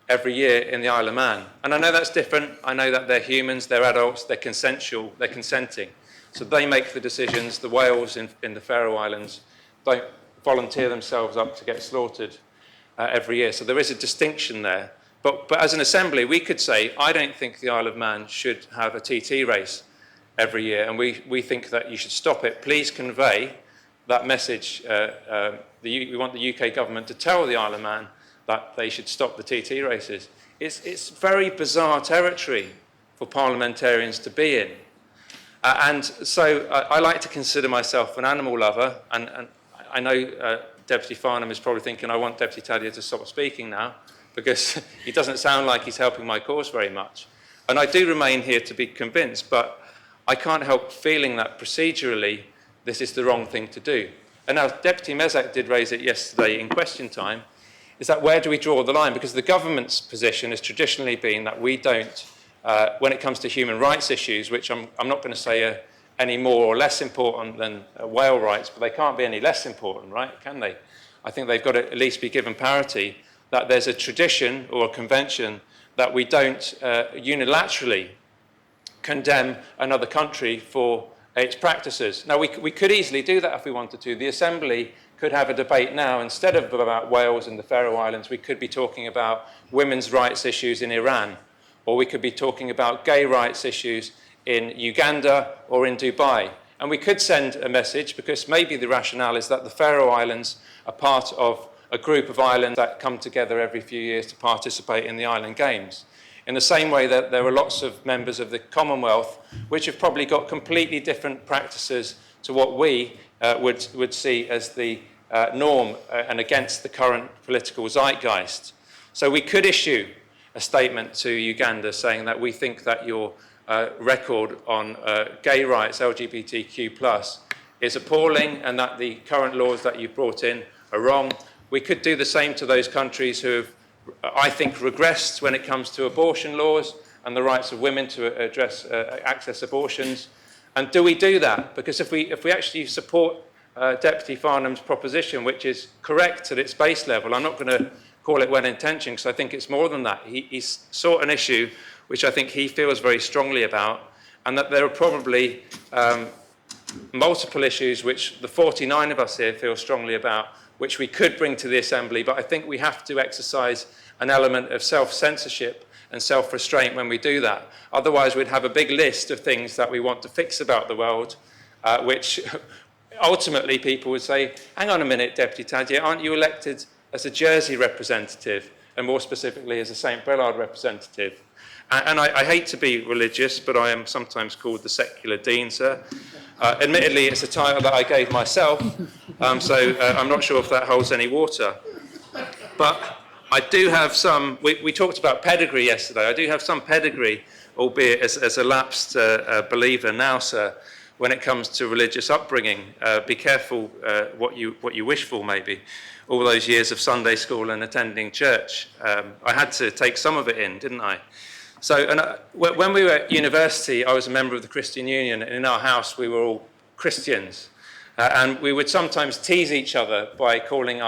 every year in the Isle of Man. And I know that's different. I know that they're humans, they're adults, they're consensual, they're consenting. So they make the decisions. The whales in the Faroe Islands don't volunteer themselves up to get slaughtered every year. So there is a distinction there. But as an assembly, we could say, I don't think the Isle of Man should have a TT race every year, and we think that you should stop it. Please convey that message. We want the UK government to tell the Isle of Man that they should stop the TT races. It's very bizarre territory for parliamentarians to be in. And so I like to consider myself an animal lover, and I know Deputy Farnham is probably thinking I want Deputy Tadia to stop speaking now, because he doesn't sound like he's helping my cause very much. And I do remain here to be convinced, but I can't help feeling that procedurally this is the wrong thing to do. And now Deputy Mezak did raise it yesterday in question time, is that where do we draw the line? Because the government's position has traditionally been that we don't, when it comes to human rights issues, which I'm not going to say are any more or less important than whale rights, but they can't be any less important, right? Can they? I think they've got to at least be given parity, that there's a tradition or a convention that we don't unilaterally condemn another country for its practices. Now, we could easily do that if we wanted to. The Assembly could have a debate now. Instead of about Wales and the Faroe Islands, we could be talking about women's rights issues in Iran, or we could be talking about gay rights issues in Uganda or in Dubai. And we could send a message, because maybe the rationale is that the Faroe Islands are part of a group of islands that come together every few years to participate in the Island Games. In the same way that there are lots of members of the Commonwealth which have probably got completely different practices to what we would see as the norm and against the current political zeitgeist. So we could issue a statement to Uganda saying that we think that your record on gay rights, LGBTQ+, is appalling, and that the current laws that you've brought in are wrong. We could do the same to those countries who have, I think, regressed when it comes to abortion laws and the rights of women to address access abortions. And do we do that? Because if we actually support Deputy Farnham's proposition, which is correct at its base level, I'm not going to call it well-intentioned, because I think it's more than that. He's sought an issue which I think he feels very strongly about, and that there are probably multiple issues which the 49 of us here feel strongly about, which we could bring to the Assembly, but I think we have to exercise an element of self-censorship and self-restraint when we do that. Otherwise, we'd have a big list of things that we want to fix about the world, which ultimately people would say, hang on a minute, Deputy Tadgett, aren't you elected as a Jersey representative, and more specifically as a St. Brelard representative? And I hate to be religious, but I am sometimes called the secular dean, sir. Admittedly, it's a title that I gave myself, so I'm not sure if that holds any water. But I do have some, we talked about pedigree yesterday. I do have some pedigree, albeit as a lapsed believer now, sir, when it comes to religious upbringing. Be careful what you wish for, maybe. All those years of Sunday school and attending church, I had to take some of it in, didn't I? So when we were at university, I was a member of the Christian Union, and in our house we were all Christians. And we would sometimes tease each other by calling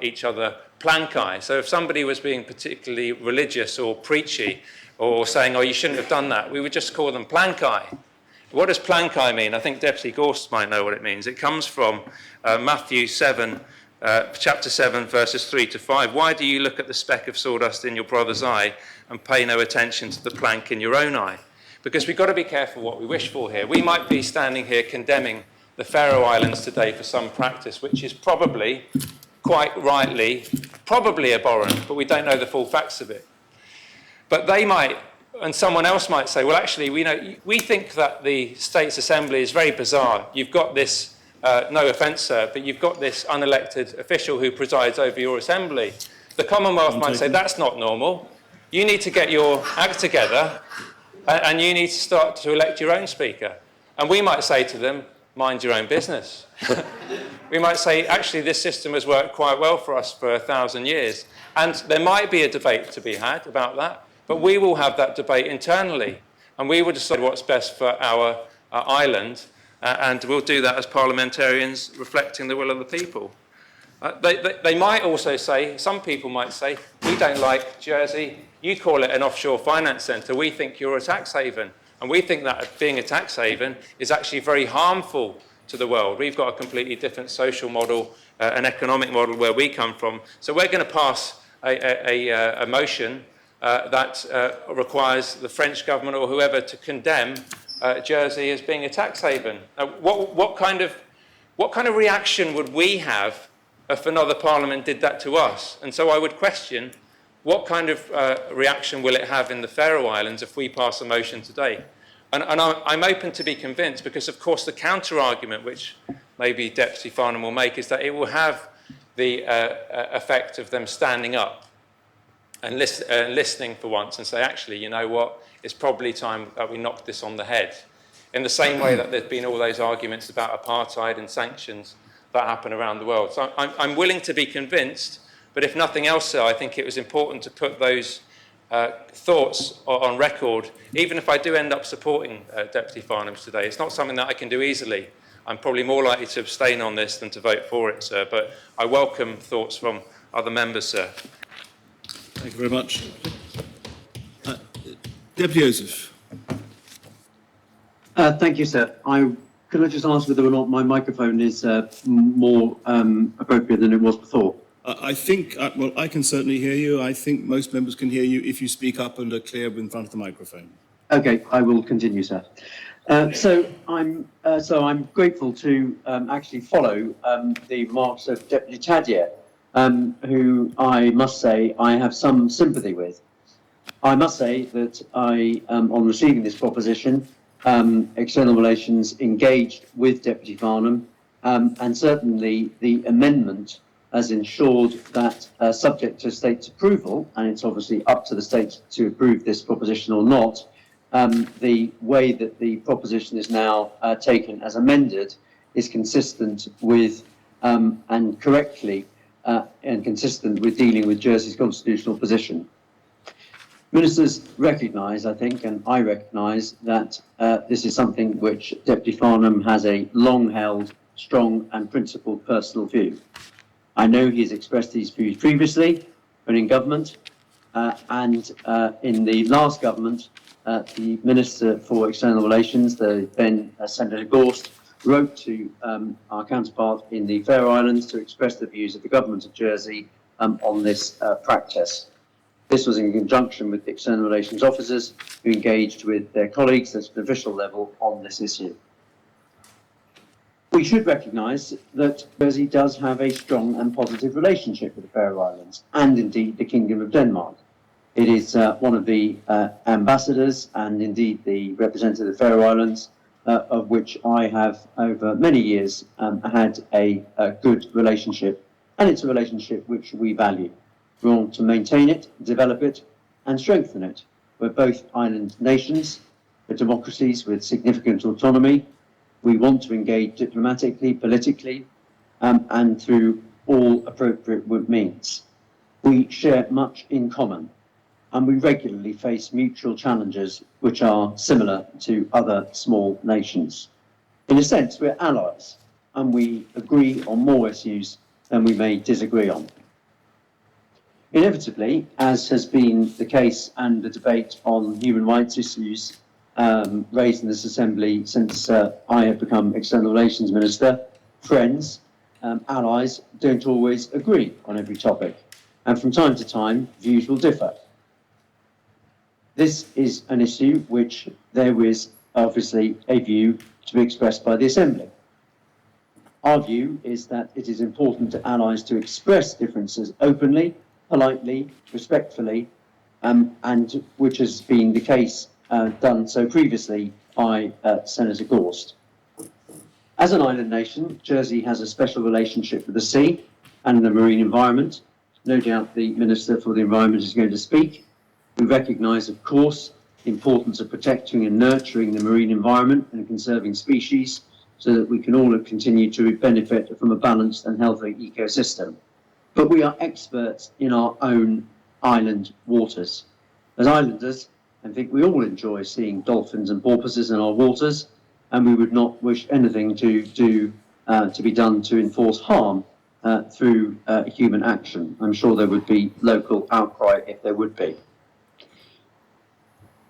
each other plankai. So if somebody was being particularly religious or preachy, or saying, oh, you shouldn't have done that, we would just call them plankai. What does plankai mean? I think Deputy Gorst might know what it means. It comes from Matthew 7, chapter 7, verses 3 to 5. Why do you look at the speck of sawdust in your brother's eye and pay no attention to the plank in your own eye? Because we've got to be careful what we wish for here. We might be standing here condemning the Faroe Islands today for some practice which is probably, quite rightly, probably abhorrent, but we don't know the full facts of it. But they might, and someone else might say, well, actually, we think that the States Assembly is very bizarre. You've got this, no offence, sir, but you've got this unelected official who presides over your assembly. The Commonwealth might say, that's not normal. You need to get your act together, and you need to start to elect your own speaker. And we might say to them, mind your own business. We might say, actually, this system has worked quite well for us for 1,000 years. And there might be a debate to be had about that, but we will have that debate internally, and we will decide what's best for our island, and we'll do that as parliamentarians reflecting the will of the people. They might also say, some people might say, we don't like Jersey, you call it an offshore finance centre, we think you're a tax haven. And we think that being a tax haven is actually very harmful to the world. We've got a completely different social model, an economic model where we come from. So we're going to pass a motion that requires the French government or whoever to condemn Jersey as being a tax haven. Now, what kind of reaction would we have if another parliament did that to us? And so I would question, what kind of reaction will it have in the Faroe Islands if we pass a motion today? And I'm open to be convinced, because of course the counter-argument, which maybe Deputy Farnham will make, is that it will have the effect of them standing up and listening for once and say, actually, you know what, it's probably time that we knock this on the head. In the same way that there's been all those arguments about apartheid and sanctions that happen around the world. So I'm willing to be convinced, but if nothing else, sir, I think it was important to put those thoughts on record, even if I do end up supporting Deputy Farnham's today. It's not something that I can do easily. I'm probably more likely to abstain on this than to vote for it, sir, but I welcome thoughts from other members, sir. Thank you very much. Deputy Joseph. Thank you, sir. Could I just ask whether or not my microphone is more appropriate than it was before? I think, well, I can certainly hear you. I think most members can hear you if you speak up and are clear in front of the microphone. Okay, I will continue, sir. So I'm grateful to actually follow the remarks of Deputy Tadier, who I must say I have some sympathy with. I must say that on receiving this proposition, External Relations engaged with Deputy Farnham, and certainly the amendment has ensured that, subject to states' approval, and it's obviously up to the states to approve this proposition or not, the way that the proposition is now taken as amended is consistent with and correctly and consistent with dealing with Jersey's constitutional position. Ministers recognise, I think, and I recognise that this is something which Deputy Farnham has a long-held, strong and principled personal view. I know he has expressed these views previously when in government, and in the last government, the Minister for External Relations, the then Senator Gorst, wrote to our counterpart in the Faroe Islands to express the views of the Government of Jersey on this practice. This was in conjunction with the External Relations officers who engaged with their colleagues at an official level on this issue. We should recognise that Jersey does have a strong and positive relationship with the Faroe Islands and indeed the Kingdom of Denmark. It is one of the ambassadors and indeed the representative of the Faroe Islands of which I have over many years had a good relationship, and it's a relationship which we value. We want to maintain it, develop it and strengthen it. We're both island nations, we're democracies with significant autonomy. We want to engage diplomatically, politically, and through all appropriate means. We share much in common, and we regularly face mutual challenges which are similar to other small nations. In a sense, we're allies, and we agree on more issues than we may disagree on. Inevitably, as has been the case and the debate on human rights issues raised in this Assembly since I have become External Relations Minister, friends, allies don't always agree on every topic, and from time to time views will differ. This is an issue which there is obviously a view to be expressed by the Assembly. Our view is that it is important to allies to express differences openly, politely, respectfully, and which has been the case done so previously by Senator Gorst. As an island nation, Jersey has a special relationship with the sea and the marine environment. No doubt the Minister for the Environment is going to speak. We recognise, of course, the importance of protecting and nurturing the marine environment and conserving species so that we can all continue to benefit from a balanced and healthy ecosystem. But we are experts in our own island waters. As islanders, I think we all enjoy seeing dolphins and porpoises in our waters, and we would not wish anything to be done to enforce harm through human action. I'm sure there would be local outcry if there would be.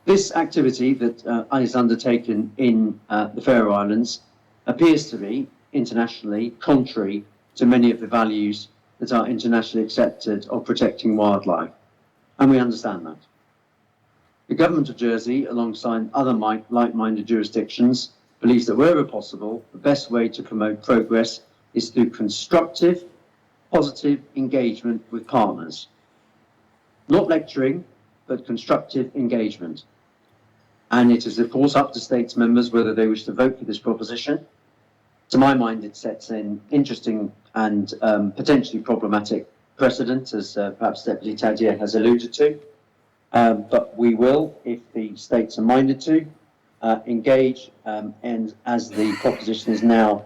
This activity that is undertaken in the Faroe Islands appears to be internationally contrary to many of the values that are internationally accepted of protecting wildlife, and we understand that. The Government of Jersey, alongside other like-minded jurisdictions, believes that wherever possible, the best way to promote progress is through constructive, positive engagement with partners. Not lecturing, but constructive engagement. And it is, of course, up to states members whether they wish to vote for this proposition. To my mind, it sets an interesting and potentially problematic precedent, as perhaps Deputy Tadier has alluded to. But we will, if the states are minded to, engage, and as the proposition is now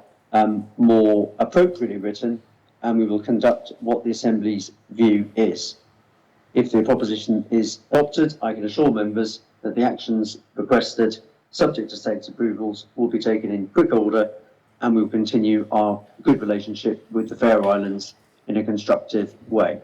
more appropriately written, and we will conduct what the Assembly's view is. If the proposition is adopted, I can assure members that the actions requested, subject to states' approvals, will be taken in quick order, and we will continue our good relationship with the Faroe Islands in a constructive way.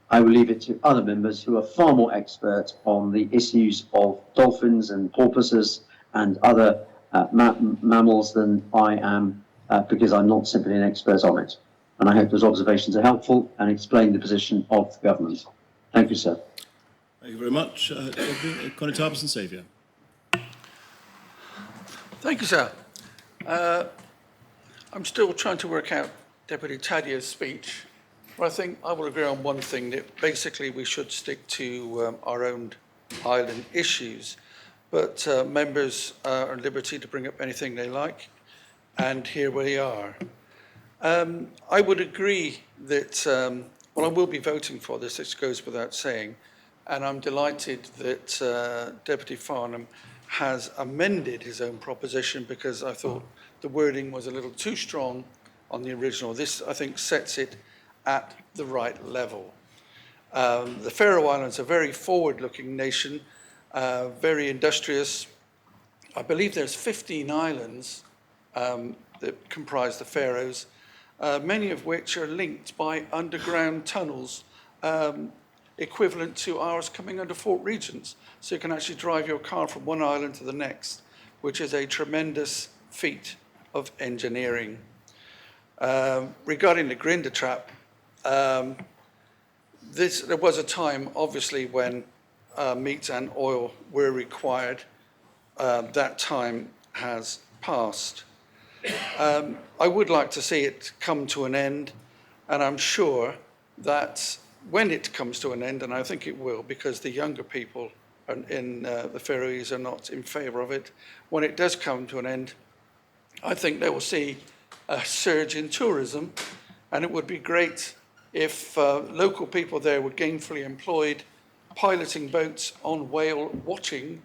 I will leave it to other members who are far more expert on the issues of dolphins and porpoises and other mammals than I am, because I'm not simply an expert on it. And I hope those observations are helpful and explain the position of the government. Thank you, sir. Thank you very much. Conatapis and Saviour. Thank you, sir. I'm still trying to work out Deputy Tadia's speech. But I think I will agree on one thing, that basically we should stick to our own island issues. But members are at liberty to bring up anything they like. And here we are. I would agree that, well, I will be voting for this, this goes without saying. And I'm delighted that Deputy Farnham has amended his own proposition, because I thought the wording was a little too strong on the original. This, I think, sets it at the right level. The Faroe Islands are a very forward-looking nation, very industrious. I believe there's 15 islands that comprise the Faroes, many of which are linked by underground tunnels equivalent to ours coming under Fort Regents. So you can actually drive your car from one island to the next, which is a tremendous feat of engineering. Regarding the Grinder Trap, there was a time, obviously, when meat and oil were required. That time has passed. I would like to see it come to an end, and I'm sure that when it comes to an end, and I think it will, because the younger people in the Faroese are not in favour of it, when it does come to an end, I think they will see a surge in tourism, and it would be great if local people there were gainfully employed piloting boats on whale watching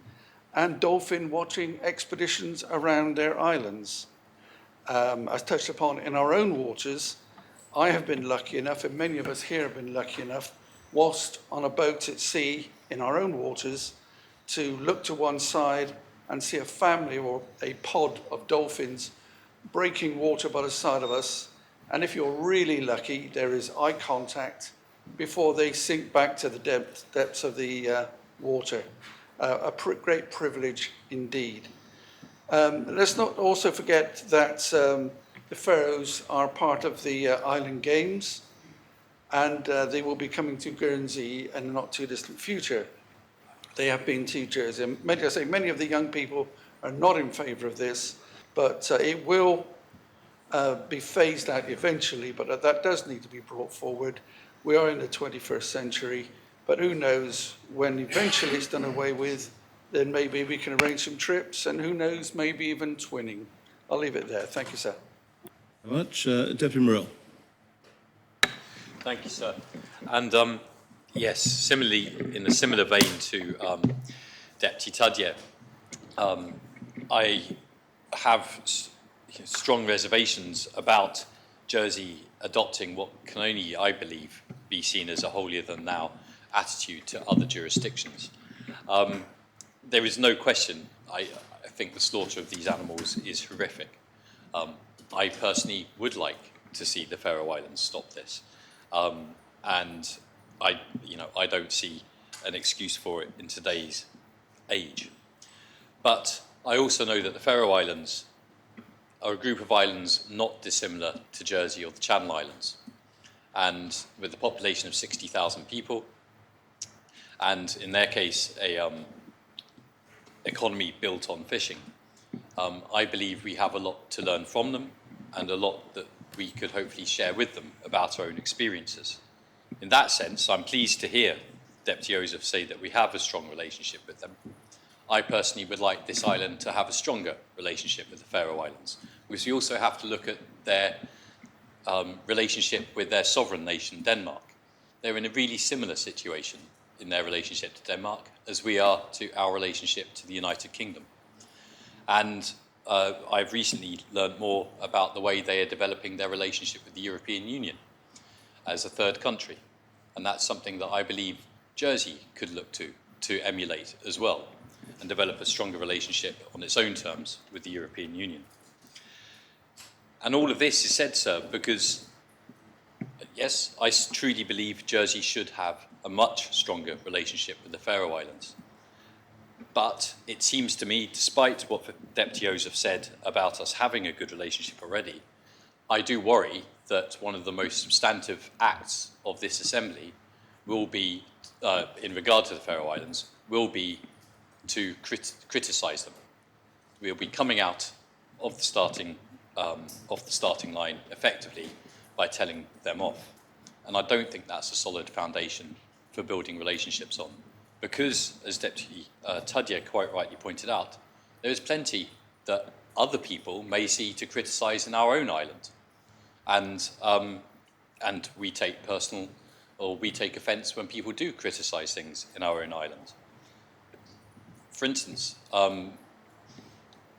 and dolphin watching expeditions around their islands. As touched upon in our own waters, I have been lucky enough, and many of us here have been lucky enough, whilst on a boat at sea in our own waters, to look to one side and see a family or a pod of dolphins breaking water by the side of us. And if you're really lucky, there is eye contact before they sink back to the depths of the water. Great privilege indeed. Let's not also forget that the Faroes are part of the Island Games, and they will be coming to Guernsey in the not too distant future. They have been to Jersey. And many of the young people are not in favour of this, but it will be phased out eventually, but that does need to be brought forward. We are in the 21st century, but who knows, when eventually it's done away with, then maybe we can arrange some trips, and who knows, maybe even twinning. I'll leave it there. Thank you, sir. Very much. Deputy Morell. Thank you, sir. And yes, similarly, in a similar vein to Deputy Tadje, I have strong reservations about Jersey adopting what can only, I believe, be seen as a holier-than-thou attitude to other jurisdictions. There is no question, I think the slaughter of these animals is horrific. I personally would like to see the Faroe Islands stop this. And I don't see an excuse for it in today's age. But I also know that the Faroe Islands are a group of islands not dissimilar to Jersey or the Channel Islands. And with a population of 60,000 people, and in their case, a economy built on fishing, I believe we have a lot to learn from them and a lot that we could hopefully share with them about our own experiences. In that sense, I'm pleased to hear Deputy Joseph say that we have a strong relationship with them. I personally would like this island to have a stronger relationship with the Faroe Islands, because we also have to look at their relationship with their sovereign nation, Denmark. They're in a really similar situation in their relationship to Denmark as we are to our relationship to the United Kingdom. And I've recently learned more about the way they are developing their relationship with the European Union as a third country. And that's something that I believe Jersey could look to emulate as well and develop a stronger relationship on its own terms with the European Union. And all of this is said, sir, because yes, I truly believe Jersey should have a much stronger relationship with the Faroe Islands. But it seems to me, despite what the Deputy O's have said about us having a good relationship already, I do worry that one of the most substantive acts of this Assembly will be, in regard to the Faroe Islands, will be to criticise them. We'll be coming out of the starting line effectively by telling them off. And I don't think that's a solid foundation for building relationships on. Because, as Deputy Tudje quite rightly pointed out, there is plenty that other people may see to criticise in our own island. And we take offence when people do criticise things in our own island. For instance,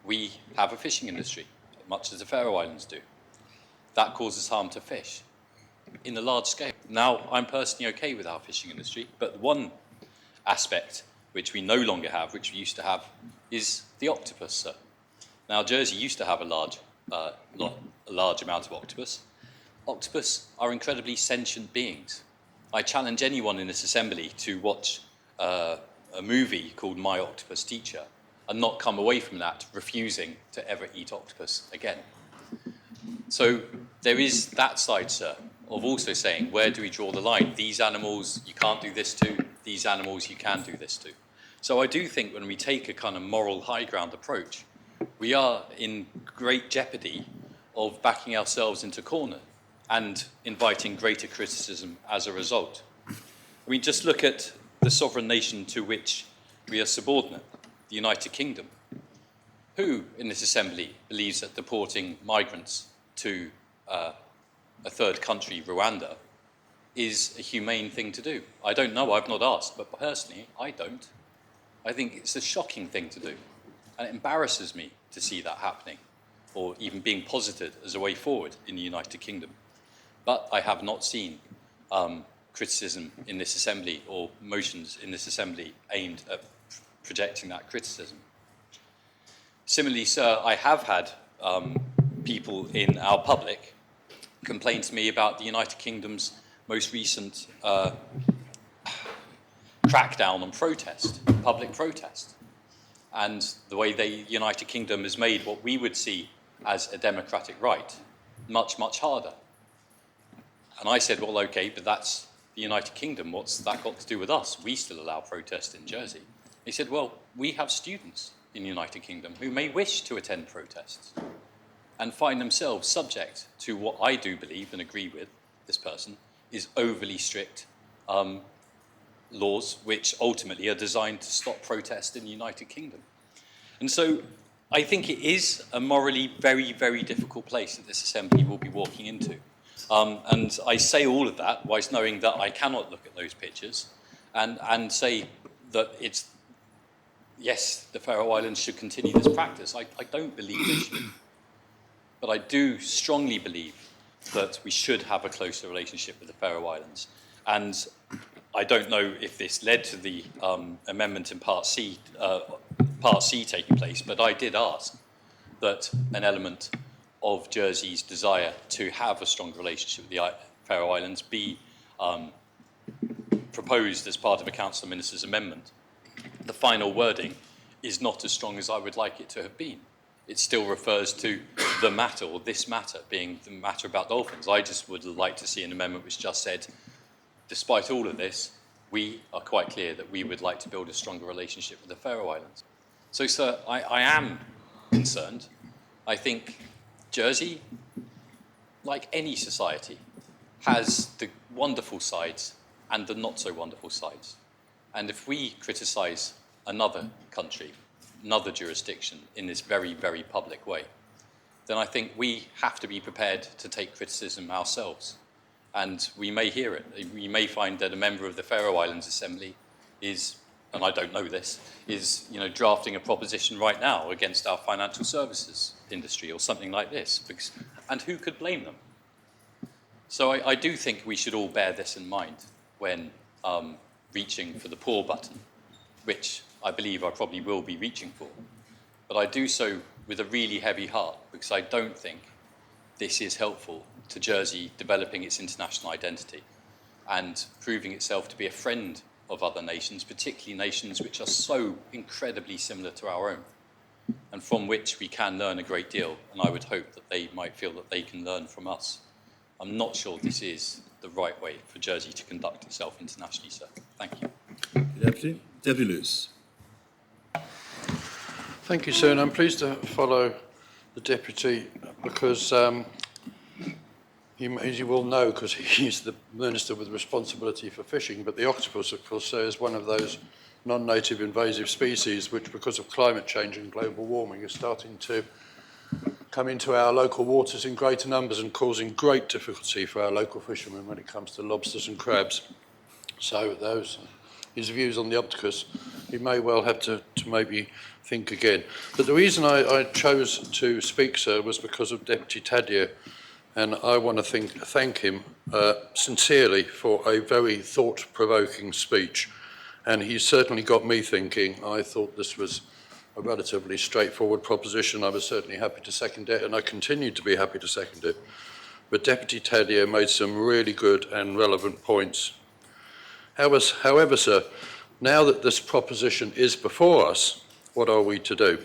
we have a fishing industry, much as the Faroe Islands do. That causes harm to fish in a large scale. Now, I'm personally okay with our fishing industry, but one aspect which we no longer have, which we used to have, is the octopus, sir. Now, Jersey used to have a large amount of octopus. Octopus are incredibly sentient beings. I challenge anyone in this assembly to watch a movie called My Octopus Teacher and not come away from that refusing to ever eat octopus again. So there is that side, sir, of also saying, where do we draw the line? These animals you can't do this to, these animals you can do this to. So I do think when we take a kind of moral high ground approach, we are in great jeopardy of backing ourselves into corner and inviting greater criticism as a result. I mean, just look at the sovereign nation to which we are subordinate, the United Kingdom. Who in this assembly believes that deporting migrants to a third country, Rwanda, is a humane thing to do? I don't know, I've not asked, but personally, I don't. I think it's a shocking thing to do. And it embarrasses me to see that happening, or even being posited as a way forward in the United Kingdom. But I have not seen criticism in this assembly or motions in this assembly aimed at projecting that criticism. Similarly, sir, I have had people in our public complain to me about the United Kingdom's most recent crackdown on protest, public protest, and the way the United Kingdom has made what we would see as a democratic right much, much harder. And I said, well, okay, but that's the United Kingdom. What's that got to do with us? We still allow protest in Jersey. He said, well, we have students in the United Kingdom who may wish to attend protests and find themselves subject to what I do believe and agree with, this person, is overly strict laws which ultimately are designed to stop protest in the United Kingdom. And so I think it is a morally very, very difficult place that this assembly will be walking into. And I say all of that whilst knowing that I cannot look at those pictures and say that it's, yes, the Faroe Islands should continue this practice. I don't believe they should. But I do strongly believe that we should have a closer relationship with the Faroe Islands. And I don't know if this led to the amendment in Part C taking place, but I did ask that an element of Jersey's desire to have a stronger relationship with the Faroe Islands be proposed as part of a Council of Ministers amendment. The final wording is not as strong as I would like it to have been. It still refers to the matter, or this matter, being the matter about dolphins. I just would like to see an amendment which just said, despite all of this, we are quite clear that we would like to build a stronger relationship with the Faroe Islands. So, sir, I am concerned. I think Jersey, like any society, has the wonderful sides and the not so wonderful sides. And if we criticise another country, another jurisdiction in this very, very public way, then I think we have to be prepared to take criticism ourselves. And we may hear it. We may find that a member of the Faroe Islands Assembly is, and I don't know this, is drafting a proposition right now against our financial services industry or something like this. And who could blame them? So I do think we should all bear this in mind when reaching for the pour button, which I believe I probably will be reaching for. But I do so with a really heavy heart because I don't think this is helpful to Jersey developing its international identity and proving itself to be a friend of other nations, particularly nations which are so incredibly similar to our own, and from which we can learn a great deal. And I would hope that they might feel that they can learn from us. I'm not sure this is the right way for Jersey to conduct itself internationally, sir. Thank you. Deputy. Deputy Lewis. Thank you, sir, and I'm pleased to follow the Deputy because as you will know, because he's the Minister with responsibility for fishing, but the octopus, of course, sir, is one of those non-native invasive species which, because of climate change and global warming, is starting to come into our local waters in greater numbers and causing great difficulty for our local fishermen when it comes to lobsters and crabs. So those his views on the octopus, he may well have to maybe think again. But the reason I chose to speak, sir, was because of Deputy Tadyer, and I want to thank him sincerely for a very thought-provoking speech. And he certainly got me thinking. I thought this was a relatively straightforward proposition. I was certainly happy to second it, and I continue to be happy to second it. But Deputy Tadyer made some really good and relevant points. However, sir, now that this proposition is before us, what are we to do?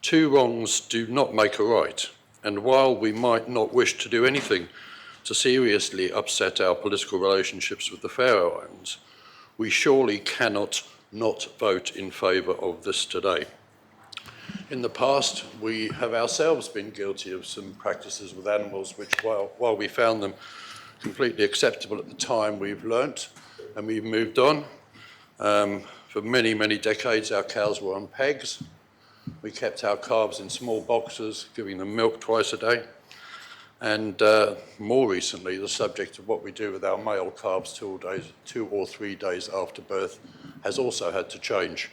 Two wrongs do not make a right, and while we might not wish to do anything to seriously upset our political relationships with the Faroe Islands, we surely cannot not vote in favour of this today. In the past, we have ourselves been guilty of some practices with animals which, while we found them completely acceptable at the time, we've learnt and we've moved on. For many, many decades, our cows were on pegs. We kept our calves in small boxes, giving them milk twice a day. And more recently, the subject of what we do with our male calves 2 or 3 days after birth has also had to change.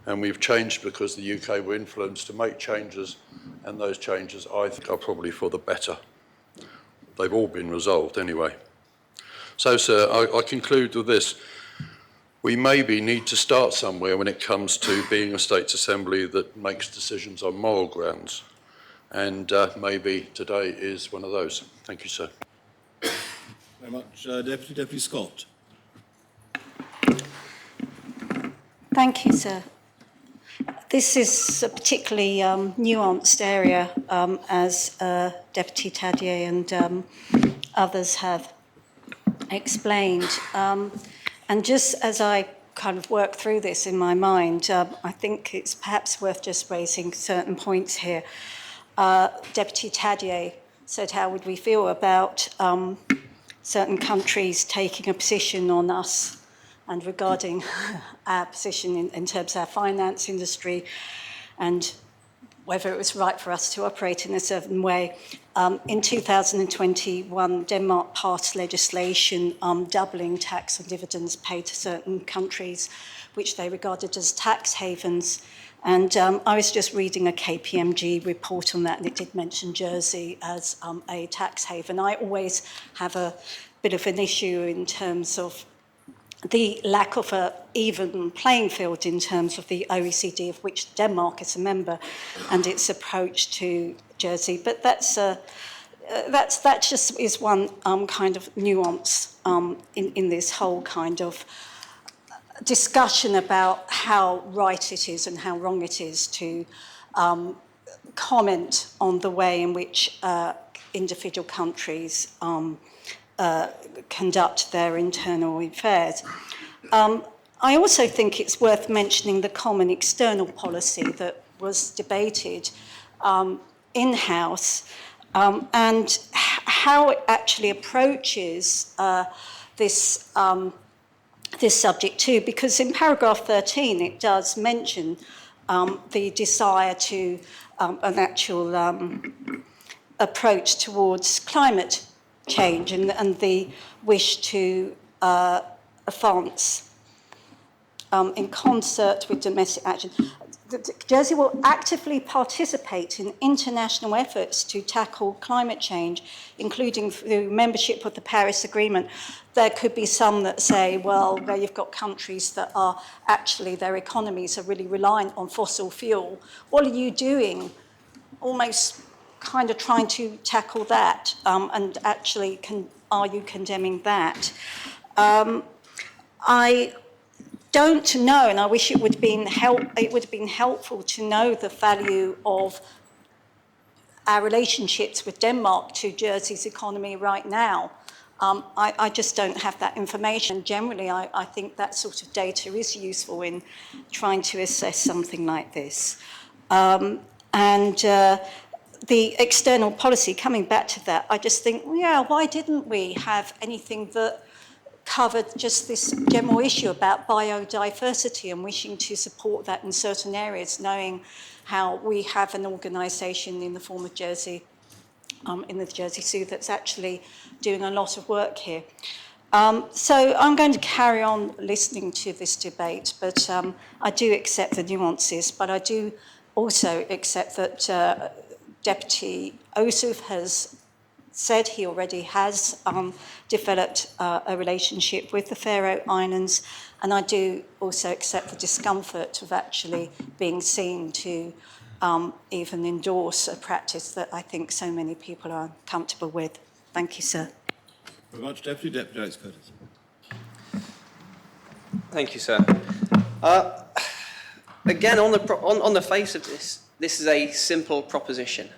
And we've changed because the UK were influenced to make changes, and those changes, I think, are probably for the better. They've all been resolved anyway. So, sir, I conclude with this. We maybe need to start somewhere when it comes to being a States Assembly that makes decisions on moral grounds. And maybe today is one of those. Thank you, sir. Very much. Deputy Scott. Thank you, sir. This is a particularly nuanced area, as Deputy Tadyer and others have explained. And just as I kind of work through this in my mind, I think it's perhaps worth just raising certain points here. Deputy Tadyer said, how would we feel about certain countries taking a position on us and regarding our position in terms of our finance industry and whether it was right for us to operate in a certain way. In 2021, Denmark passed legislation doubling tax on dividends paid to certain countries, which they regarded as tax havens. And I was just reading a KPMG report on that, and it did mention Jersey as a tax haven. I always have a bit of an issue in terms of the lack of an even playing field in terms of the OECD, of which Denmark is a member, and its approach to Jersey. But that just is one kind of nuance in this whole kind of discussion about how right it is and how wrong it is to comment on the way in which individual countries conduct their internal affairs. I also think it's worth mentioning the common external policy that was debated in-house and how it actually approaches this subject too, because in paragraph 13 it does mention the desire to an actual approach towards climate change and the wish to advance in concert with domestic action. Jersey will actively participate in international efforts to tackle climate change, including through membership of the Paris Agreement. There could be some that say, well, where you've got countries that are actually, their economies are really reliant on fossil fuel. What are you doing? Almost kind of trying to tackle that, and actually, are you condemning that? I don't know, and I wish it would have been helpful to know the value of our relationships with Denmark to Jersey's economy right now. I just don't have that information. Generally, I think that sort of data is useful in trying to assess something like this. The external policy, coming back to that, I just think, yeah, why didn't we have anything that covered just this general issue about biodiversity and wishing to support that in certain areas, knowing how we have an organisation in the form of Jersey, in the Jersey Zoo, that's actually doing a lot of work here. So I'm going to carry on listening to this debate, but I do accept the nuances, but I do also accept that Deputy Osoof has said he already has developed a relationship with the Faroe Islands, and I do also accept the discomfort of actually being seen to even endorse a practice that I think so many people are comfortable with. Thank you, sir. Very much, Deputy Alex Curtis. Thank you, sir. Again, on the face of this is a simple proposition.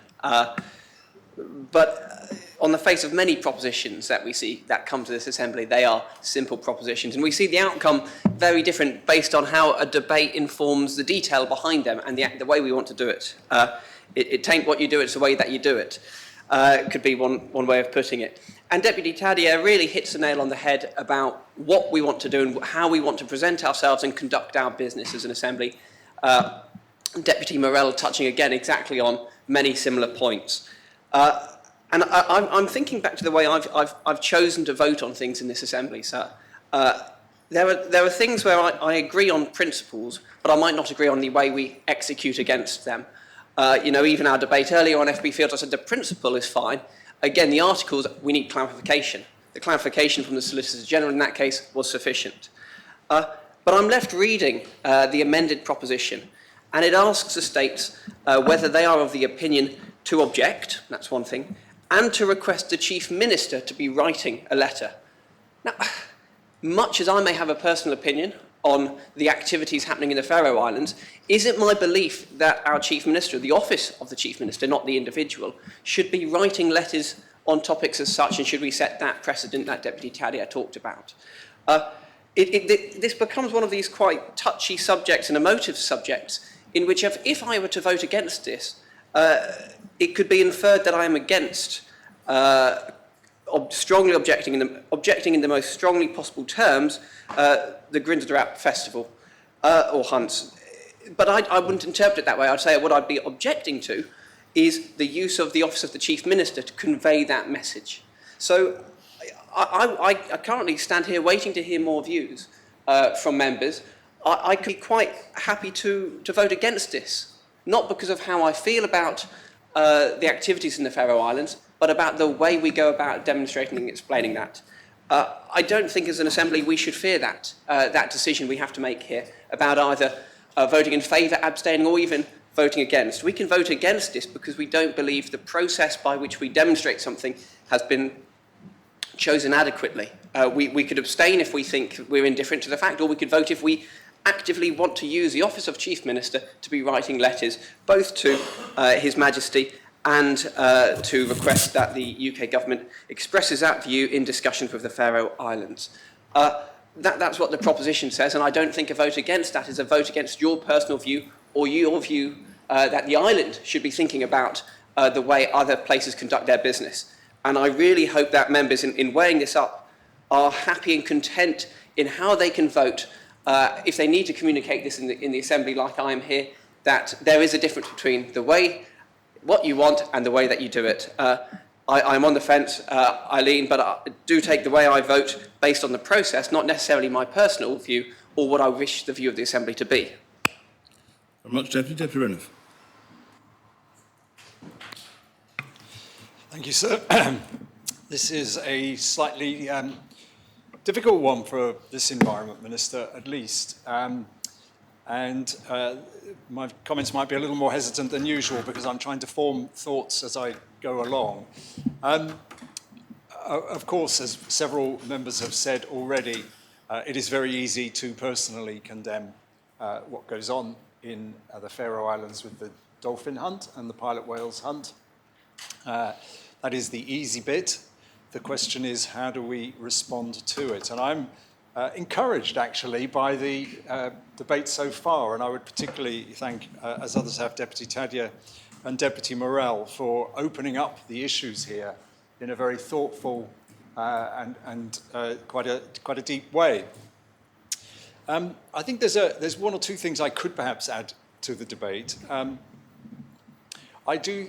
But on the face of many propositions that we see that come to this assembly, they are simple propositions. And we see the outcome very different based on how a debate informs the detail behind them and the way we want to do it. It tain't what you do, it's the way that you do it. Could be one way of putting it. And Deputy Tadea really hits the nail on the head about what we want to do and how we want to present ourselves and conduct our business as an assembly. Deputy Morell touching again exactly on many similar points. And I'm thinking back to the way I've chosen to vote on things in this assembly, sir. There are things where I agree on principles, but I might not agree on the way we execute against them. Even our debate earlier on FB Fields, I said the principle is fine. Again, the articles, we need clarification. The clarification from the Solicitor General in that case was sufficient. But I'm left reading the amended proposition, and it asks the states whether they are of the opinion to object, that's one thing, and to request the Chief Minister to be writing a letter. Now, much as I may have a personal opinion on the activities happening in the Faroe Islands, is it my belief that our Chief Minister, the office of the Chief Minister, not the individual, should be writing letters on topics as such, and should we set that precedent that Deputy Tadea talked about? This becomes one of these quite touchy subjects and emotive subjects in which if I were to vote against this, it could be inferred that I am against strongly objecting in the most strongly possible terms the Grindadrap Festival or hunts. But I wouldn't interpret it that way. I'd say what I'd be objecting to is the use of the Office of the Chief Minister to convey that message. So I currently stand here waiting to hear more views from members. I could be quite happy to vote against this, not because of how I feel about the activities in the Faroe Islands, but about the way we go about demonstrating and explaining that. I don't think as an assembly we should fear that decision we have to make here about either voting in favour, abstaining, or even voting against. We can vote against this because we don't believe the process by which we demonstrate something has been chosen adequately. We could abstain if we think we're indifferent to the fact, or we could vote if we actively want to use the Office of Chief Minister to be writing letters both to His Majesty and to request that the UK government expresses that view in discussions with the Faroe Islands. That's what the proposition says, and I don't think a vote against that is a vote against your personal view or your view that the island should be thinking about the way other places conduct their business. And I really hope that members in weighing this up are happy and content in how they can vote if they need to communicate this in the Assembly like I am here, that there is a difference between what you want and the way that you do it. I'm on the fence, Eileen, but I do take the way I vote based on the process, not necessarily my personal view or what I wish the view of the Assembly to be. Very much, Deputy Renouf. Thank you, sir. This is a slightly difficult one for this Environment Minister, at least. And my comments might be a little more hesitant than usual because I'm trying to form thoughts as I go along. Of course, as several members have said already, it is very easy to personally condemn what goes on in the Faroe Islands with the dolphin hunt and the pilot whales hunt. That is the easy bit. The question is, how do we respond to it? And I'm encouraged, actually, by the debate so far, and I would particularly thank, as others have, Deputy Tadyer and Deputy Morell for opening up the issues here in a very thoughtful and quite a deep way. I think there's one or two things I could perhaps add to the debate. I do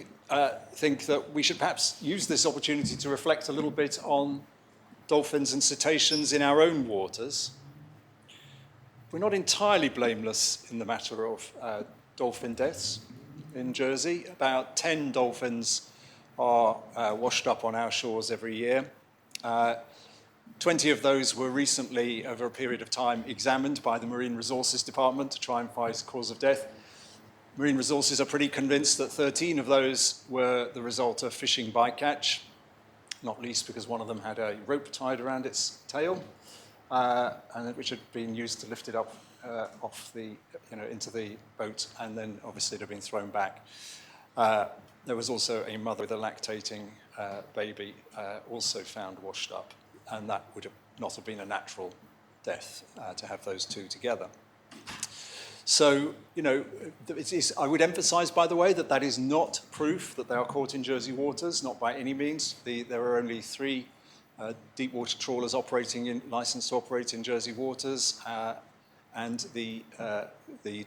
think that we should perhaps use this opportunity to reflect a little bit on dolphins and cetaceans in our own waters. We're not entirely blameless in the matter of dolphin deaths in Jersey. About 10 dolphins are washed up on our shores every year. 20 of those were recently, over a period of time, examined by the Marine Resources Department to try and find the cause of death. Marine Resources are pretty convinced that 13 of those were the result of fishing bycatch, not least because one of them had a rope tied around its tail, and which had been used to lift it up off the, into the boat, and then obviously it had been thrown back. There was also a mother with a lactating baby also found washed up, and that would not have been a natural death to have those two together. So, I would emphasize, by the way, that that is not proof that they are caught in Jersey waters, not by any means. There are only 3 deep water trawlers licensed to operate in Jersey waters, and the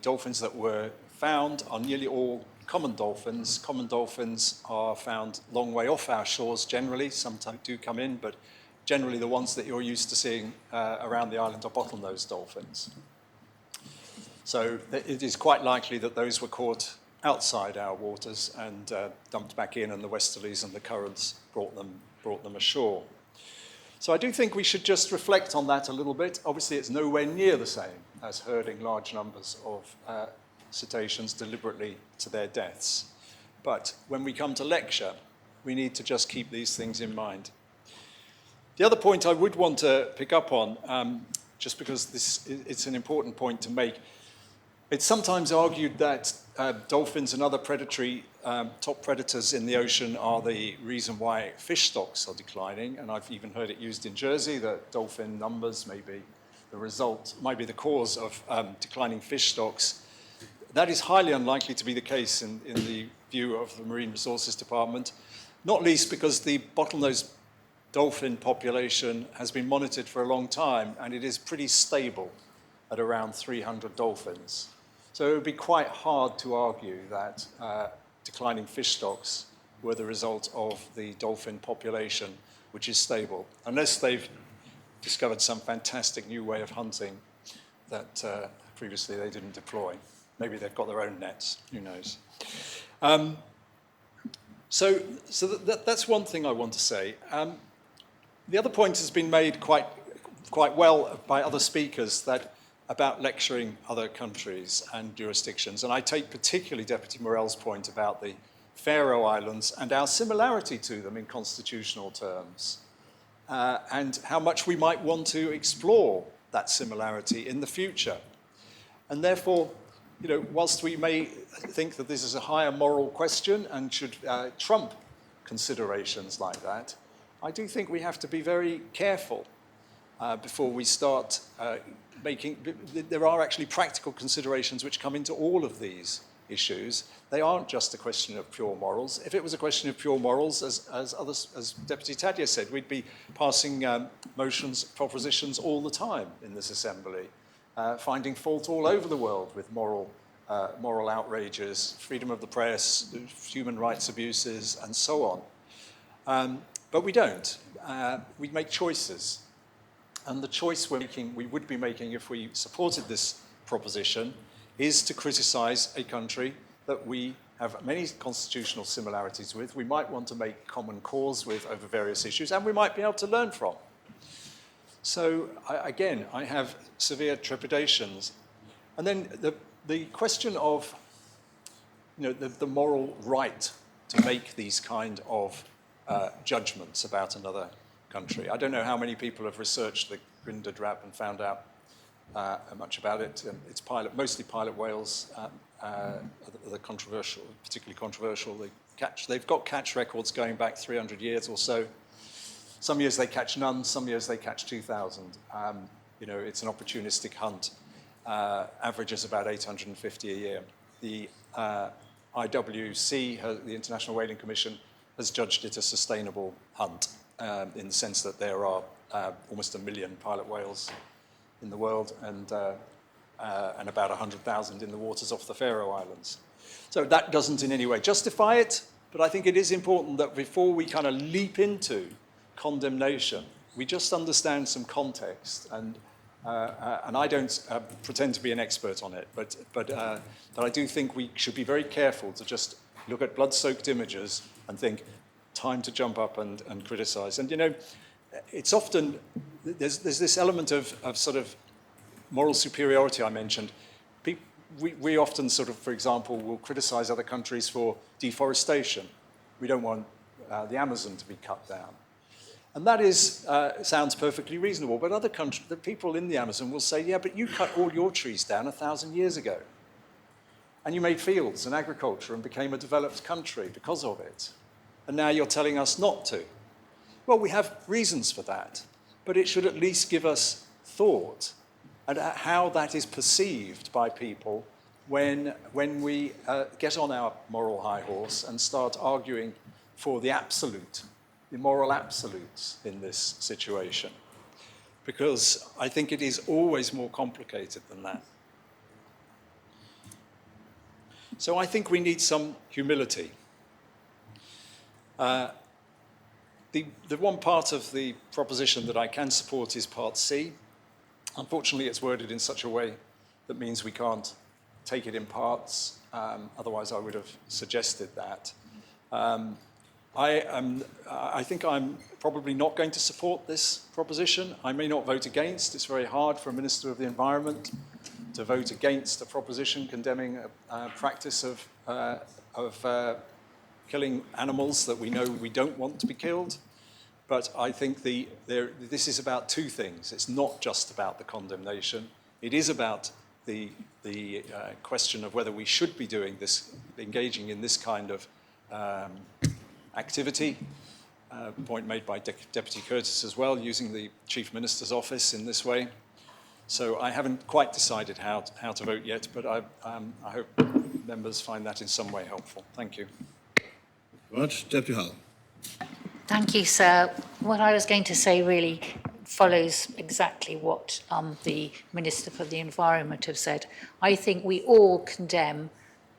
dolphins that were found are nearly all common dolphins. Common dolphins are found a long way off our shores generally. Some do come in, but generally the ones that you're used to seeing around the island are bottlenose dolphins. So it is quite likely that those were caught outside our waters and dumped back in, and the westerlies and the currents brought them ashore. So I do think we should just reflect on that a little bit. Obviously, it's nowhere near the same as herding large numbers of cetaceans deliberately to their deaths. But when we come to lecture, we need to just keep these things in mind. The other point I would want to pick up on, just because it's an important point to make, it's sometimes argued that dolphins and other predatory top predators in the ocean are the reason why fish stocks are declining, and I've even heard it used in Jersey that dolphin numbers may be the cause of declining fish stocks. That is highly unlikely to be the case in the view of the Marine Resources Department, not least because the bottlenose dolphin population has been monitored for a long time, and it is pretty stable at around 300 dolphins. So it would be quite hard to argue that declining fish stocks were the result of the dolphin population, which is stable, unless they've discovered some fantastic new way of hunting that previously they didn't deploy. Maybe they've got their own nets, who knows. So that's one thing I want to say. The other point has been made quite well by other speakers about lecturing other countries and jurisdictions. And I take particularly Deputy Morell's point about the Faroe Islands and our similarity to them in constitutional terms, and how much we might want to explore that similarity in the future. And therefore, whilst we may think that this is a higher moral question and should trump considerations like that, I do think we have to be very careful before we start there are actually practical considerations which come into all of these issues. They aren't just a question of pure morals. If it was a question of pure morals, as Deputy Tadyer said, we'd be passing propositions all the time in this assembly, finding fault all over the world with moral outrages, freedom of the press, human rights abuses, and so on. But we don't. We make choices. And the choice we would be making if we supported this proposition is to criticize a country that we have many constitutional similarities with, we might want to make common cause with over various issues, and we might be able to learn from. So, I have severe trepidations. And then the question of, the moral right to make these kind of judgments about another country. I don't know how many people have researched the Grindadrap and found out much about it. It's mostly pilot whales are the controversial, particularly controversial. They've got catch records going back 300 years or so. Some years they catch none, some years they catch 2,000. It's an opportunistic hunt. Averages about 850 a year. The IWC, the International Whaling Commission, has judged it a sustainable hunt in the sense that there are almost 1 million pilot whales in the world and about 100,000 in the waters off the Faroe Islands. So that doesn't in any way justify it, but I think it is important that before we kind of leap into condemnation, we just understand some context. And I don't pretend to be an expert on it, but I do think we should be very careful to just look at blood-soaked images and think, time to jump up and criticize. And, it's often, there's this element of sort of moral superiority I mentioned. We often sort of, for example, will criticize other countries for deforestation. We don't want the Amazon to be cut down. And that sounds perfectly reasonable, but other countries, the people in the Amazon will say, yeah, but you cut all your trees down 1,000 years ago. And you made fields and agriculture and became a developed country because of it. And now you're telling us not to. Well, we have reasons for that, but it should at least give us thought at how that is perceived by people when we get on our moral high horse and start arguing for the absolute, the moral absolutes in this situation. Because I think it is always more complicated than that. So I think we need some humility. The one part of the proposition that I can support is part C. Unfortunately, it's worded in such a way that means we can't take it in parts. Otherwise, I would have suggested that. I think I'm probably not going to support this proposition. I may not vote against. It's very hard for a Minister of the Environment to vote against a proposition condemning a practice of killing animals that we know we don't want to be killed. But I think this is about two things. It's not just about the condemnation. It is about the question of whether we should be doing this, engaging in this kind of activity. Point made by Deputy Curtis as well, using the Chief Minister's office in this way. So I haven't quite decided how to vote yet, but I hope members find that in some way helpful. Thank you. Very much. Deputy Hull. Thank you, sir. What I was going to say really follows exactly what the Minister for the Environment have said. I think we all condemn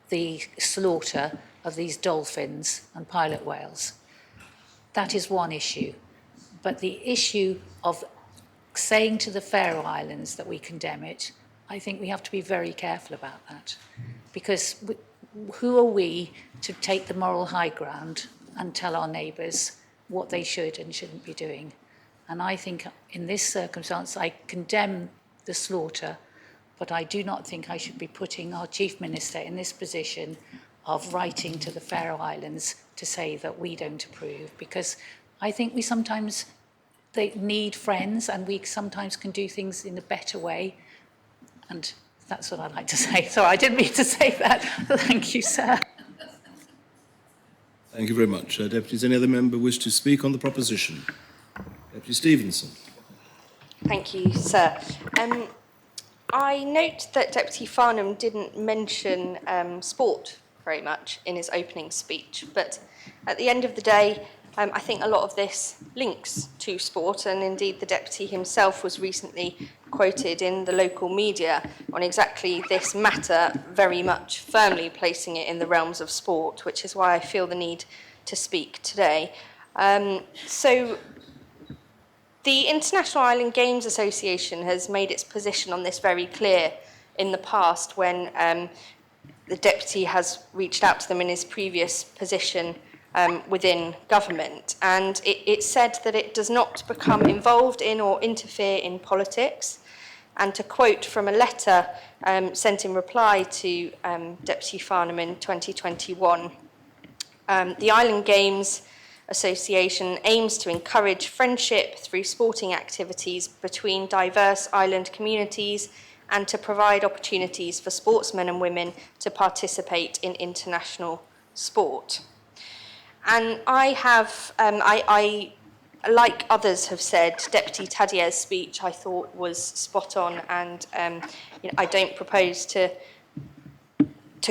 the slaughter of these dolphins and pilot whales. That is one issue. But the issue of saying to the Faroe Islands that we condemn it, I think we have to be very careful about that. Because who are we to take the moral high ground and tell our neighbours what they should and shouldn't be doing? And I think in this circumstance, I condemn the slaughter, but I do not think I should be putting our Chief Minister in this position of writing to the Faroe Islands to say that we don't approve, because I think we sometimes they need friends and we sometimes can do things in a better way. And that's what I'd like to say. Sorry, I didn't mean to say that. Thank you, sir. Thank you very much. Deputies, any other member wish to speak on the proposition? Deputy Stevenson. Thank you, sir. I note that Deputy Farnham didn't mention sport very much in his opening speech, but at the end of the day, I think a lot of this links to sport, and indeed the Deputy himself was recently quoted in the local media on exactly this matter, very much firmly placing it in the realms of sport, which is why I feel the need to speak today. So the International Island Games Association has made its position on this very clear in the past when the Deputy has reached out to them in his previous position within government, and it said that it does not become involved in or interfere in politics, And to quote from a letter sent in reply to Deputy Farnham in 2021, the Island Games Association aims to encourage friendship through sporting activities between diverse island communities and to provide opportunities for sportsmen and women to participate in international sport. And I have, I like others have said, Deputy Tadier's speech I thought was spot on, and I don't propose to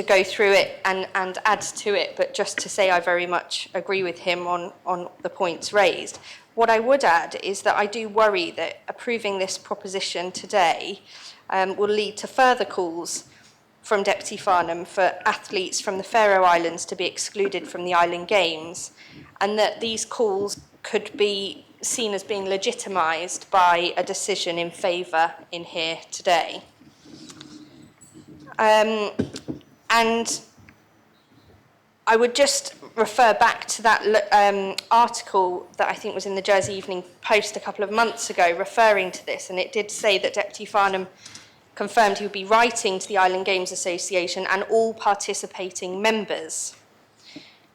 go through it and add to it, but just to say I very much agree with him on the points raised. What I would add is that I do worry that approving this proposition today will lead to further calls from Deputy Farnham for athletes from the Faroe Islands to be excluded from the Island Games, and that these calls could be seen as being legitimised by a decision in favour in here today. And I would just refer back to that article that I think was in the Jersey Evening Post a couple of months ago referring to this, and it did say that Deputy Farnham confirmed he would be writing to the Island Games Association and all participating members.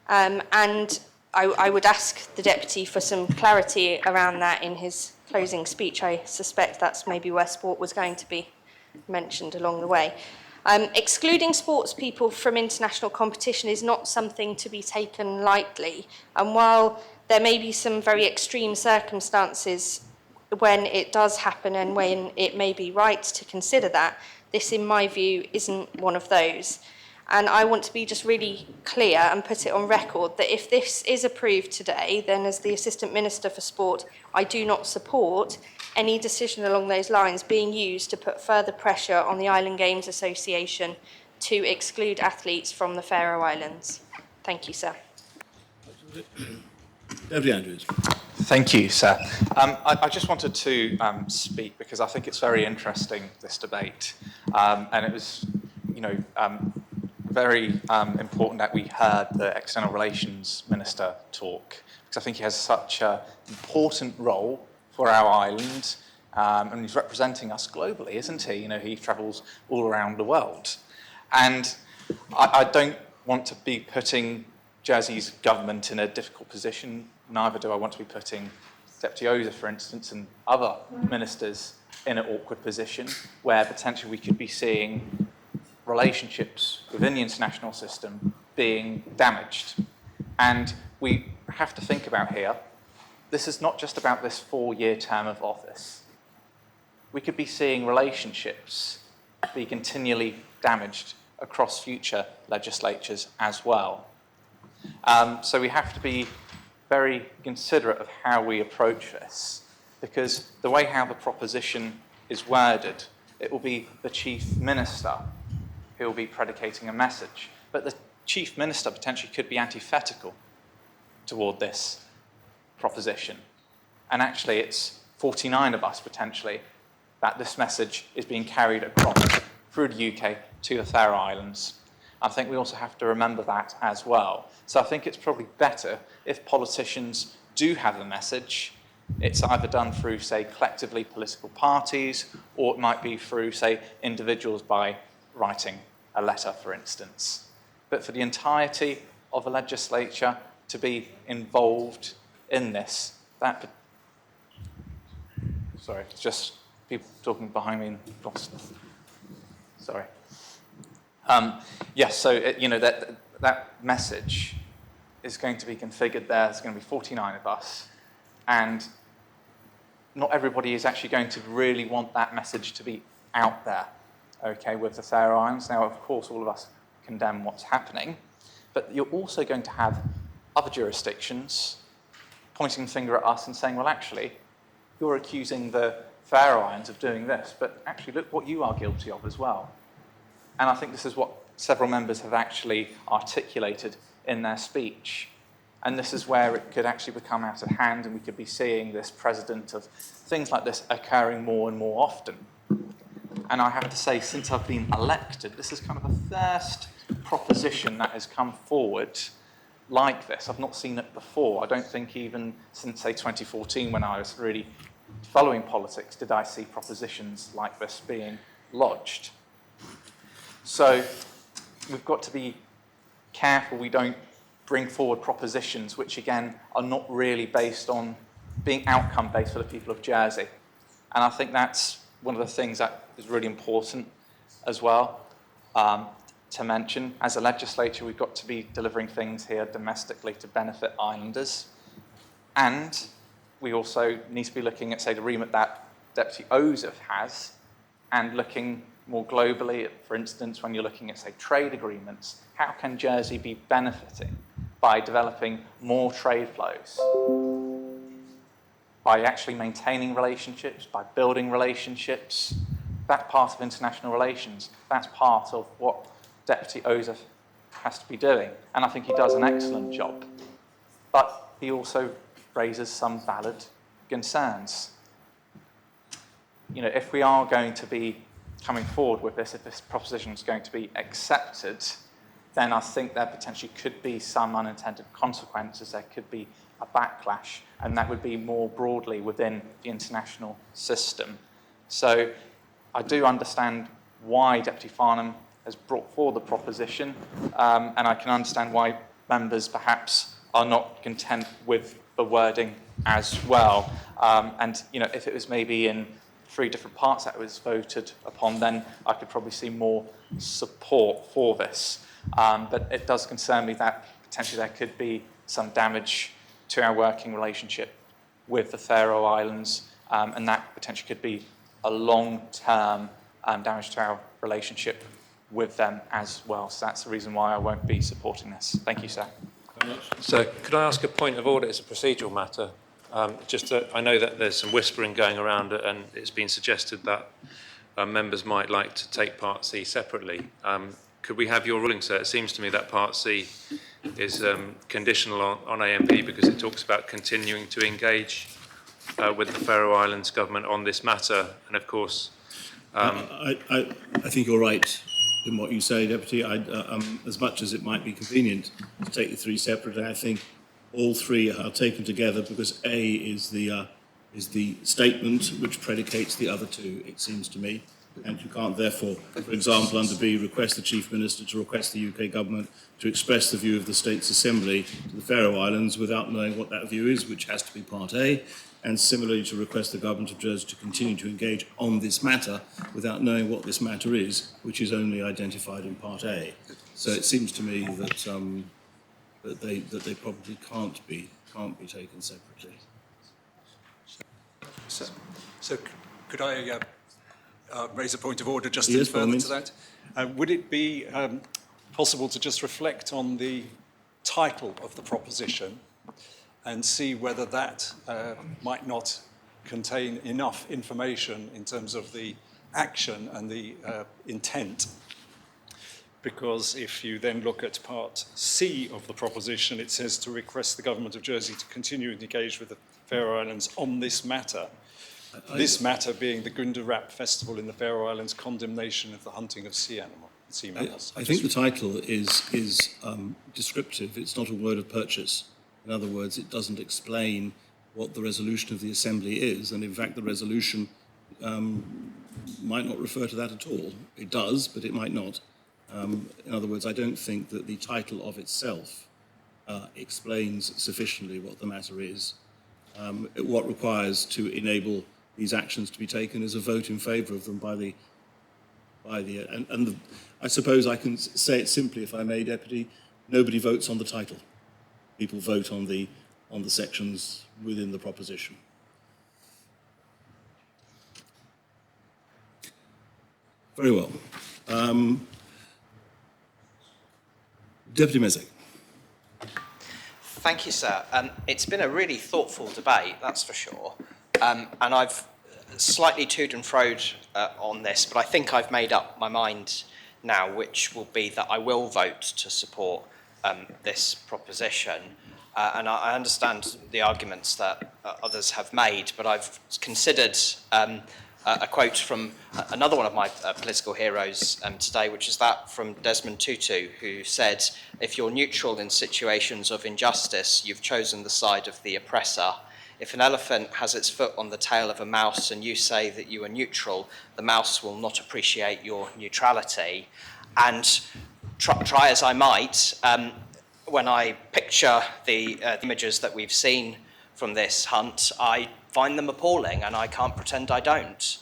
And I would ask the Deputy for some clarity around that in his closing speech. I suspect that's maybe where sport was going to be mentioned along the way. Excluding sports people from international competition is not something to be taken lightly. And while there may be some very extreme circumstances when it does happen and when it may be right to consider that, this, in my view, isn't one of those. And I want to be just really clear and put it on record that if this is approved today, then as the Assistant Minister for Sport, I do not support any decision along those lines being used to put further pressure on the Island Games Association to exclude athletes from the Faroe Islands. Thank you, sir. Deputy Andrews. Thank you, sir. I just wanted to speak because I think it's very interesting, this debate. And it was, very important that we heard the External Relations Minister talk, because I think he has such an important role for our island, and he's representing us globally, isn't he? He travels all around the world. And I don't want to be putting Jersey's government in a difficult position, neither do I want to be putting Deputy Oza, for instance, and other ministers in an awkward position where potentially we could be seeing relationships within the international system being damaged. And we have to think about here, this is not just about this 4-year term of office. We could be seeing relationships be continually damaged across future legislatures as well. So we have to be very considerate of how we approach this, because the way how the proposition is worded, it will be the Chief Minister who will be predicating a message. But the Chief Minister potentially could be antithetical toward this proposition. And actually it's 49 of us potentially that this message is being carried across through the UK to the Faroe Islands. I think we also have to remember that as well. So I think it's probably better if politicians do have a message, it's either done through, say, collectively political parties, or it might be through, say, individuals by writing a letter, for instance. But for the entirety of a legislature to be involved in this, sorry, it's just people talking behind me and lost. Sorry. Yes, so that message is going to be configured there. There's going to be 49 of us, and not everybody is actually going to really want that message to be out there, okay, with the Faroe Islands. Now, of course, all of us condemn what's happening, but you're also going to have other jurisdictions pointing the finger at us and saying, well, actually, you're accusing the Faroe Islands of doing this, but actually look what you are guilty of as well. And I think this is what several members have actually articulated in their speech. And this is where it could actually become out of hand, and we could be seeing this precedent of things like this occurring more and more often. And I have to say, since I've been elected, this is kind of the first proposition that has come forward like this. I've not seen it before. I don't think even since, say, 2014, when I was really following politics did I see propositions like this being lodged. So we've got to be careful we don't bring forward propositions which, again, are not really based on being outcome-based for the people of Jersey. And I think that's one of the things that is really important as well to mention. As a legislature, we've got to be delivering things here domestically to benefit islanders. And we also need to be looking at, say, the remit that Deputy Ozef has, and looking more globally at, for instance, when you're looking at, say, trade agreements, how can Jersey be benefiting by developing more trade flows? By actually maintaining relationships, by building relationships. That part of international relations, that's part of what Deputy Ozef has to be doing. And I think he does an excellent job. But he also raises some valid concerns. You know, if we are going to be coming forward with this, if this proposition is going to be accepted, then I think there potentially could be some unintended consequences. There could be a backlash, and that would be more broadly within the international system. So I do understand why Deputy Farnham has brought forward the proposition, and I can understand why members perhaps are not content with the wording as well. And you know, if it was maybe in 3 different parts that was voted upon, then I could probably see more support for this. But it does concern me that potentially there could be some damage to our working relationship with the Faroe Islands, and that potentially could be a long-term damage to our relationship with them as well. So that's the reason why I won't be supporting this. Thank you, sir. So could I ask a point of order? It's a procedural matter. I know that there's some whispering going around, and it's been suggested that members might like to take Part C separately. Could we have your ruling, sir? It seems to me that Part C is conditional on AMP because it talks about continuing to engage with the Faroe Islands government on this matter. And of course... I think you're right in what you say, Deputy. As much as it might be convenient to take the 3 separately, I think all 3 are taken together because A is the statement which predicates the other 2, it seems to me. And you can't therefore, for example, under B, request the Chief Minister to request the UK Government to express the view of the States Assembly to the Faroe Islands without knowing what that view is, which has to be Part A, and similarly to request the Government of Jersey to continue to engage on this matter without knowing what this matter is, which is only identified in Part A. So it seems to me that they probably can't be taken separately. So could I raise a point of order just Yes, further to that? Would it be possible to just reflect on the title of the proposition and see whether that might not contain enough information in terms of the action and the intent? Because if you then look at Part C of the proposition, it says to request the Government of Jersey to continue to engage with the Faroe Islands on this matter. This matter being the Grundarrap Festival in the Faroe Islands, condemnation of the hunting of sea mammals. I think the title is descriptive. It's not a word of purchase. In other words, it doesn't explain what the resolution of the Assembly is, and in fact the resolution might not refer to that at all. It does, but it might not. In other words, I don't think that the title of itself explains sufficiently what the matter is. What requires to enable these actions to be taken is a vote in favour of them I suppose I can say it simply, if I may, Deputy. Nobody votes on the title. People vote on the sections within the proposition. Very well. Deputy Mezek. Thank you, sir. It's been a really thoughtful debate, that's for sure. And I've slightly toed and froed on this, but I think I've made up my mind now, which will be that I will vote to support this proposition. And I understand the arguments that others have made, but I've considered a quote from another one of my political heroes today, which is that from Desmond Tutu, who said, "If you're neutral in situations of injustice, you've chosen the side of the oppressor. if an elephant has its foot on the tail of a mouse and you say that you are neutral, the mouse will not appreciate your neutrality. And try as I might, when I picture the images that we've seen from this hunt, I find them appalling, and I can't pretend I don't.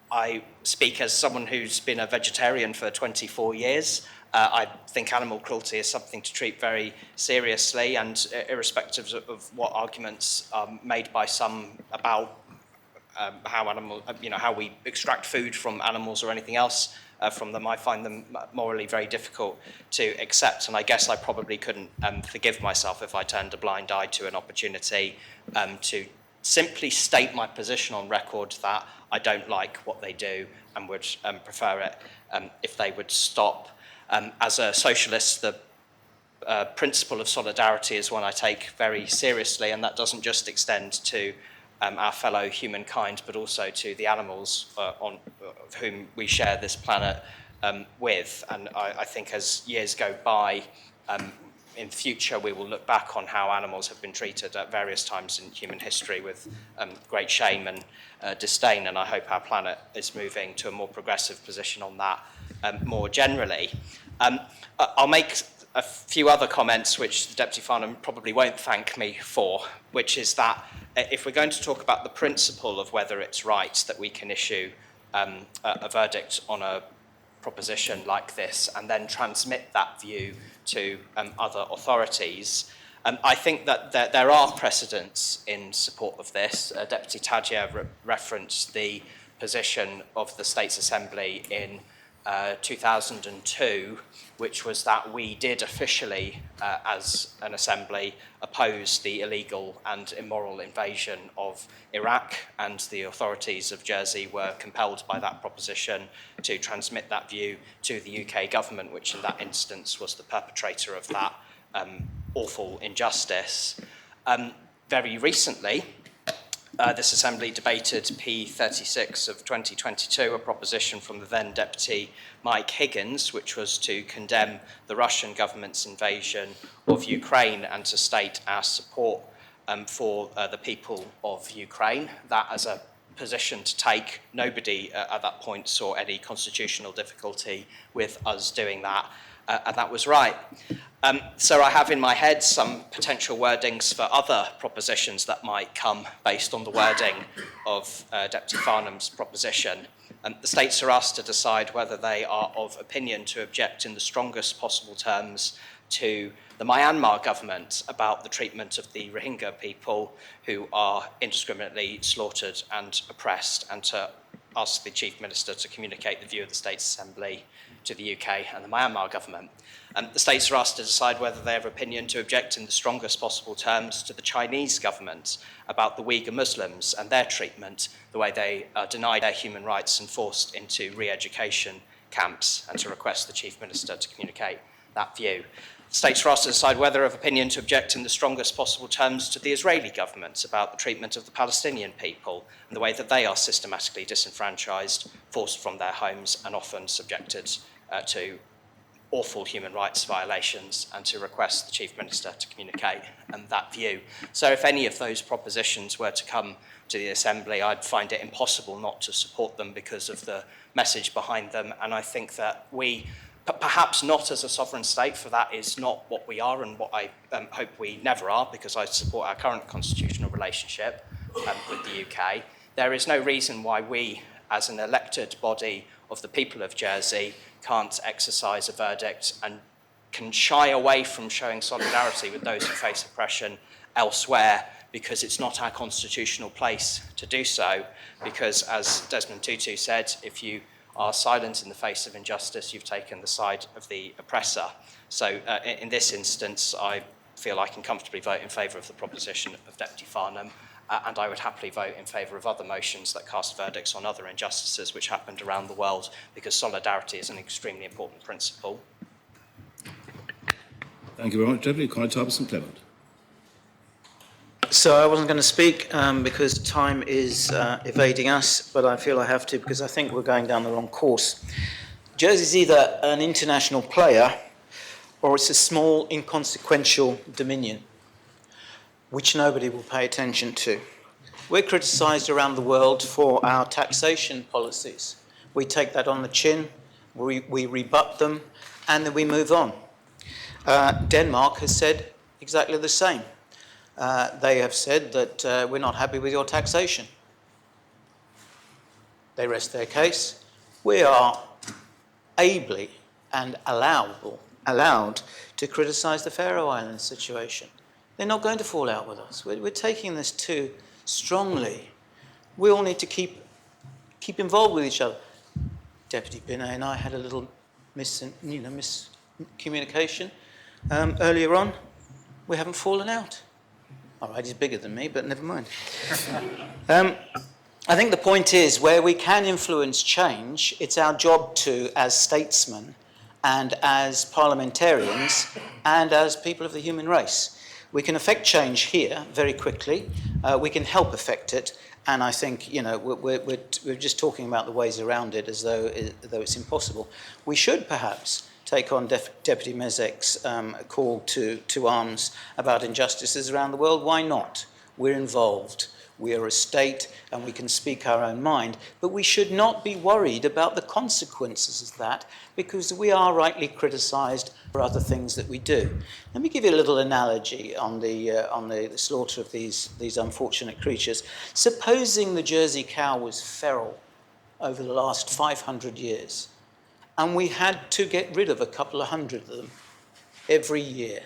I speak as someone who's been a vegetarian for 24 years. I think animal cruelty is something to treat very seriously, and irrespective of what arguments are made by some about how we extract food from animals or anything else from them, I find them morally very difficult to accept. And I guess I probably couldn't forgive myself if I turned a blind eye to an opportunity to simply state my position on record that I don't like what they do and would prefer it if they would stop. As a socialist, the principle of solidarity is one I take very seriously, and that doesn't just extend to our fellow humankind, but also to the animals of whom we share this planet with. And I think as years go by, in future we will look back on how animals have been treated at various times in human history with great shame and disdain, and I hope our planet is moving to a more progressive position on that more generally. I'll make a few other comments which the Deputy Farnham probably won't thank me for, which is that if we're going to talk about the principle of whether it's right that we can issue a verdict on a proposition like this and then transmit that view to other authorities, I think that there are precedents in support of this. Deputy Tadyer referenced the position of the States Assembly in 2002, which was that we did officially, as an assembly, oppose the illegal and immoral invasion of Iraq, and the authorities of Jersey were compelled by that proposition to transmit that view to the UK government, which in that instance was the perpetrator of that awful injustice. Very recently, this Assembly debated P36 of 2022, a proposition from the then Deputy Mike Higgins, which was to condemn the Russian government's invasion of Ukraine and to state our support for the people of Ukraine. That as a position to take, nobody at that point saw any constitutional difficulty with us doing that, and that was right. So I have in my head some potential wordings for other propositions that might come based on the wording of Deputy Farnham's proposition. The states are asked to decide whether they are of opinion to object in the strongest possible terms to the Myanmar government about the treatment of the Rohingya people who are indiscriminately slaughtered and oppressed, and to ask the Chief Minister to communicate the view of the States Assembly to the UK and the Myanmar government. The states are asked to decide whether they have opinion to object in the strongest possible terms to the Chinese government about the Uyghur Muslims and their treatment, the way they are denied their human rights and forced into re-education camps, and to request the Chief Minister to communicate that view. States are asked to decide whether of opinion to object in the strongest possible terms to the Israeli government about the treatment of the Palestinian people and the way that they are systematically disenfranchised, forced from their homes, and often subjected to awful human rights violations, and to request the Chief Minister to communicate that view. So if any of those propositions were to come to the Assembly, I'd find it impossible not to support them because of the message behind them. And I think that we, perhaps not as a sovereign state, for that is not what we are and what I hope we never are, because I support our current constitutional relationship with the UK. There is no reason why we, as an elected body of the people of Jersey, can't exercise a verdict and can shy away from showing solidarity with those who face oppression elsewhere, because it's not our constitutional place to do so. Because, as Desmond Tutu said, if you are silent in the face of injustice, you've taken the side of the oppressor. So in this instance, I feel I can comfortably vote in favour of the proposition of Deputy Farnham, and I would happily vote in favour of other motions that cast verdicts on other injustices which happened around the world, because solidarity is an extremely important principle. Thank you very much, Deputy Conatapa St Clement. So I wasn't going to speak because time is evading us, but I feel I have to because I think we're going down the wrong course. Jersey's either an international player or it's a small, inconsequential dominion. which nobody will pay attention to. We're criticised around the world for our taxation policies. We take that on the chin, we rebut them, and then we move on. Denmark has said exactly the same. They have said that we're not happy with your taxation. They rest their case. We are ably and allowed to criticise the Faroe Islands situation. They're not going to fall out with us. We're taking this too strongly. We all need to keep involved with each other. Deputy Binet and I had a little miscommunication earlier on. We haven't fallen out. All right, he's bigger than me, but never mind. I think the point is, where we can influence change, it's our job to, as statesmen and as parliamentarians and as people of the human race. We can affect change here very quickly. We can help affect it. And I think, we're just talking about the ways around it as though it's impossible. We should perhaps take on Deputy Mezek's call to arms about injustices around the world. Why not? We're involved. We are a state and we can speak our own mind, but we should not be worried about the consequences of that, because we are rightly criticised for other things that we do. Let me give you a little analogy on the slaughter of these unfortunate creatures. Supposing the Jersey cow was feral over the last 500 years, and we had to get rid of a couple of hundred of them every year,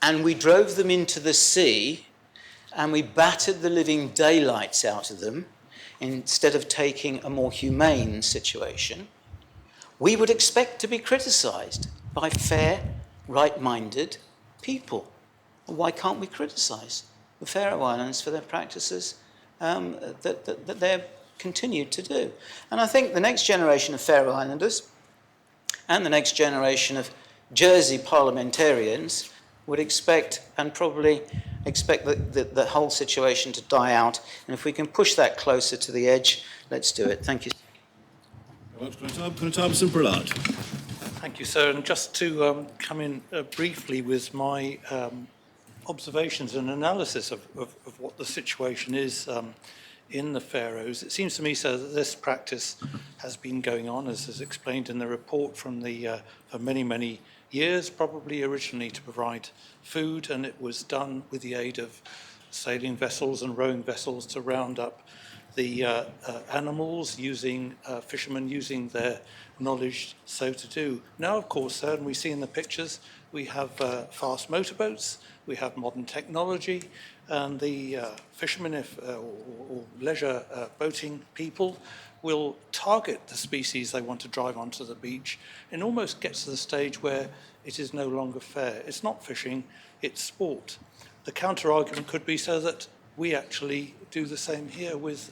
and we drove them into the sea and we battered the living daylights out of them instead of taking a more humane situation, we would expect to be criticised by fair, right-minded people. Why can't we criticise the Faroe Islands for their practices that they've continued to do? And I think the next generation of Faroe Islanders and the next generation of Jersey parliamentarians would expect, and probably expect, the whole situation to die out. And if we can push that closer to the edge, let's do it. Thank you. Thank you, sir. And just to come in briefly with my observations and analysis of what the situation is in the Faroes, it seems to me, sir, that this practice has been going on, as is explained in the report, for many, many years, probably originally to provide food, and it was done with the aid of sailing vessels and rowing vessels to round up the animals, fishermen using their knowledge so to do. Now, of course, sir, and we see in the pictures, we have fast motorboats, we have modern technology, and the fishermen or leisure boating people will target the species they want to drive onto the beach, and almost gets to the stage where it is no longer fair. It's not fishing, it's sport. The counter-argument could be so that we actually do the same here with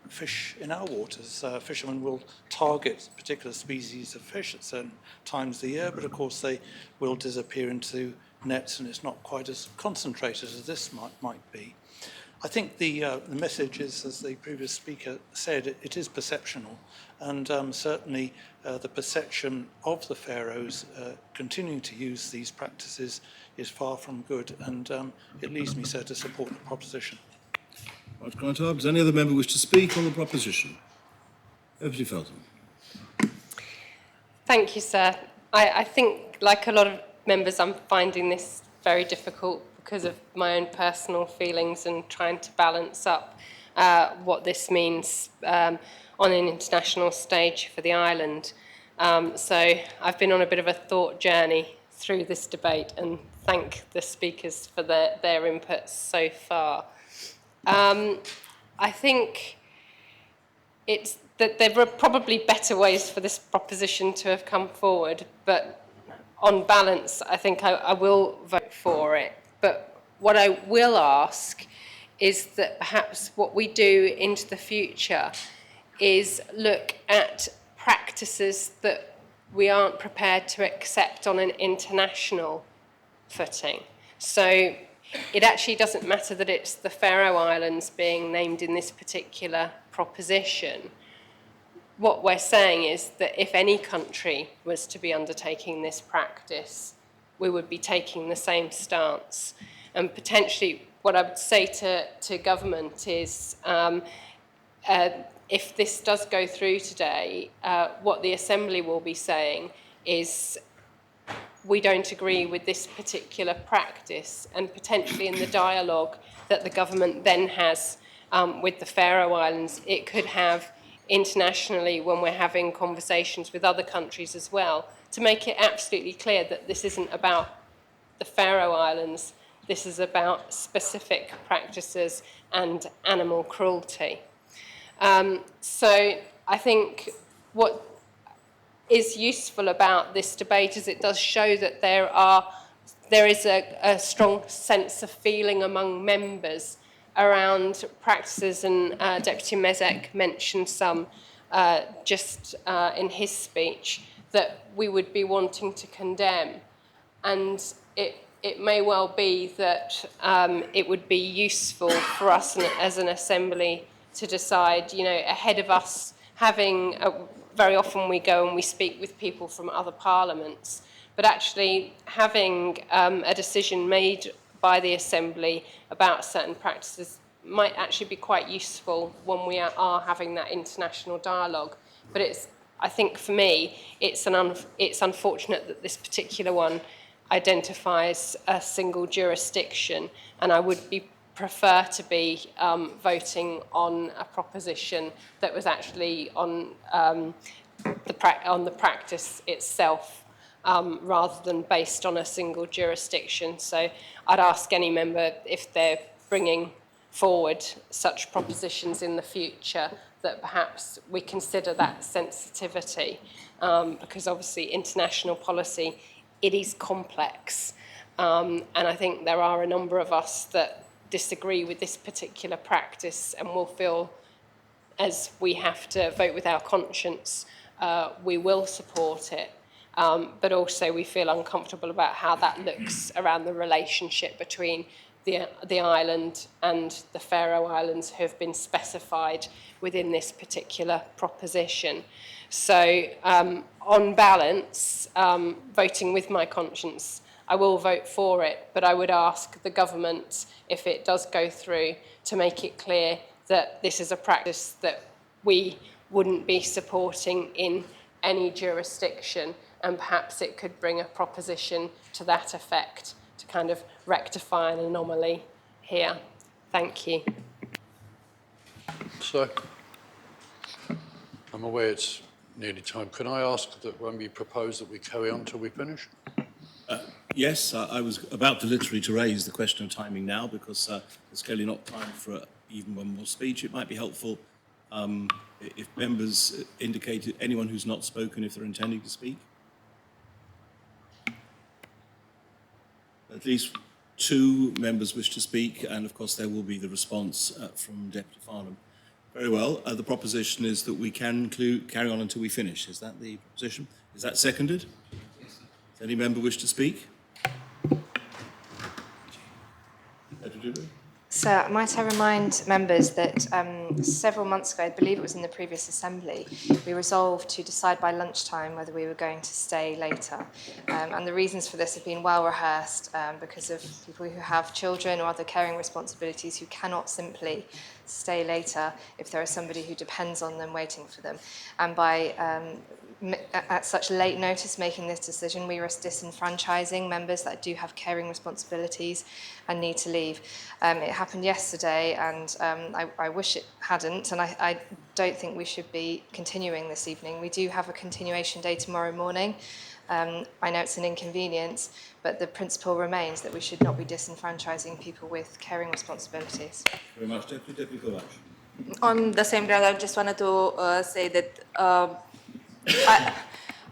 fish in our waters. Fishermen will target particular species of fish at certain times of the year, but of course they will disappear into nets, and it's not quite as concentrated as this might be. I think the message is, as the previous speaker said, it is perceptional, and certainly the perception of the Faroes continuing to use these practices is far from good, and it leads me, sir, to support the proposition. Right, does any other member wish to speak on the proposition? Deputy Felton. Thank you, sir. I think, like a lot of members, I'm finding this very difficult because of my own personal feelings and trying to balance up what this means on an international stage for the island. So I've been on a bit of a thought journey through this debate, and thank the speakers for their inputs so far. I think it's that there were probably better ways for this proposition to have come forward, but on balance, I think I will vote for it. But what I will ask is that perhaps what we do into the future is look at practices that we aren't prepared to accept on an international footing. So it actually doesn't matter that it's the Faroe Islands being named in this particular proposition. What we're saying is that if any country was to be undertaking this practice, we would be taking the same stance. And potentially what I would say to government is if this does go through today, what the Assembly will be saying is we don't agree with this particular practice, and potentially in the dialogue that the government then has with the Faroe Islands, it could have internationally when we're having conversations with other countries as well, to make it absolutely clear that this isn't about the Faroe Islands, this is about specific practices and animal cruelty. So I think what is useful about this debate is it does show that there is a strong sense of feeling among members around practices, and Deputy Mezek mentioned some just in his speech that we would be wanting to condemn. And it may well be that it would be useful for us as an Assembly to decide, you know, ahead of us having, very often we go and we speak with people from other parliaments, but actually having a decision made by the Assembly about certain practices might actually be quite useful when we are having that international dialogue. But I think for me, it's unfortunate that this particular one identifies a single jurisdiction, and I would prefer to be voting on a proposition that was actually on the practice itself, rather than based on a single jurisdiction. So I'd ask any member, if they're bringing forward such propositions in the future, that perhaps we consider that sensitivity, because obviously international policy, it is complex. And I think there are a number of us that disagree with this particular practice and will feel, as we have to vote with our conscience, we will support it. But also we feel uncomfortable about how that looks around the relationship between the island and the Faroe Islands, who have been specified within this particular proposition. So on balance, voting with my conscience, I will vote for it, but I would ask the government, if it does go through, to make it clear that this is a practice that we wouldn't be supporting in any jurisdiction, and perhaps it could bring a proposition to that effect to kind of rectify an anomaly here. Thank you. So, I'm aware it's nearly time. Can I ask that when we propose that we carry on till we finish? Yes, I was about to literally to raise the question of timing now, because there's clearly not time for even one more speech. It might be helpful if members indicate, anyone who's not spoken, if they're intending to speak. At least 2 members wish to speak, and of course there will be the response from Deputy Farnham. Very well. The proposition is that we can carry on until we finish. Is that the proposition? Is that seconded? Yes. Does any member wish to speak? So might I remind members that several months ago, I believe it was in the previous Assembly, we resolved to decide by lunchtime whether we were going to stay later. And the reasons for this have been well rehearsed because of people who have children or other caring responsibilities who cannot simply stay later if there is somebody who depends on them waiting for them. And by at such late notice making this decision, we risk disenfranchising members that do have caring responsibilities and need to leave. It happened yesterday, and I wish it hadn't, and I don't think we should be continuing this evening. We do have a continuation day tomorrow morning. I know it's an inconvenience, but the principle remains that we should not be disenfranchising people with caring responsibilities. Very much, Deputy Kovac. On the same ground, I just wanted to say that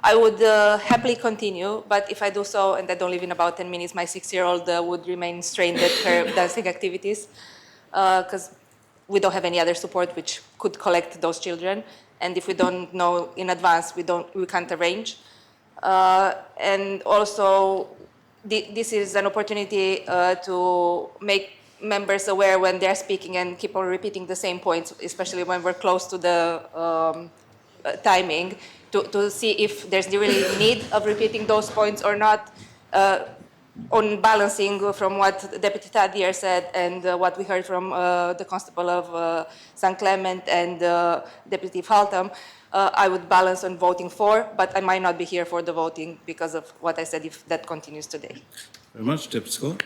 I would happily continue, but if I do so and I don't leave in about 10 minutes, my 6-year-old would remain strained at her dancing activities because we don't have any other support which could collect those children. And if we don't know in advance, we can't arrange. And also, this is an opportunity to make members aware when they're speaking and keep on repeating the same points, especially when we're close to the timing, to see if there's really need of repeating those points or not. on balancing from what Deputy Tadier said and what we heard from the Constable of St. Clement and Deputy Faltham, I would balance on voting for, but I might not be here for the voting because of what I said if that continues today. Very much. Deputy Scott.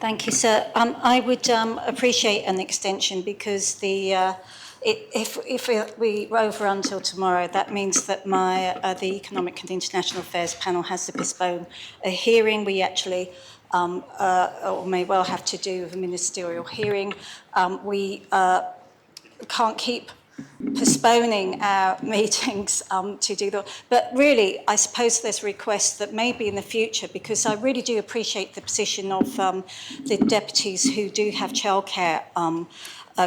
Thank you, sir. I would appreciate an extension because if we are over until tomorrow, that means that the Economic and International Affairs panel has to postpone a hearing. We actually or may well have to do a ministerial hearing. We can't keep postponing our meetings to do that. But really, I suppose there's a request that maybe in the future, because I really do appreciate the position of the deputies who do have childcare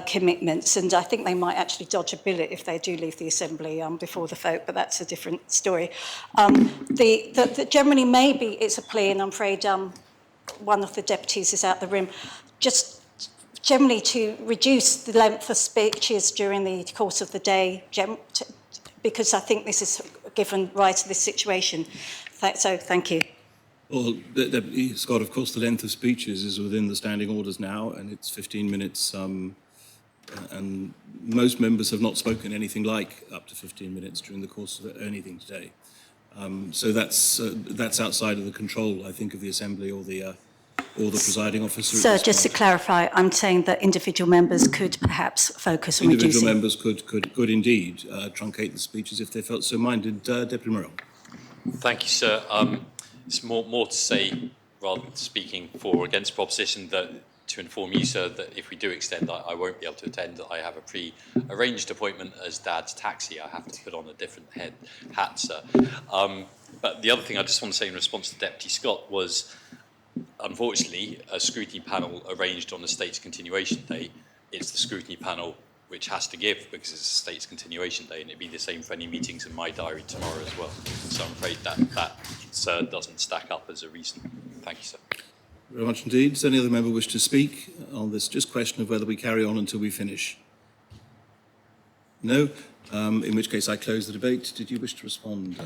commitments, and I think they might actually dodge a bullet if they do leave the Assembly before the vote, but that's a different story. Generally, maybe it's a plea, and I'm afraid one of the deputies is out the room, just generally to reduce the length of speeches during the course of the day, because I think this is given right to this situation. So thank you. Well, Deputy Scott, of course, the length of speeches is within the standing orders now, and it's 15 minutes, and most members have not spoken anything like up to 15 minutes during the course of anything today. So that's outside of the control, I think, of the Assembly or the presiding officer. Sir, just to clarify, I'm saying that individual members could perhaps focus on reducing. Individual members could indeed truncate the speeches if they felt so minded. Deputy Morell. Thank you, sir. It's more to say, rather than speaking for or against proposition, that to inform you, sir, that if we do extend, I won't be able to attend. I have a pre-arranged appointment as Dad's taxi. I have to put on a different hat, sir. But the other thing I just want to say in response to Deputy Scott was, unfortunately, a scrutiny panel arranged on the state's continuation day. It's the scrutiny panel which has to give because it's a state's continuation day, and it'd be the same for any meetings in my diary tomorrow as well. So I'm afraid that sir, doesn't stack up as a reason. Thank you, sir. Very much indeed. Does any other member wish to speak on this just question of whether we carry on until we finish? No? In which case I close the debate. Did you wish to respond?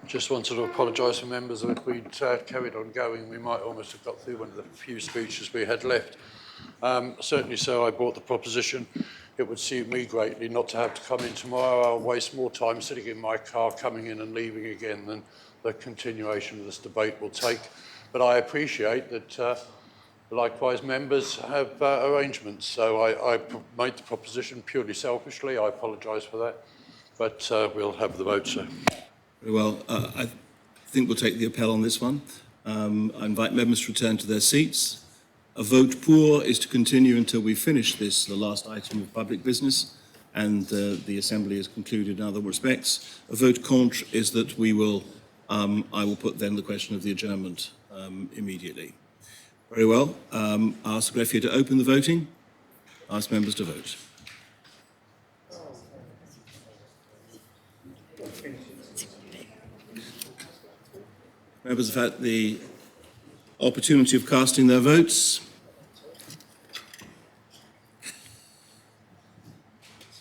Just wanted to apologise to members that if we'd carried on going, we might almost have got through one of the few speeches we had left. Certainly, so I brought the proposition. It would suit me greatly not to have to come in tomorrow. I'll waste more time sitting in my car, coming in and leaving again than the continuation of this debate will take. But I appreciate that likewise members have arrangements. So I made the proposition purely selfishly. I apologise for that. But we'll have the vote, sir. Very well. I think we'll take the appel on this one. I invite members to return to their seats. A vote pour is to continue until we finish this, the last item of public business, and the Assembly is concluded in other respects. A vote contre is that we will, I will put then the question of the adjournment immediately. Very well. I ask the greffier to open the voting. I ask members to vote. Members have had the opportunity of casting their votes.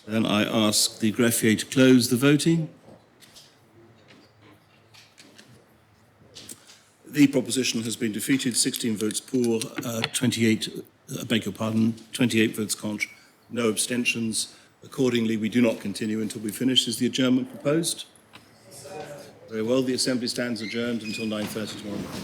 Then I ask the greffier to close the voting. The proposition has been defeated, 16 votes pour, 28 votes contre, no abstentions. Accordingly, we do not continue until we finish. Is the adjournment proposed? Very well, the Assembly stands adjourned until 9:30 tomorrow morning.